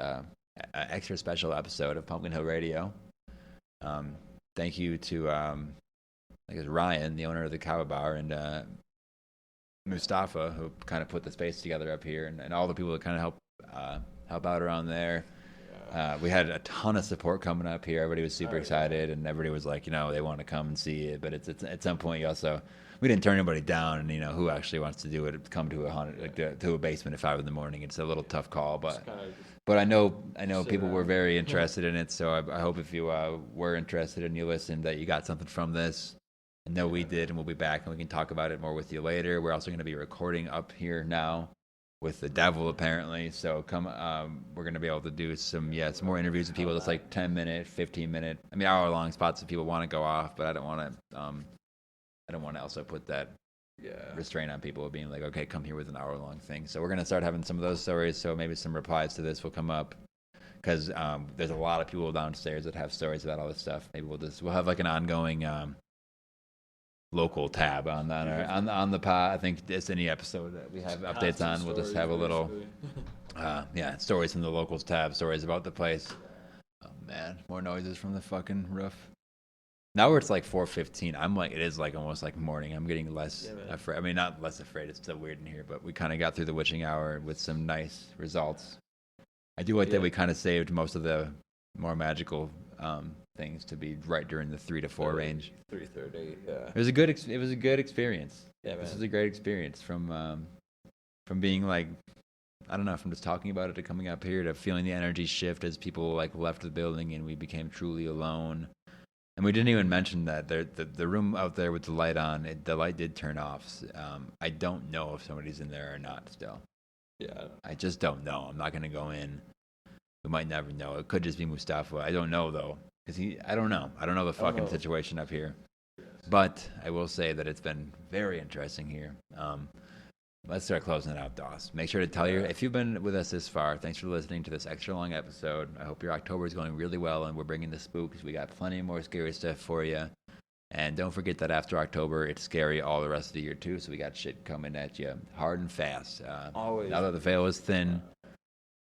Speaker 6: extra special episode of Pumpkin Hill Radio. Thank you to I guess Ryan, the owner of the Kava Bar, and Mustafa, who kind of put the space together up here, and all the people that kind of help out around there. We had a ton of support coming up here. Everybody was super excited, and everybody was like, they want to come and see it. But it's at some point, we didn't turn anybody down. And who actually wants to do it? Come to a basement at 5 a.m. It's a little tough call, but I know people were very interested in it. So I hope if you were interested and you listened, that you got something from this. I know we did, and we'll be back, and we can talk about it more with you later. We're also going to be recording up here now with the devil, apparently. So we're going to be able to do some more interviews with people. That's like 10-minute, 15-minute, hour-long spots if people want to go off. But I don't want to also put that restraint on people of being like, okay, come here with an hour-long thing. So we're going to start having some of those stories. So maybe some replies to this will come up. Because there's a lot of people downstairs that have stories about all this stuff. Maybe we'll have like an ongoing local tab on the pod. I think it's any episode that we have updates on. We'll just have a little stories from the locals tab, stories about the place. Oh man, more noises from the fucking roof. Now where it's like 4:15, I'm like, it is like almost like morning. I'm getting less afraid. Not less afraid. It's still weird in here, but we kind of got through the witching hour with some nice results. I do like that we kind of saved most of the more magical things to be right during the 3 to 4 range.
Speaker 7: 3:30. Yeah.
Speaker 6: It was a good experience. Yeah, this was a great experience from being like, I don't know, from just talking about it to coming up here to feeling the energy shift as people like left the building and we became truly alone. And we didn't even mention that the room out there with the light on, the light did turn off. I don't know if somebody's in there or not still.
Speaker 7: Yeah.
Speaker 6: I just don't know. I'm not going to go in. We might never know. It could just be Mustafa. I don't know, though. I don't know. I don't know the fucking situation up here. But I will say that it's been very interesting here. Let's start closing it out, Doss. Make sure to tell if you've been with us this far, thanks for listening to this extra long episode. I hope your October is going really well, and we're bringing the spooks. We got plenty more scary stuff for you. And don't forget that after October, it's scary all the rest of the year, too. So we got shit coming at you hard and fast.
Speaker 7: Always.
Speaker 6: Now that the veil is thin,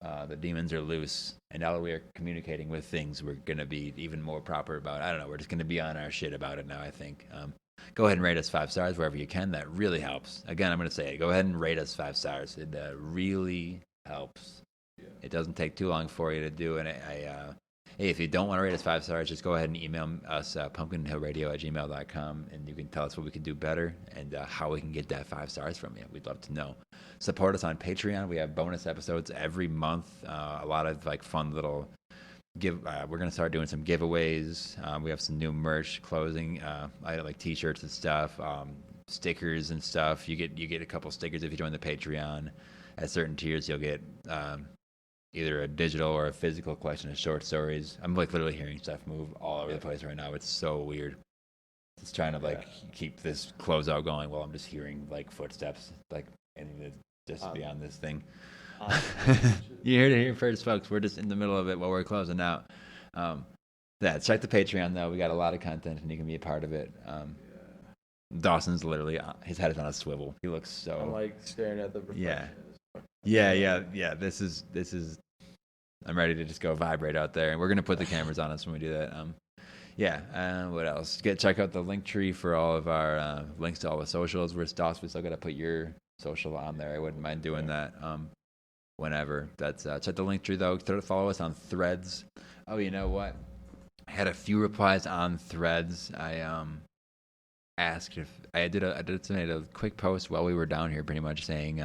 Speaker 6: the demons are loose. And now that we are communicating with things, we're going to be even more proper about it. I don't know. We're just going to be on our shit about it now, I think. Go ahead and rate us 5 stars wherever you can. That really helps. Again, I'm going to say it. Go ahead and rate us 5 stars. It really helps. Yeah. It doesn't take too long for you to do. And hey, if you don't want to rate us 5 stars, just go ahead and email us pumpkinhillradio@gmail.com, and you can tell us what we can do better and how we can get that 5 stars from you. We'd love to know. Support us on Patreon. We have bonus episodes every month. A lot of like fun little we're going to start doing some giveaways. We have some new merch, clothing, like t-shirts and stuff, stickers and stuff. You get a couple stickers if you join the Patreon. At certain tiers, you'll get either a digital or a physical collection of short stories. I'm like literally hearing stuff move all over the place right now. It's so weird. Just trying to keep this closeout going while I'm just hearing like footsteps, like anything just be on this thing. You heard it here first, folks. We're just in the middle of it while we're closing out. Check the Patreon though. We got a lot of content, and you can be a part of it. Dawson's literally his head is on a swivel. He looks so.
Speaker 7: I'm like staring at the reflection.
Speaker 6: Yeah. This is. I'm ready to just go vibrate out there, and we're gonna put the cameras on us when we do that. What else? Check out the link tree for all of our links to all the socials. We still gotta put your social on there. I wouldn't mind doing that. Whenever. That's check the link tree though. Follow us on Threads. Oh, you know what? I had a few replies on Threads. I asked if I did a quick post while we were down here, pretty much saying,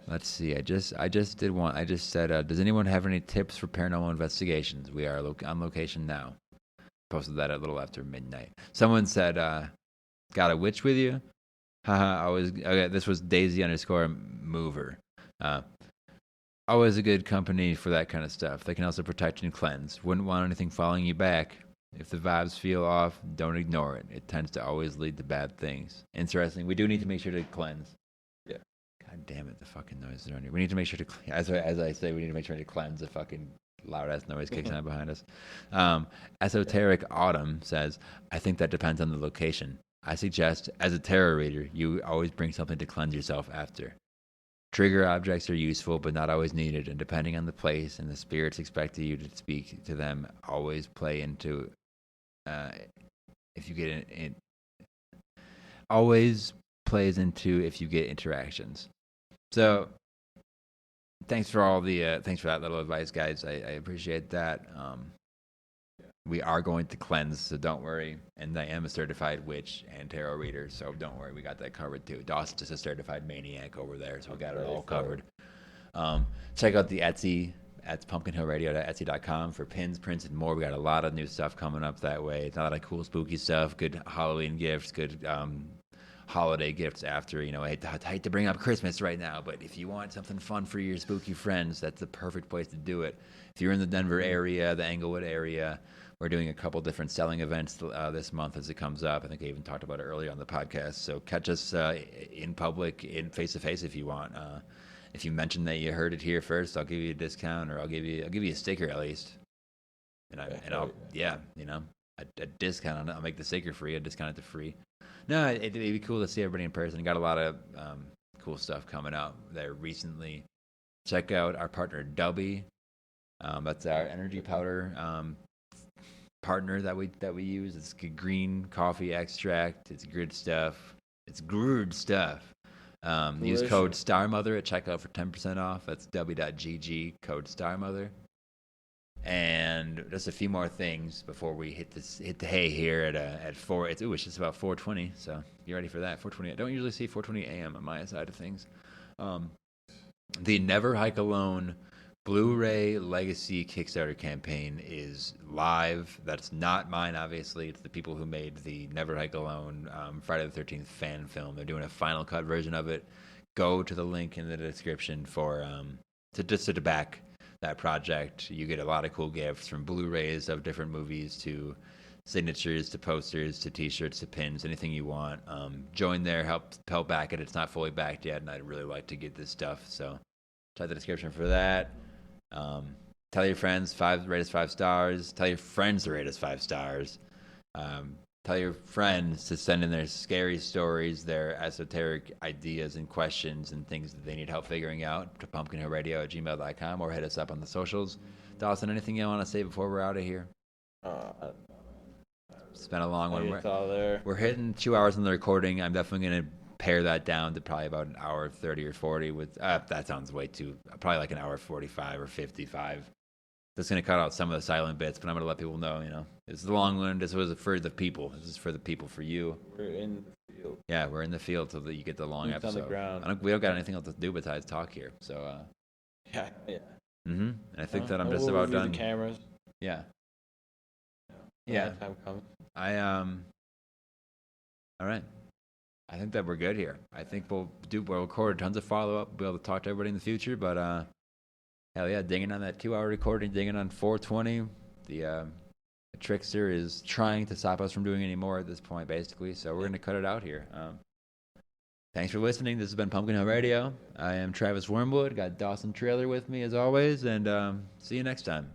Speaker 6: let's see. I just did one. I just said, does anyone have any tips for paranormal investigations? We are on location now. Posted that a little after midnight. Someone said, got a witch with you? Haha. Okay, this was Daisy_mover. Always a good company for that kind of stuff. They can also protect and cleanse. Wouldn't want anything following you back. If the vibes feel off, don't ignore it. It tends to always lead to bad things. Interesting. We do need to make sure to cleanse.
Speaker 7: Yeah.
Speaker 6: God damn it, the fucking noise around here. We need to make sure to, as I say, we need to make sure to cleanse the fucking loud-ass noise kicking out behind us. Esoteric Autumn says, I think that depends on the location. I suggest, as a tarot reader, you always bring something to cleanse yourself after. Trigger objects are useful, but not always needed, and depending on the place and the spirits expecting you to speak to them, always play into if you get it always plays into if you get interactions. So thanks for that little advice, guys. I appreciate that. We are going to cleanse, so don't worry. And I am a certified witch and tarot reader, so don't worry, we got that covered too. Dawson's just a certified maniac over there, so we got it all covered. Check out the Etsy at pumpkinhillradio.etsy.com for pins, prints, and more. We got a lot of new stuff coming up that way. It's a lot of cool, spooky stuff, good Halloween gifts, good holiday gifts after. I hate to bring up Christmas right now, but if you want something fun for your spooky friends, that's the perfect place to do it. If you're in the Denver area, the Englewood area, we're doing a couple different selling events this month as it comes up. I think I even talked about it earlier on the podcast. So catch us in public, in face-to-face if you want. If you mention that you heard it here first, I'll give you a discount, or I'll give you a sticker at least. A discount on it. I'll make the sticker free. I discount it to free. No, it'd be cool to see everybody in person. Got a lot of cool stuff coming out there recently. Check out our partner Dubby. That's our energy powder partner that we use. It's green coffee extract. It's good stuff. It's good stuff. Use code StarMother at checkout for 10% off. That's w.gg, code StarMother. And just a few more things before we hit the hay here at 4. It's just about 4:20, so you ready for that? 4:20. I don't usually see 4:20 a.m. on my side of things. The Never Hike Alone Blu-ray Legacy Kickstarter campaign is live. That's not mine, obviously. It's the people who made the Never Hike Alone Friday the 13th fan film. They're doing a final cut version of it. Go to the link in the description for to back that project. You get a lot of cool gifts, from Blu-rays of different movies to signatures to posters to T-shirts to pins, anything you want. Join there, help back it. It's not fully backed yet, and I'd really like to get this stuff. So check the description for that. Tell your friends, rate us 5 stars. Tell your friends to rate us 5 stars. Tell your friends to send in their scary stories, their esoteric ideas and questions and things that they need help figuring out to pumpkinhillradio@gmail.com, or hit us up on the socials. Dawson, anything you want to say before we're out of here? It's been a long one. We're hitting 2 hours in the recording. I'm definitely going to pare that down to probably about an hour 30 or 40 with that sounds way too, probably like an hour 45 or 55. That's going to cut out some of the silent bits, but I'm going to let people know, it's the long one. This was for the people. This is for the people, for you.
Speaker 7: We're in the field.
Speaker 6: Yeah, we're in the field so that you get the long episode.
Speaker 7: On the ground.
Speaker 6: We don't got anything else to do besides talk here. So
Speaker 7: yeah.
Speaker 6: And I think that I'm just about done.
Speaker 7: The cameras.
Speaker 6: Yeah.
Speaker 7: Yeah. Time comes.
Speaker 6: All right. I think that we're good here. I think we'll record tons of follow-up. We'll be able to talk to everybody in the future, but hell yeah, dinging on that 2-hour recording, dinging on 420. The trickster is trying to stop us from doing any more at this point, basically, so we're going to cut it out here. Thanks for listening. This has been Pumpkin Hill Radio. I am Travis Wormwood. Got Dawson Trailer with me, as always, and see you next time.